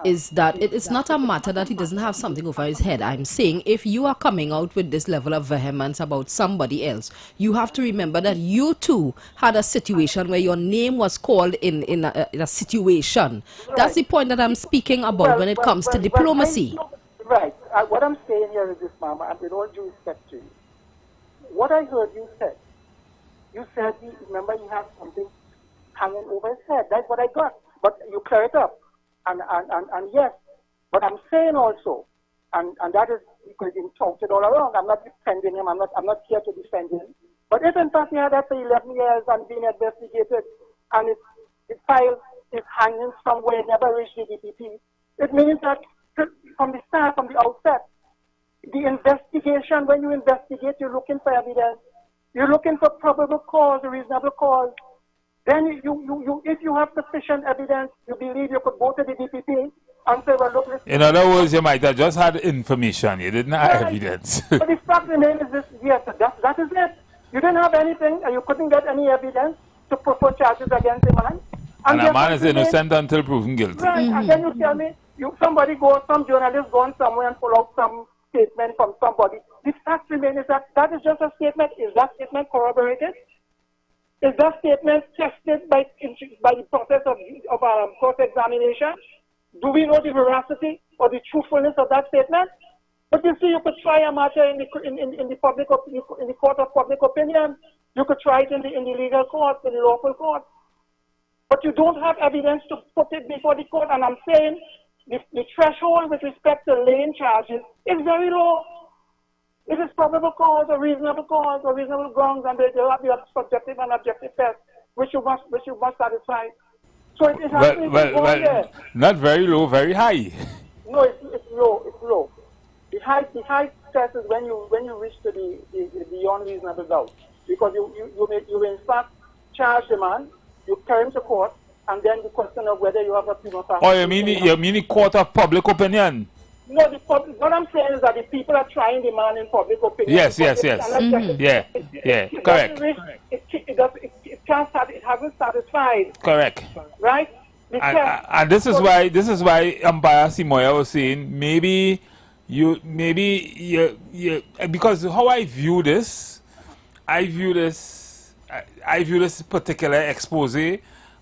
is that it's not a matter that he doesn't have something over his head. I'm saying if you are coming out with this level of vehemence about somebody else, you have to remember that you too had a situation where your name was called in a situation. Right. That's the point that I'm speaking about when it comes to diplomacy. Right. What I'm saying here is this, Mama, and with all due respect to you, what I heard you said, remember you have something hanging over his head. That's what I got. But you clear it up. And yes, but I'm saying also, and that is because he's been touted all along. I'm not defending him. I'm not here to defend him. But if in fact he had that for 11 years and been investigated, and his file is hanging somewhere, it never reached the DPP, it means that from the start, from the outset, the investigation, when you investigate, you're looking for evidence. You're looking for probable cause, reasonable cause. Then if you have sufficient evidence, you believe you could go to the DPP and say, well, look, listen. In other words, you might have just had information. You didn't have evidence. But the fact remains is this, yes, that is it. You didn't have anything, and you couldn't get any evidence to put charges against the man. And a man is innocent until proven guilty. Right, and then you tell me, some journalist gone somewhere and pull out some statement from somebody. The fact remains is that is just a statement. Is that statement corroborated? Is that statement tested by the process of cross-examination? Do we know the veracity or the truthfulness of that statement? But you see, you could try a matter in the court of public opinion. You could try it in the legal court, in the lawful court. But you don't have evidence to put it before the court. And I'm saying the threshold with respect to laying charges is very low. It is probable cause or reasonable grounds, and there will be a subjective and objective test, which you must satisfy. So it has well, not very low, very high. No, it's low. It's low. The high test is when you reach to the beyond reasonable doubt, because you in fact charge the man, you carry him to court, and then the question of whether you have a prima facie. Oh, you mean the court of public opinion? No, what I'm saying is that the people are trying the man in public opinion. Yes. Yeah, correct. It hasn't satisfied. Correct. Right? And this is why Umpire Simoya was saying maybe you because how I view this particular expose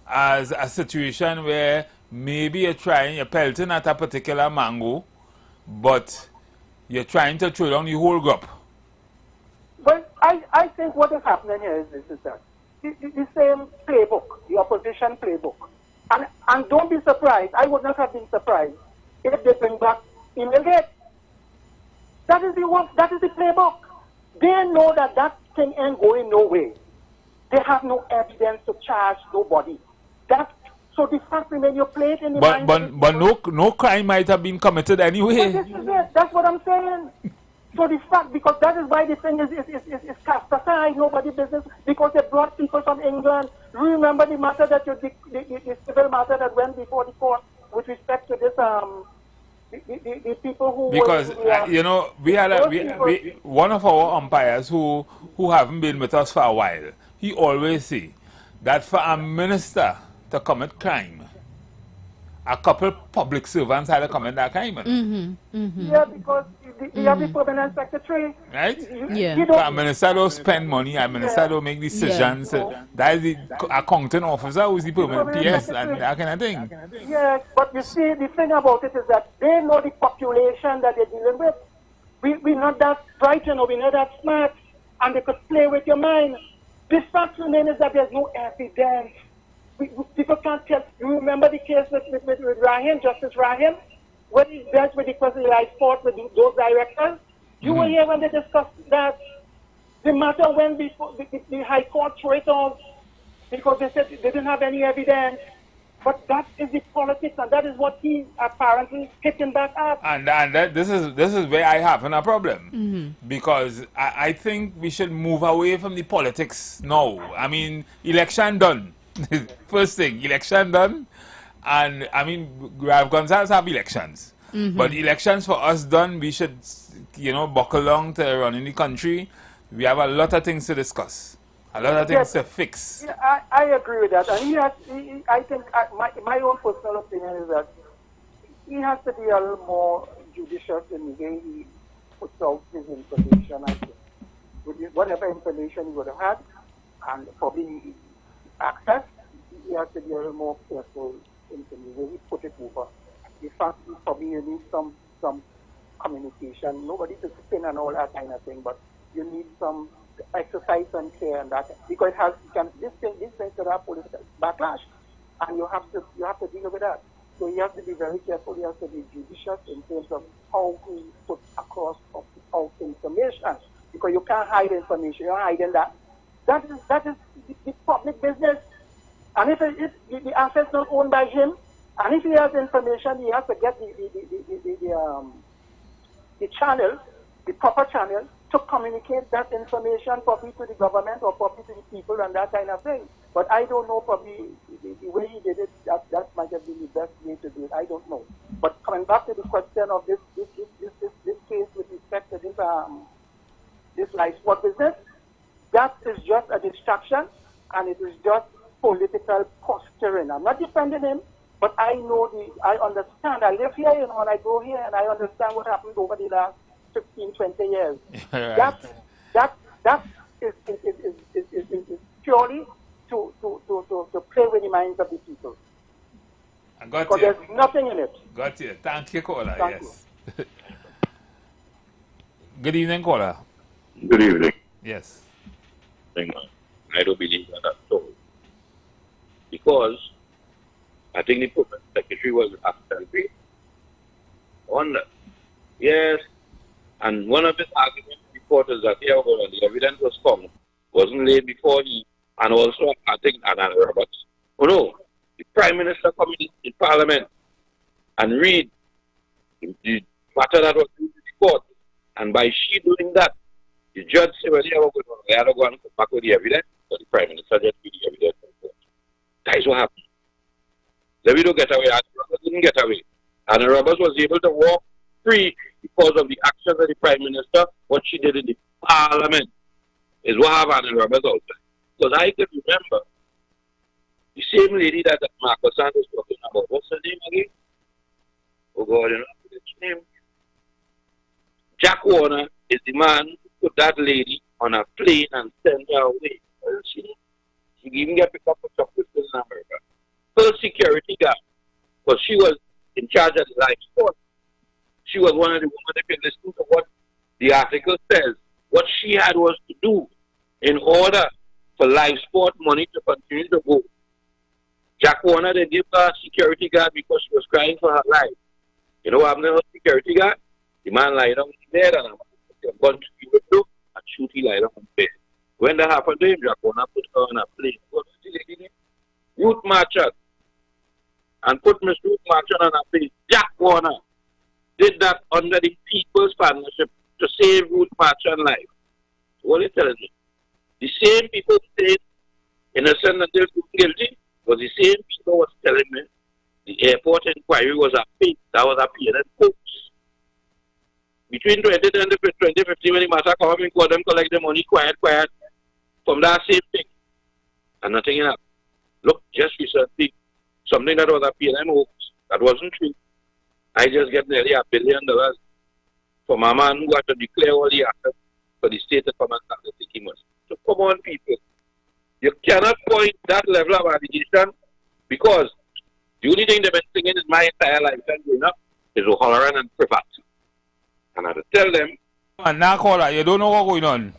as a situation where maybe you're pelting at a particular mango, but you're trying to throw down the whole group. But I think what is happening here is that the same playbook, the opposition playbook. And don't be surprised, I would not have been surprised if they bring back Emailgate. That is the playbook. They know that thing ain't going no way. They have no evidence to charge nobody. So the fact remains you play it in the mind. But no crime might have been committed anyway. But this is it. That's what I'm saying. So the fact, because that is why the thing is cast aside, nobody business, because they brought people from England. Remember the matter that the civil matter that went before the court with respect to this, the people who because you know we had one of our umpires who haven't been with us for a while. He always say that for a minister to commit crime, a couple public servants had to commit that crime. Yeah, because they have the permanent secretary. Right? You So a minister don't spend money, a minister don't make decisions. That is the accounting officer who's the permanent PS and that kind of thing. Yes, but you see, the thing about it is that they know the population that they're dealing with. We're not that bright, you know, we're not that smart, and they could play with your mind. The fact remains is that there's no evidence. People can't tell. You remember the case with Rahim, Justice Rahim? When he dealt with the personalized sport with those directors? You were here when they discussed that. The matter went before the High Court threw it off because they said they didn't have any evidence. But that is the politics, and that is what he apparently hitting back up. And this is where I have a problem. Because I think we should move away from the politics now. I mean, election done. First thing, election done. And I mean, Gonzales have elections. But elections for us done, we should, you know, buckle down to running the country. We have a lot of things to discuss. A lot of things to fix. Yeah, I agree with that. And I think my own personal opinion is that he has to be a little more judicious in the way he puts out his information. I think. With whatever information he would have had and probably access, he has to be a little more careful in the way he put it over. In fact, probably you need some communication. Nobody to spin and all that kind of thing, but you need some exercise and care and that, because this thing could have political backlash, and you have to deal with that. So you have to be very careful. You have to be judicious in terms of how he puts across out information, because you can't hide information. You're hiding that. That is the public business, and if the asset's not owned by him, and if he has information, he has to get the channel, the proper channel, to communicate that information probably to the government or probably to the people and that kind of thing. But I don't know, probably the way he did it, that might have been the best way to do it. I don't know. But coming back to the question of this case with respect to this live sport business, that is just a distraction, and it is just political posturing. I'm not defending him, but I understand. I live here, you know, and I go here, and I understand what happened over the last 15, 20 years. That is purely to play with the minds of the people. I got because you. There's nothing in it. Got you. Thank you, caller. Thank Yes. Good evening, caller. Good evening. Yes. I don't believe that at all. Because I think the permanent secretary was angry on that. Yes. And one of his arguments before is that the evidence was found wasn't laid before he, and also I think Anna Roberts. Oh no, the Prime Minister come in Parliament and read the matter that was in the court, and by she doing that, the judge said, well, they had to go and come back with the evidence, but the Prime Minister just read the evidence in court. That is what happened. Levido get away, Anna Roberts didn't get away. Anna Roberts was able to walk free because of the actions of the Prime Minister. What she did in the Parliament is what have Anna Roberts also. Because I can remember the same lady that Marcus Sand was talking about. What's her name again? Oh God, you know his name. Jack Warner is the man who put that lady on a plane and sent her away. Well, she even get picked up for chocolate in America. Her security guard, because she was in charge of the life sport. She was one of the women that could listen to what the article says. What she had was to do in order for live sport money to continue to go. Jack Warner, they gave her a security guard because she was crying for her life. You know what happened to her security guard? The man lied down in bed and a gun to the window and shoot he lied down in bed. When that happened to him, Jack Warner put her on a plane. What was the lady name? Youth Marchers. And put Miss Ruth Marchand on a plane. Jack Warner did that under the People's Partnership to save Ruth Marchand life. What are you telling me? The same people who said innocent until proven guilty was the same people was telling me The airport inquiry was a fake. That was a PNN hoax. Between 2010 and 2015, when the matter come up in court, them collect the money quiet from that same thing. And nothing else. Look, just recently, something that was a PNN hoax, that wasn't true. I just get nearly $1 billion from a man who had to declare all the assets for the state to come and start the city money. So come on, people. You cannot point that level of allegation because the only thing they've been singing in my entire lifetime growing up is O'Halloran and Privat. And I had to tell them. And now, caller, you don't know what's going on.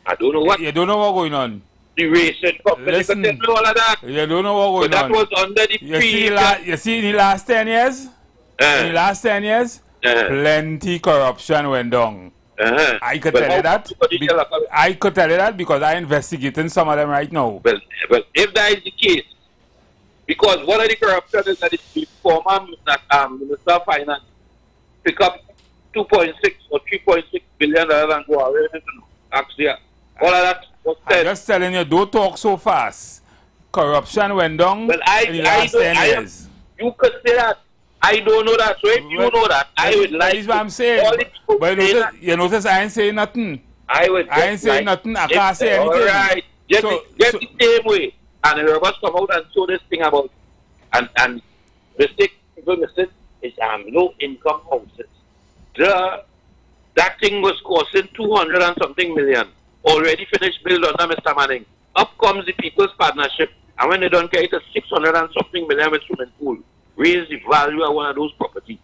I don't know what. You don't know what's going on. The racing company. Listen, could tell me all of that. You don't know what's going on. But that was under the you see, in the last 10 years, plenty corruption went down. I could tell you that. I could tell you that because I'm investigating some of them right now. Well, if that is the case, because one of the corruption is that the former Minister of Finance pick up 2.6 or 3.6 billion and go away. Actually, all of that was said. I'm just telling you, don't talk so fast. Corruption went down in the last 10 years. You could say that. I don't know that. So if you know that, I would like. That's what I'm saying. But you notice I ain't saying nothing. I ain't saying nothing. I can't say anything. All right. Just the same way. And the robots come out and show this thing about and people mistake is low income houses. That thing was costing 200 and something million. Already finished build under Mr. Manning. Up comes the People's Partnership, and when they don't get it, a 600 and something million with swimming pool. Raise the value of one of those properties.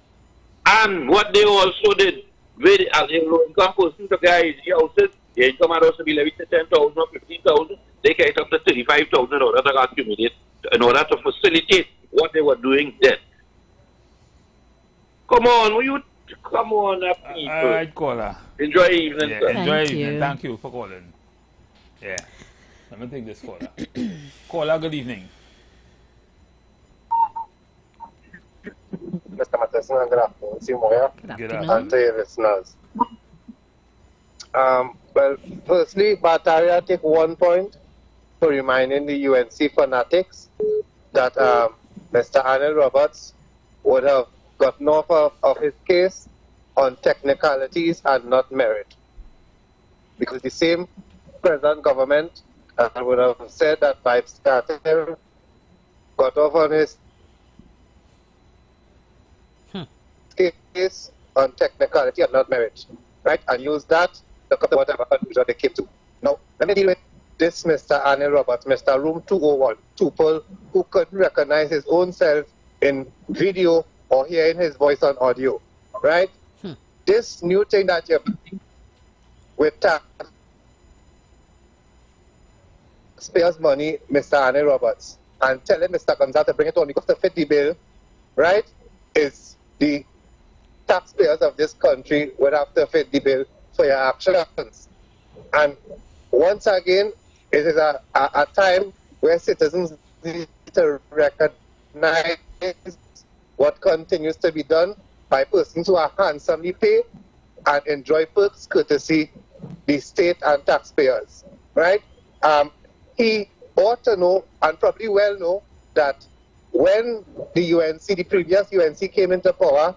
And what they also did with as a low income person to guys the houses, the income had also be levied to 10,000 or 15,000. They get it up to 35,000 in order to accumulate, in order to facilitate what they were doing then. Come on, will you come on, people. All right, caller. Enjoy your evening, yeah, sir. Enjoy your evening. Thank you for calling. Yeah. Let me take this caller. Caller, good evening. Mr. Matheson, good afternoon. Simoya. Good afternoon. And to your listeners. Well, firstly, Bataria take 1 point for reminding the UNC fanatics that Mr. Arnold Roberts would have gotten off of his case on technicalities and not merit. Because the same present government would have said that Vibes Carter got off on his case on technicality and not merit, right? And use that to come to whatever conclusion they came to. Now, let me deal with this Mr. Arnold Roberts, Mr. Room 201, Tuple, who couldn't recognize his own self in video or hearing his voice on audio, right? This new thing that you're doing with taxpayers' money, Mr. Arnold Roberts, and telling Mr. Gonzalez to bring it only to fit the bill, right, is the taxpayers of this country would have to fit the bill for your actions. And once again, it is a time where citizens need to recognize what continues to be done by persons who are handsomely paid and enjoy perks courtesy the state and taxpayers, right? He ought to know and probably well know that when the previous UNC came into power,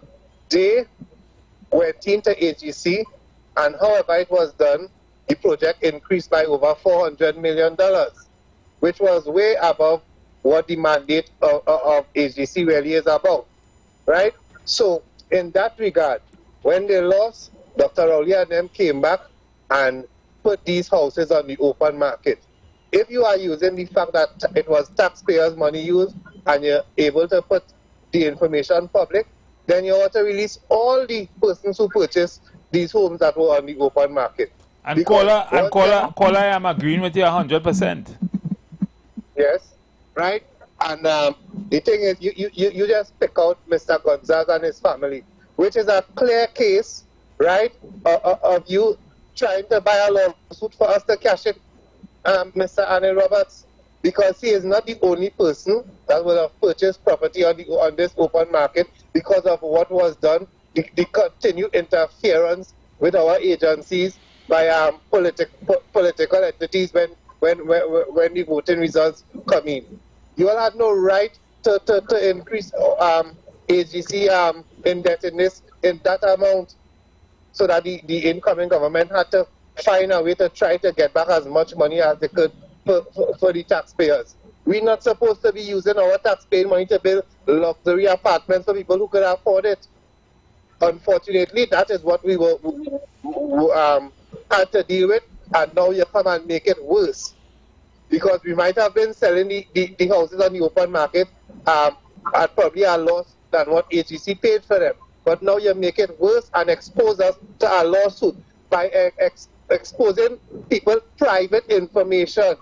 they went into AGC, and however it was done, the project increased by over $400 million, which was way above what the mandate of AGC really is about, right? So in that regard, when they lost, Dr. Rowley and them came back and put these houses on the open market. If you are using the fact that it was taxpayers' money used and you're able to put the information public, then you ought to release all the persons who purchased these homes that were on the open market. And caller, I am agreeing with you 100%. Yes, right? And the thing is, you just pick out Mr. Gonzalez and his family, which is a clear case, right, of you trying to buy a lawsuit for us to cash it, Mr. Arnold Roberts, because he is not the only person that would have purchased property on this open market because of what was done, the continued interference with our agencies by political entities when the voting results come in. You all had no right to increase AGC indebtedness in that amount, so that the incoming government had to find a way to try to get back as much money as they could for the taxpayers. We're not supposed to be using our taxpaying money to build luxury apartments for people who could afford it. Unfortunately, that is what we had to deal with, and now you come and make it worse. Because we might have been selling the houses on the open market at probably a loss than what AGC paid for them. But now you make it worse and expose us to a lawsuit by exposing people private information,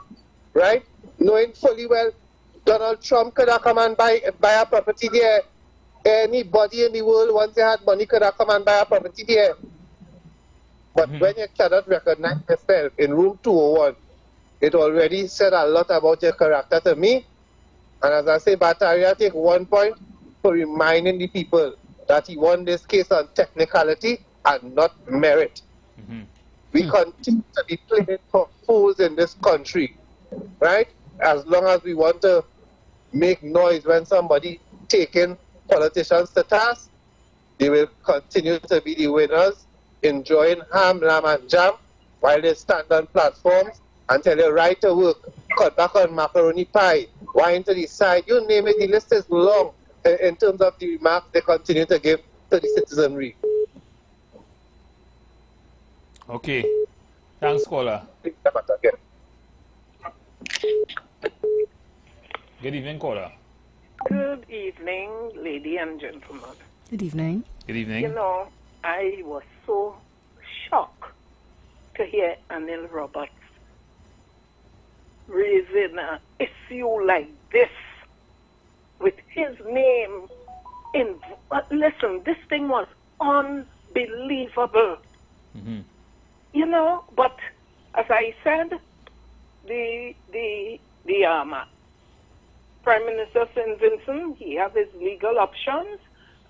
right? Knowing fully well Donald Trump could have come and buy a property there. Anybody in the world, once they had money, could have come and buy a property there. But when you cannot recognize yourself in room 201, it already said a lot about your character to me. And as I say, Bataria take 1 point for reminding the people that he won this case on technicality and not merit. We continue to be played for fools in this country, right? As long as we want to make noise when somebody taking politicians to task, they will continue to be the winners, enjoying ham, lamb, and jam, while they stand on platforms and tell you right to work, cut back on macaroni pie, wine to the side, you name it, the list is long in terms of the remarks they continue to give to the citizenry. Okay. Thanks, caller. Good evening, caller. Good evening, ladies and gentlemen. Good evening. Good evening. You know, I was so shocked to hear Anil Roberts raising an issue like this with his name in. Listen, this thing was unbelievable. You know, but as I said, the Prime Minister St. Vincent, he has his legal options,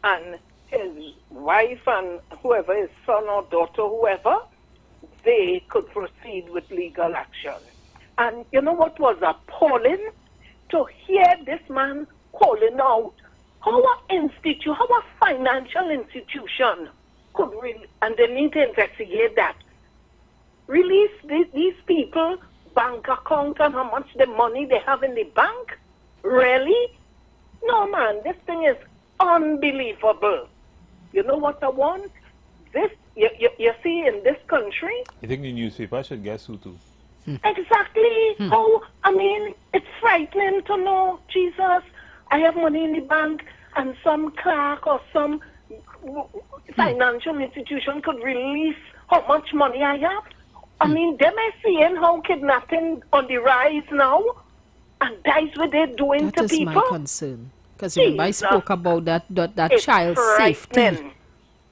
and his wife and whoever, his son or daughter, whoever, they could proceed with legal action. And you know what was appalling? To hear this man calling out how a financial institution could really, and they need to investigate that, release these people bank account and how much the money they have in the bank. Really? No, man, this thing is unbelievable. You know what I want? This, you see, in this country... I think the newspaper should guess who too. Exactly. How, I mean, it's frightening to know, Jesus, I have money in the bank and some clerk or some financial institution could release how much money I have. I mean, them are seeing how kidnapping on the rise now, and that's what they're doing to people. That is my concern. Because remember, I spoke about that child's safety.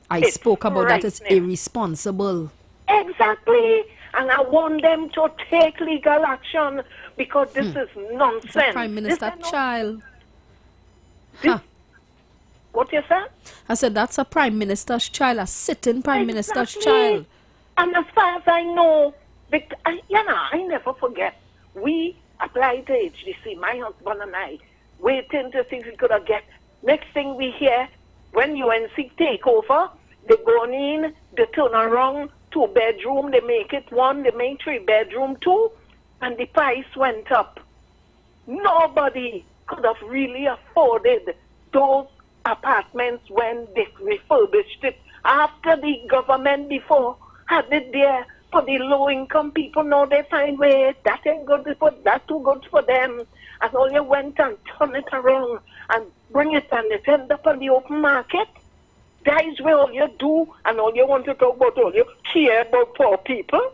I spoke about that as irresponsible. Exactly. And I want them to take legal action because this is nonsense. The Prime Minister's child. What you said? I said that's a Prime Minister's child, a sitting Prime Minister's child. And as far as I know, I never forget, we applied to HDC, my husband and I, waiting to see if we could get. Next thing we hear, when UNC take over, they go in, they turn around, 2-bedroom, they make it 1, they make 3-bedroom 2, and the price went up. Nobody could have really afforded those apartments when they refurbished it. After the government before had it there for the low-income people, now they find, wait, that ain't good for, that's too good for them. And all you went and turn it around and bring it and it end up on the open market. That is where all you do and all you want to talk about, all you care about poor people.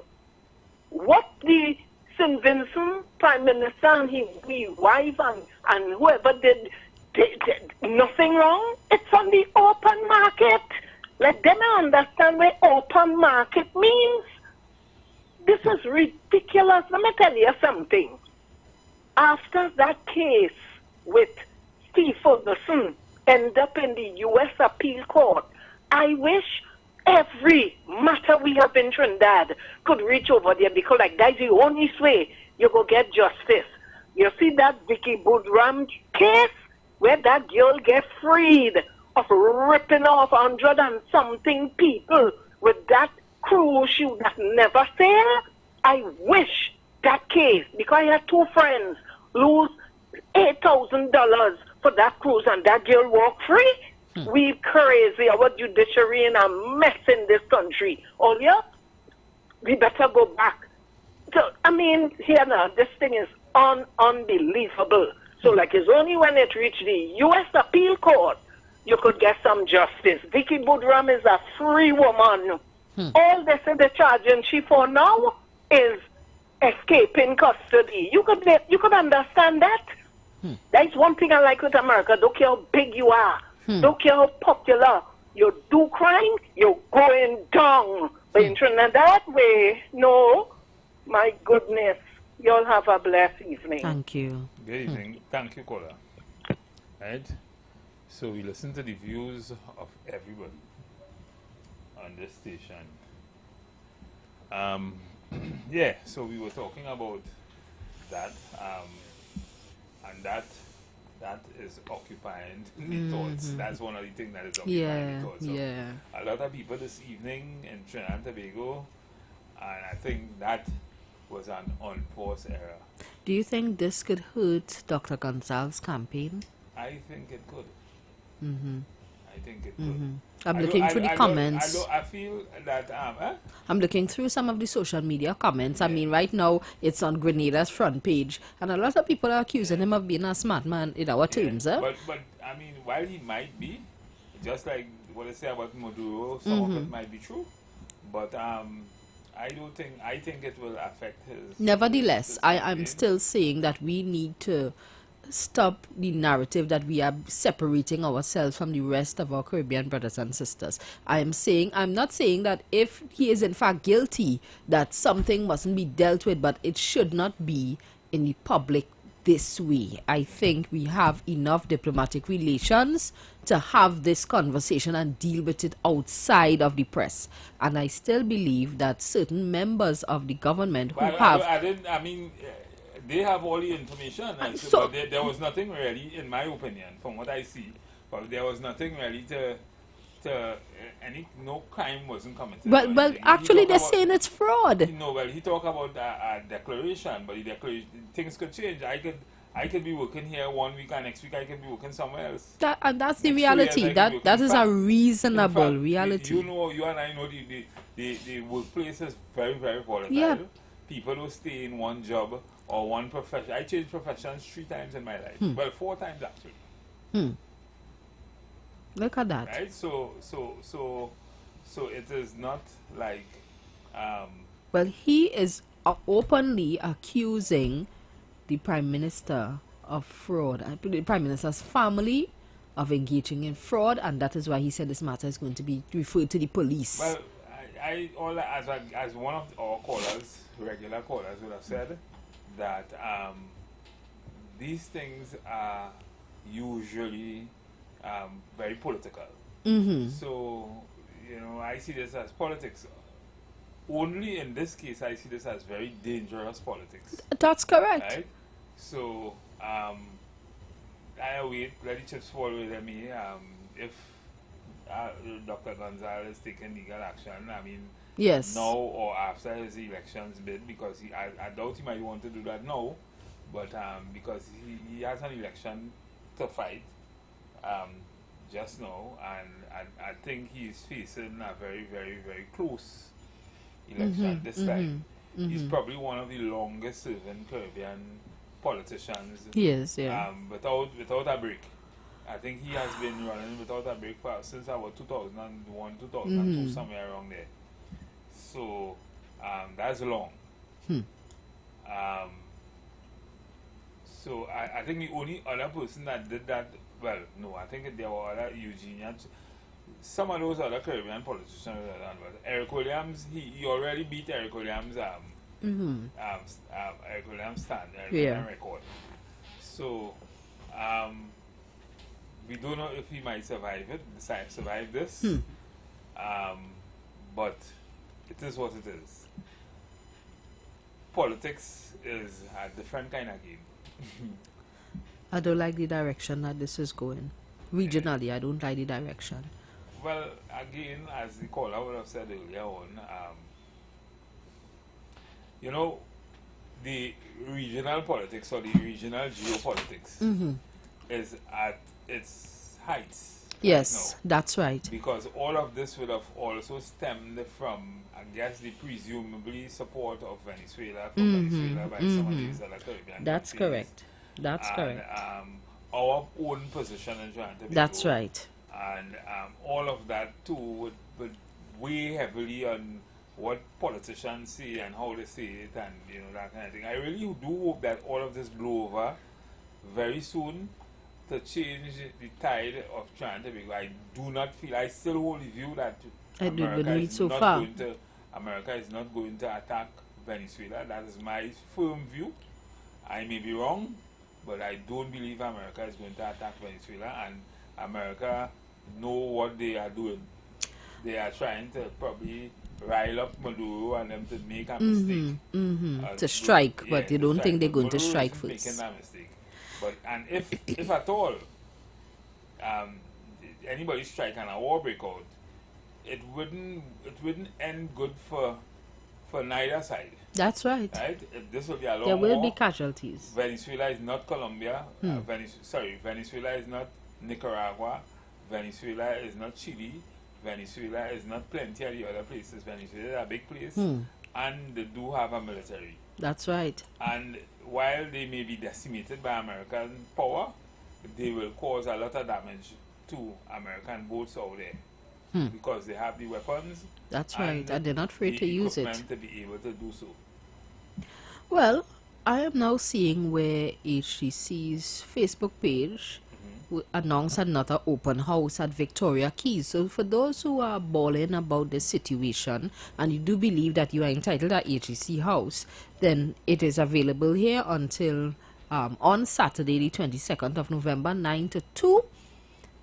What the St. Vincent Prime Minister and his wife and whoever did, nothing wrong. It's on the open market. Let them understand what open market means. This is ridiculous. Let me tell you something. After that case with Steve Ferguson end up in the U.S. Appeal Court, I wish every matter we have in Trinidad could reach over there, because like that's the only way you go get justice. You see that Vicky Budram case let that girl get freed of ripping off 100 and something people with that cruise ship that never sailed. I wish that case, because I had two friends lose $8,000 for that cruise and that girl walk free. We crazy. Our judiciary in a mess in this country. Oh yeah, we better go back. So I mean, here now, this thing is unbelievable. So like, it's only when it reached the U.S. Appeal Court you could get some justice. Vicky Budram is a free woman. All they say they're charging she for now is escaping custody. You could understand that. That's one thing I like with America. Don't care how big you are. Don't care how popular. You do crime, you're going down. But in Trinidad way, no. My goodness. Y'all have a blessed evening. Thank you. Good evening. Thank you, Kola. Right? So we listen to the views of everybody on this station. Yeah, so we were talking about that, and that is occupying the thoughts. That's one of the things that is occupying the thoughts of a lot of people this evening in Trinidad and Tobago, and I think that was an unforced error. Do you think this could hurt Dr. Gonzalez's campaign? I think it could. I think it could. I'm looking through the comments. I feel that I'm looking through some of the social media comments. I mean, right now it's on Grenada's front page, and a lot of people are accusing him of being a smart man in our terms. But I mean, while he might be, just like what I say about Maduro, some of it might be true. But I think it will affect his. Nevertheless, I'm still saying that we need to stop the narrative that we are separating ourselves from the rest of our Caribbean brothers and sisters. I'm not saying that if he is in fact guilty, that something mustn't be dealt with, but it should not be in the public this way. I think we have enough diplomatic relations to have this conversation and deal with it outside of the press. And I still believe that certain members of the government who they have all the information, but there was nothing really, in my opinion, from what I see, but there was nothing really no crime wasn't committed. Well, actually they're saying it's fraud. No, well, he talked about a declaration, but the declaration, things could change. I could be working here 1 week and next week I could be working somewhere else. That's the reality. That is a reasonable reality. You and I know the workplace is very, very volatile. Yeah. People who stay in one job or one profession. I changed professions 3 times in my life. Well, 4 times actually. Look at that. Right? So it is not like. Well, he is openly accusing the Prime Minister of fraud. The Prime Minister's family of engaging in fraud, and that is why he said this matter is going to be referred to the police. Well, as one of our callers, regular callers, would have said that these things are usually very political. So, I see this as politics. Only in this case, I see this as very dangerous politics. That's correct. Right? So, I wait, let the chips fall with me. If Dr. Gonzalez is taking legal action, I mean, yes, now or after his elections bid, because I doubt he might want to do that now, but because he has an election to fight just now, and I think he's facing a very, very, very close election this time. He's probably one of the longest serving Caribbean politicians. He is, yeah. Without a break. I think he has been running without a break since about 2001, 2002, somewhere around there. So that's long. So I think the only other person that did that, well, no, I think there were other Eugenians. Some of those other Caribbean politicians, but Eric Williams, he already beat Eric Williams' Eric Williams' stand, Eric Williams record. So we don't know if he might survive this. But it is what it is. Politics is a different kind of game. I don't like the direction that this is going. Regionally, I don't like the direction. Well, again, as the caller would have said earlier on, you know, the regional politics or the regional geopolitics is at its heights. Yes, right now, that's right. because all of this would have also stemmed from, I guess, the presumably support of Venezuela for Venezuela by some of these other Caribbean That's countries. correct. That's correct. Our own position in Trinidad and That's Tobago. right. And all of that too would weigh heavily on what politicians say and how they say it, and you know, that kind of thing. I really do hope that all of this blow over very soon to change the tide of Trinidad and Tobago. I do not feel, I still hold the view that America is not going to attack Venezuela. That is my firm view. I may be wrong, but I don't believe America is going to attack Venezuela, and America know what they are doing. They are trying to probably rile up Maduro and them to make a mistake. To strike, but you don't think they're going to strike first. Making that mistake. But, and if at all anybody strike and a war break out, it wouldn't end good for neither side. That's right. Right? This will be a long war. There will be casualties. Venezuela is not Colombia. Venezuela is not Nicaragua. Venezuela is not Chile. Venezuela is not plenty of the other places. Venezuela is a big place, and they do have a military. That's right. And while they may be decimated by American power, they will cause a lot of damage to American boats out there because they have the weapons. That's right, and they're not afraid to use it. To be able to do so. Well, I am now seeing where HTC's Facebook page announced another open house at Victoria Keys. So for those who are bawling about this situation and you do believe that you are entitled to HTC house, then it is available here until on Saturday the 22nd of November 9 to 2,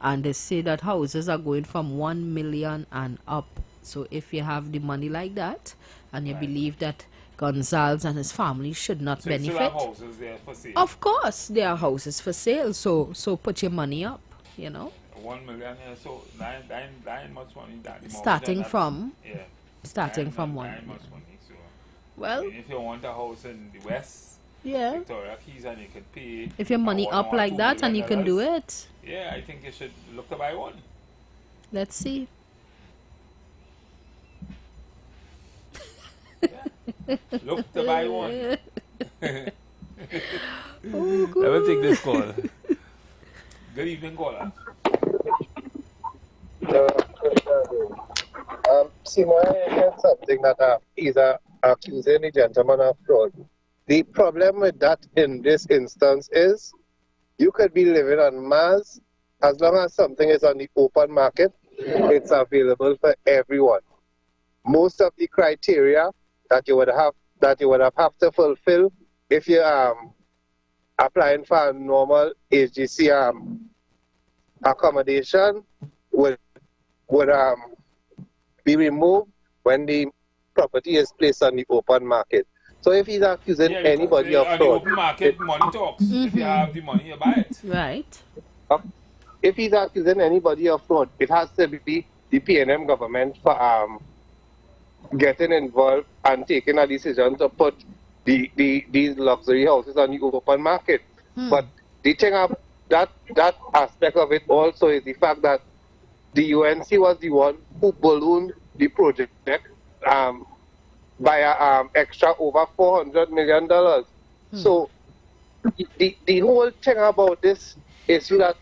and they say that houses are going from 1 million and up. So if you have the money like that and you believe that Gonzalez and his family should not benefit. Houses there for sale. Of course, there are houses for sale. So put your money up, you know. 1 million, so nine much money. Starting from one. Nine much money. So, well, I mean, if you want a house in the West, Victoria Keys, and you can pay. If your money up like that and you can do it. Yeah, I think you should look to buy one. Let's see. Look to buy one. Oh, good. Let me take this call. Good evening, caller. Seymour, I heard something that he's accusing the gentleman of fraud. The problem with that in this instance is you could be living on Mars. As long as something is on the open market, it's available for everyone. Most of the criteria that you would have to fulfill if you're applying for a normal HGC accommodation would be removed when the property is placed on the open market. So if he's accusing anybody of fraud, on the open market, money talks. If you have the money, you buy it. Right. If he's accusing anybody of fraud, it has to be the PNM government for getting involved and taking a decision to put these luxury houses on the open market. But the thing of that aspect of it also is the fact that the UNC was the one who ballooned the project by extra over $400 million. So the whole thing about this issue that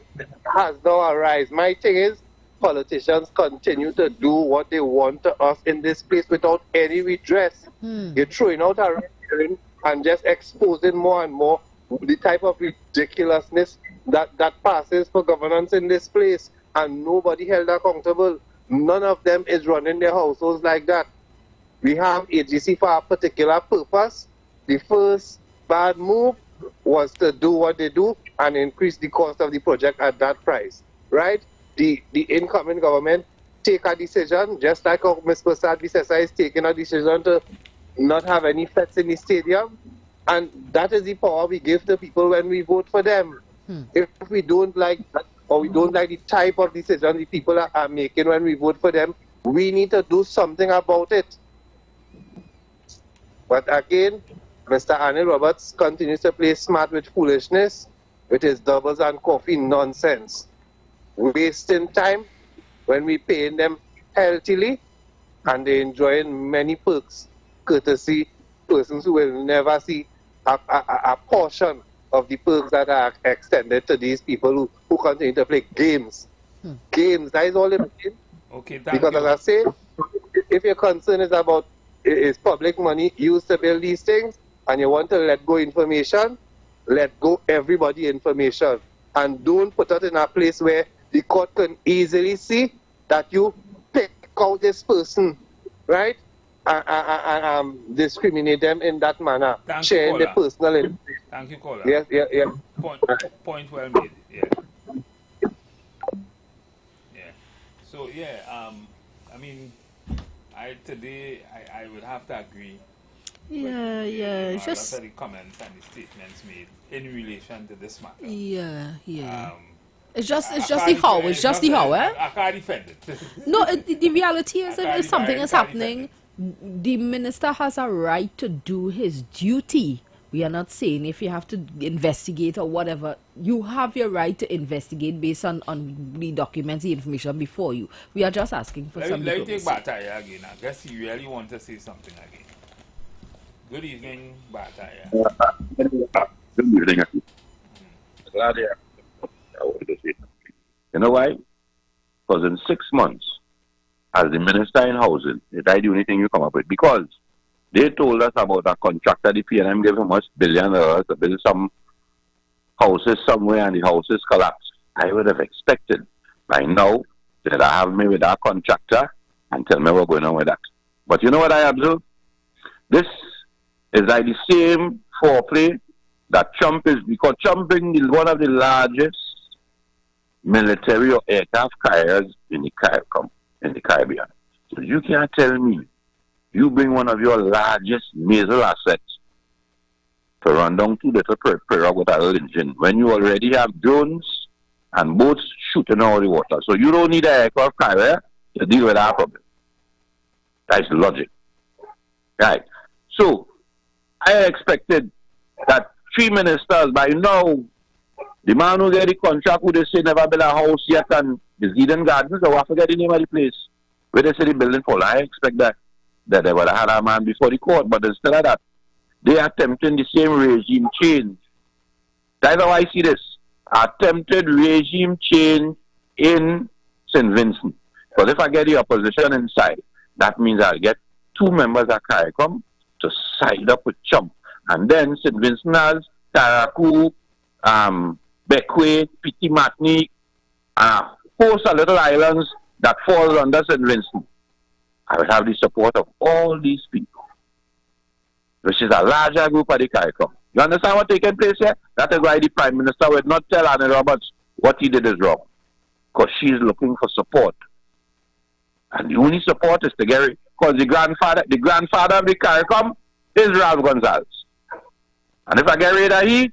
has now arisen, my thing is politicians continue to do what they want to us in this place without any redress. You're throwing out a hearing and just exposing more and more the type of ridiculousness that passes for governance in this place, and nobody held accountable. None of them is running their households like that. We have AGC for a particular purpose. The first bad move was to do what they do and increase the cost of the project at that price, right? The incoming government take a decision, just like Ms. Prasad Visesa is taking a decision to not have any fets in the stadium, and that is the power we give to people when we vote for them. If we don't like that, or we don't like the type of decision the people are making when we vote for them, we need to do something about it. But again, Mr. Annie Roberts continues to play smart with foolishness, with his doubles and coffee nonsense, wasting time when we paying them healthily and they enjoying many perks, courtesy persons who will never see a portion of the perks that are extended to these people who continue to play games. Games, that is all it is. Okay, thank because you. As I say, if your concern is about is public money used to build these things and you want to let go information, let go everybody information. And don't put it in a place where the court can easily see that you pick out this person, right? And discriminate them in that manner, sharing the personal information. Thank you, caller. Yes, yes, yes. Point well made. Yeah. Yeah. So yeah, I mean, today I would have to agree. Yeah, with, yeah. Just a lot of the comments and the statements made in relation to this matter. Yeah, yeah. It's just the how. It's just the how, eh? I can't defend it. No, the reality is if something is happening, the minister has a right to do his duty. We are not saying if you have to investigate or whatever, you have your right to investigate based on the documents, the information before you. We are just asking for some Let me take Bataya again. I guess you really want to say something again. Good evening, Bataya. Good evening. Glad I wanted to say something. You know why? Because in 6 months, as the minister in housing, is that the only thing you come up with? Because they told us about a contractor, the PNM gave him us $1 billion to build some houses somewhere and the houses collapsed. I would have expected by now that I have me with that contractor and tell me what's going on with that. But you know what I observe? This is like the same foreplay that Trump is, because Trump is one of the largest military or aircraft carriers in the Caribbean. So you can't tell me you bring one of your largest naval assets to run down 2 little Pearl with a little engine when you already have drones and boats shooting out the water. So you don't need an aircraft carrier to deal with that problem. That's logic. Right. So I expected that 3 ministers by now, the man who get the contract who they say never built a house yet and is Eden Gardens, or I forget the name of the place where they say the building fall. I expect that they would have had a man before the court, but instead of that, they are attempting the same regime change. That's how I see this. Attempted regime change in St. Vincent. Because if I get the opposition inside, that means I'll get 2 members of CARICOM to side up with Trump. And then St. Vincent has Taraku, Bequia, Piti Matnik, a host of little islands that fall under St. Vincent. I would have the support of all these people, which is a larger group of the CARICOM. You understand what's taking place here? That is why the Prime Minister would not tell Annie Roberts what he did is wrong. Because she's looking for support. And the only support is to get it. Because the grandfather of the CARICOM is Ralph Gonzalez. And if I get rid of he,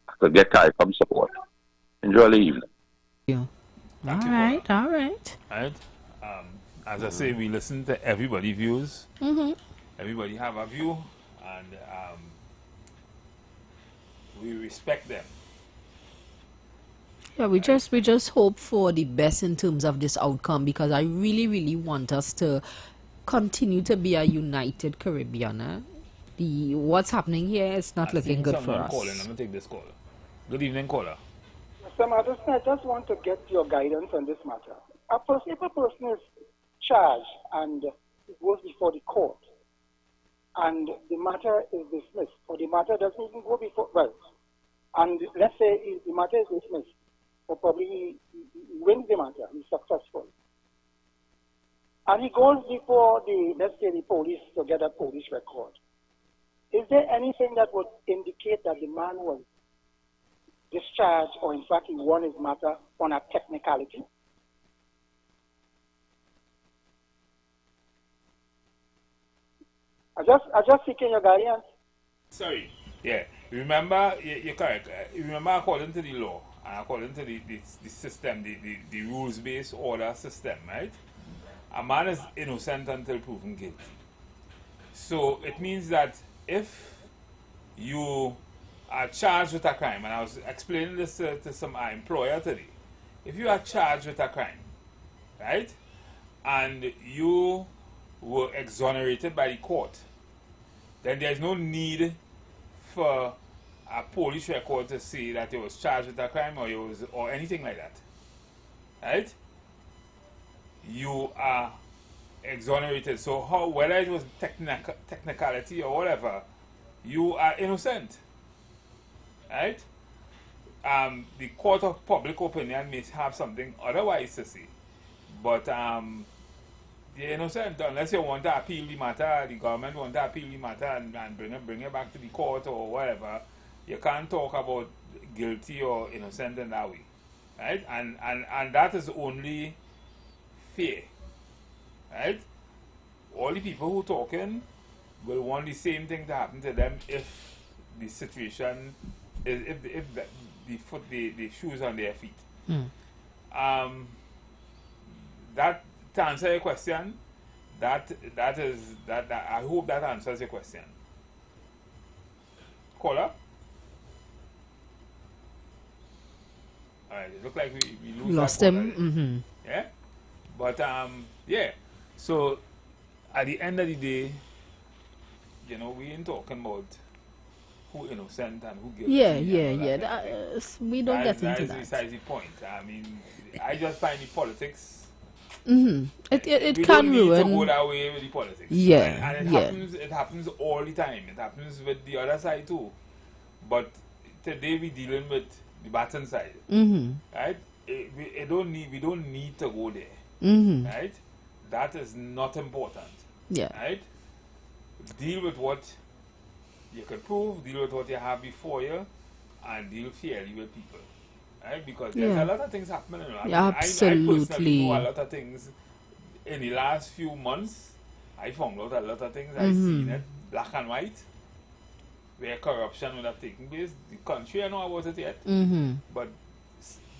I could get CARICOM support. Enjoy the evening. Yeah. All right. As I say, we listen to everybody's views. Everybody have a view, and we respect them. Yeah, we just hope for the best in terms of this outcome, because I really, really want us to continue to be a united Caribbean. What's happening here is not looking good for us. Calling. I'm going to take this caller. Good evening, caller. Mr. Madison, I just want to get your guidance on this matter. If a person is charged and it goes before the court and the matter is dismissed, or the matter doesn't even go before, well, and let's say the matter is dismissed, or probably he wins the matter, he's successful, and he goes before let's say the police to get a police record, is there anything that would indicate that the man was discharged, or in fact he won his matter on a technicality? I just seeking your guidance. Sorry. Yeah. Remember, you're correct. Remember, according to the law, and according to the system, the rules-based order system, right? A man is innocent until proven guilty. So it means that if you are charged with a crime, and I was explaining this to some employer today, if you are charged with a crime, right, and you were exonerated by the court, then there's no need for a police record to say that you was charged with a crime or anything like that, right? You are exonerated. So whether it was technicality or whatever, you are innocent, right? The court of public opinion may have something otherwise to say, but you're innocent unless you want to appeal the matter. The government want to appeal the matter and bring it back to the court or whatever. You can't talk about guilty or innocent in that way, right? And that is only fair, right? All the people who talking will want the same thing to happen to them if the situation is if the shoes on their feet. That to answer your question, that I hope that answers your question. Caller? Alright, it looks like we lost him. Yeah? But yeah. So at the end of the day, you know, we ain't talking about who innocent and who guilty. Yeah. We don't get into that. That is besides the point. I mean, I just find the politics. It can ruin. We don't need to go that way with the politics. Yeah, and it happens all the time. It happens with the other side too. But today we're dealing with the baton side, right? We don't need to go there, right? That is not important. Yeah. Right? Deal with what you can prove, deal with what you have before you, and deal fairly with people. Right? Because there's a lot of things happening. Absolutely. I personally know a lot of things in the last few months. I found out a lot of things. I've seen it black and white, where corruption would have taken place. The country, I know about it yet, but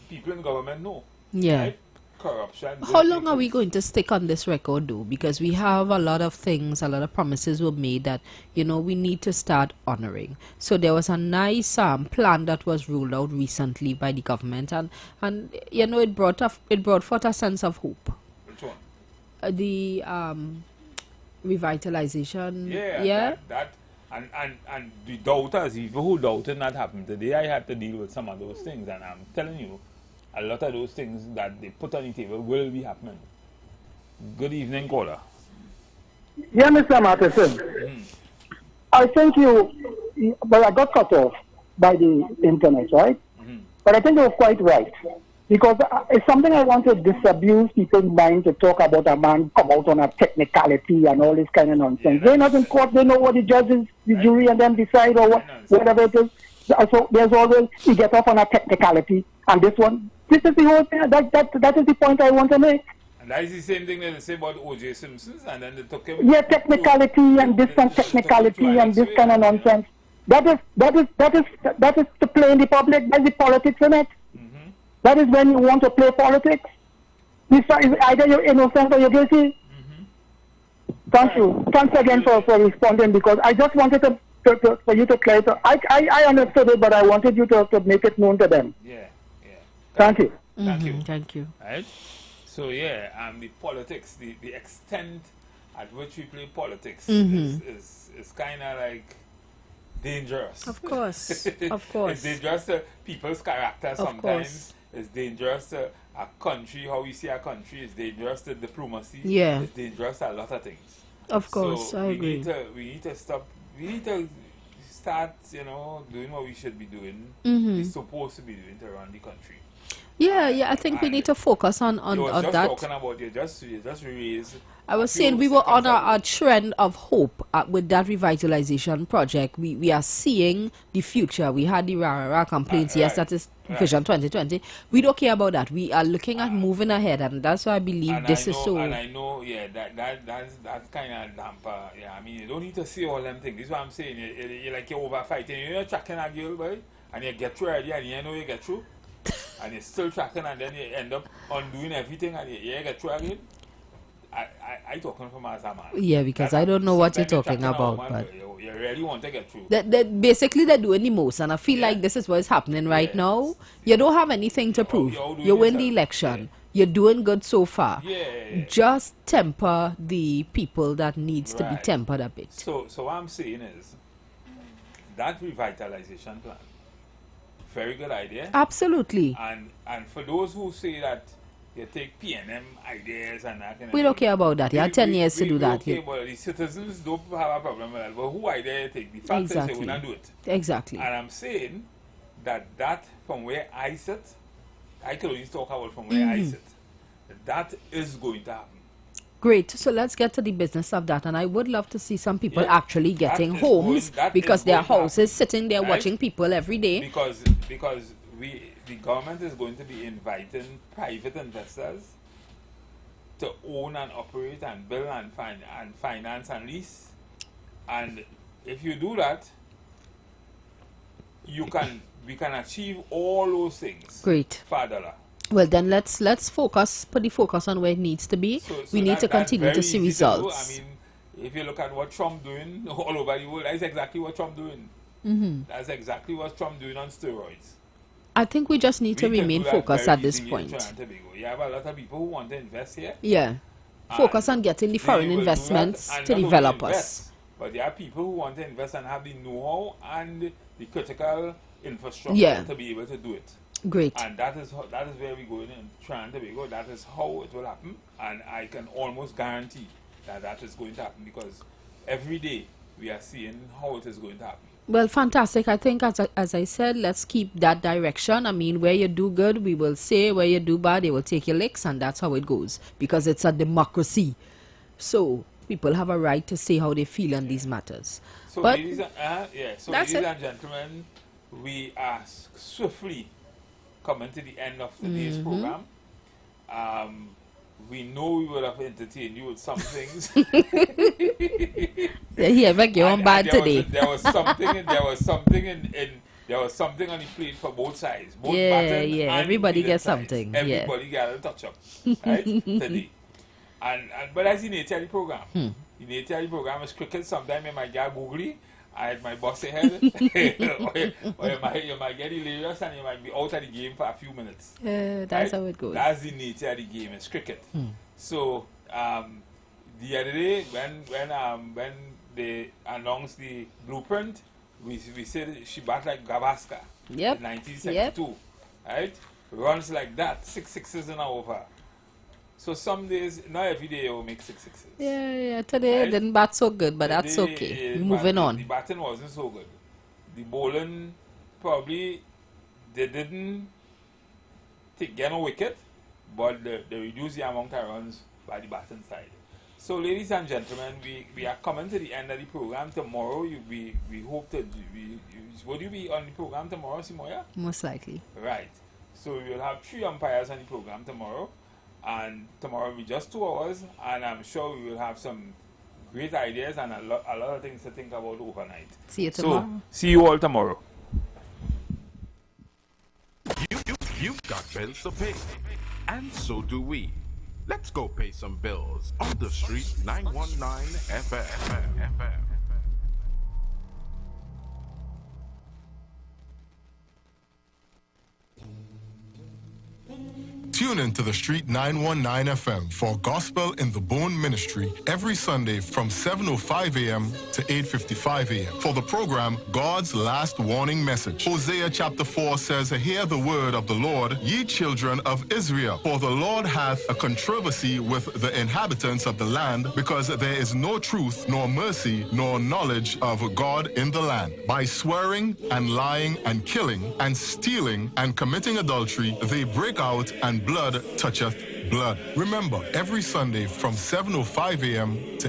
people in government know. Yeah. Right? Corruption. How long are we going to stick on this record though? Because we have a lot of things, a lot of promises were made that, you know, we need to start honoring. So there was a nice plan that was rolled out recently by the government, and you know, it brought forth a sense of hope. Which one? The revitalization. Yeah. That and the doubters, even who doubted not happened today, I had to deal with some of those things, and I'm telling you, a lot of those things that they put on the table will be happening. Good evening, caller. Yeah, Mr. Matheson. I think I got cut off by the internet, right? But I think you were quite right. Because it's something I want to disabuse people's mind to talk about a man come out on a technicality and all this kind of nonsense. They're not in court, they know what the judges, the jury, and them decide or whatever it is. So there's always, you get off on a technicality, and this is the whole thing. That is the point I want to make. And that is the same thing that they say about O.J. Simpson, and then they took him. Yeah, technicality and this and technicality and this kind of nonsense. That is to play in the public. That's the politics in it. That is when you want to play politics. Either you're innocent or you're guilty. Thank you. Thanks again for responding, because I just wanted for you to clarify. I understood it, but I wanted you to make it known to them. Yeah. Thank you. Thank you. Right? So yeah, the politics, the extent at which we play politics is kind of like dangerous. Of course. It's dangerous to people's character sometimes. It's dangerous to a country, how we see a country. It's dangerous to diplomacy. Yeah. It's dangerous to a lot of things. Of course, so I agree. We need to stop. We need to start, doing what we should be doing. We're supposed to be doing to run the country. Yeah, I think we need to focus on you that. Talking about you just raised I was saying we were on a trend of hope with that revitalization project. We are seeing the future. We had the rah complaints. Yes, that is Vision 2020. We don't care about that. We are looking at moving ahead, and that's why I believe this is so. And I know, yeah, that's kind of damper. Yeah, I mean, you don't need to see all them things. This is what I'm saying. You're like you're over fighting. You're tracking a girl, boy, and you get through already, and you know you get through, and you're still tracking, and then you end up undoing everything, and you get through again. I talking from as a man. Yeah, because I don't know what you're talking about, but you really want to get through. Basically, they're doing the most, and I feel like this is what's happening right now. You don't have anything to prove. You win the election. You're doing good so far. Just temper the people that needs to be tempered a bit. So what I'm saying is that revitalization plan, very good idea. Absolutely. And for those who say that you take PNM ideas and that kind of we don't care about that. You have 10 years to do that. Okay, but the citizens don't have a problem with that. But who idea you take? The fact is they will not do it. Exactly. And I'm saying that from where I sit, I can only talk about from where I sit. That is going to happen. Great. So let's get to the business of that. And I would love to see some people actually getting homes because their houses sitting there watching people every day. Because the government is going to be inviting private investors to own and operate and build and finance and lease. And if you do that, we can achieve all those things. Great. Fadala. Well, then let's put the focus on where it needs to be. So we need to continue to see results. I mean, if you look at what Trump doing all over the world, that's exactly what Trump doing. That's exactly what Trump doing on steroids. I think we just need to remain focused at this point. You have a lot of people who want to invest here. Yeah. Focus on getting the foreign investments to develop us. But there are people who want to invest and have the know-how and the critical infrastructure to be able to do it. Great. And that is where we're going in Trinidad and Tobago. That is how it will happen. And I can almost guarantee that is going to happen because every day we are seeing how it is going to happen. Well, fantastic. I think, as I said, let's keep that direction. I mean, where you do good, we will say. Where you do bad, they will take your licks, and that's how it goes. Because it's a democracy. So, people have a right to say how they feel on these matters. So, but ladies and gentlemen, we are swiftly coming to the end of today's program. We know we would have entertained you with some things. Yeah, make your own bad today. There was something on the plate for both sides. Both Batten and everybody gets something. Everybody got a touch up, right? Today. But that's the nature of the program. The nature of the program is cricket. Sometimes you might get googly. I had my boss ahead, or you might get hilarious and you might be out of the game for a few minutes. That's how it goes. That's the nature of the game. It's cricket. So the other day when they announced the blueprint, we said she bat like Gavaskar in 1972, right? Runs like that, 6 sixes in an over. So some days, not every day you will make 6 sixes. Yeah. Today it didn't bat so good, but that's okay. Moving on. The batting wasn't so good. The bowling, probably, they didn't get no wicket, but they reduced the amount of runs by the batting side. So, ladies and gentlemen, we are coming to the end of the program. Tomorrow, we hope to... Would you be on the program tomorrow, Simoya? Most likely. Right. So, we will have 3 umpires on the program tomorrow. And tomorrow will be just 2 hours, and I'm sure we will have some great ideas and a lot of things to think about overnight. See you tomorrow. So, see you all tomorrow. You've got bills to pay, and so do we. Let's go pay some bills on the street 919 FM. Tune in to the Street 919 FM for Gospel in the Bone Ministry every Sunday from 7:05 a.m. to 8:55 a.m. For the program, God's Last Warning Message. Hosea chapter 4 says, "Hear the word of the Lord, ye children of Israel. For the Lord hath a controversy with the inhabitants of the land, because there is no truth, nor mercy, nor knowledge of God in the land. By swearing and lying and killing and stealing and committing adultery, they break out and blood blood toucheth blood. Remember, every Sunday from 7:05 a.m. to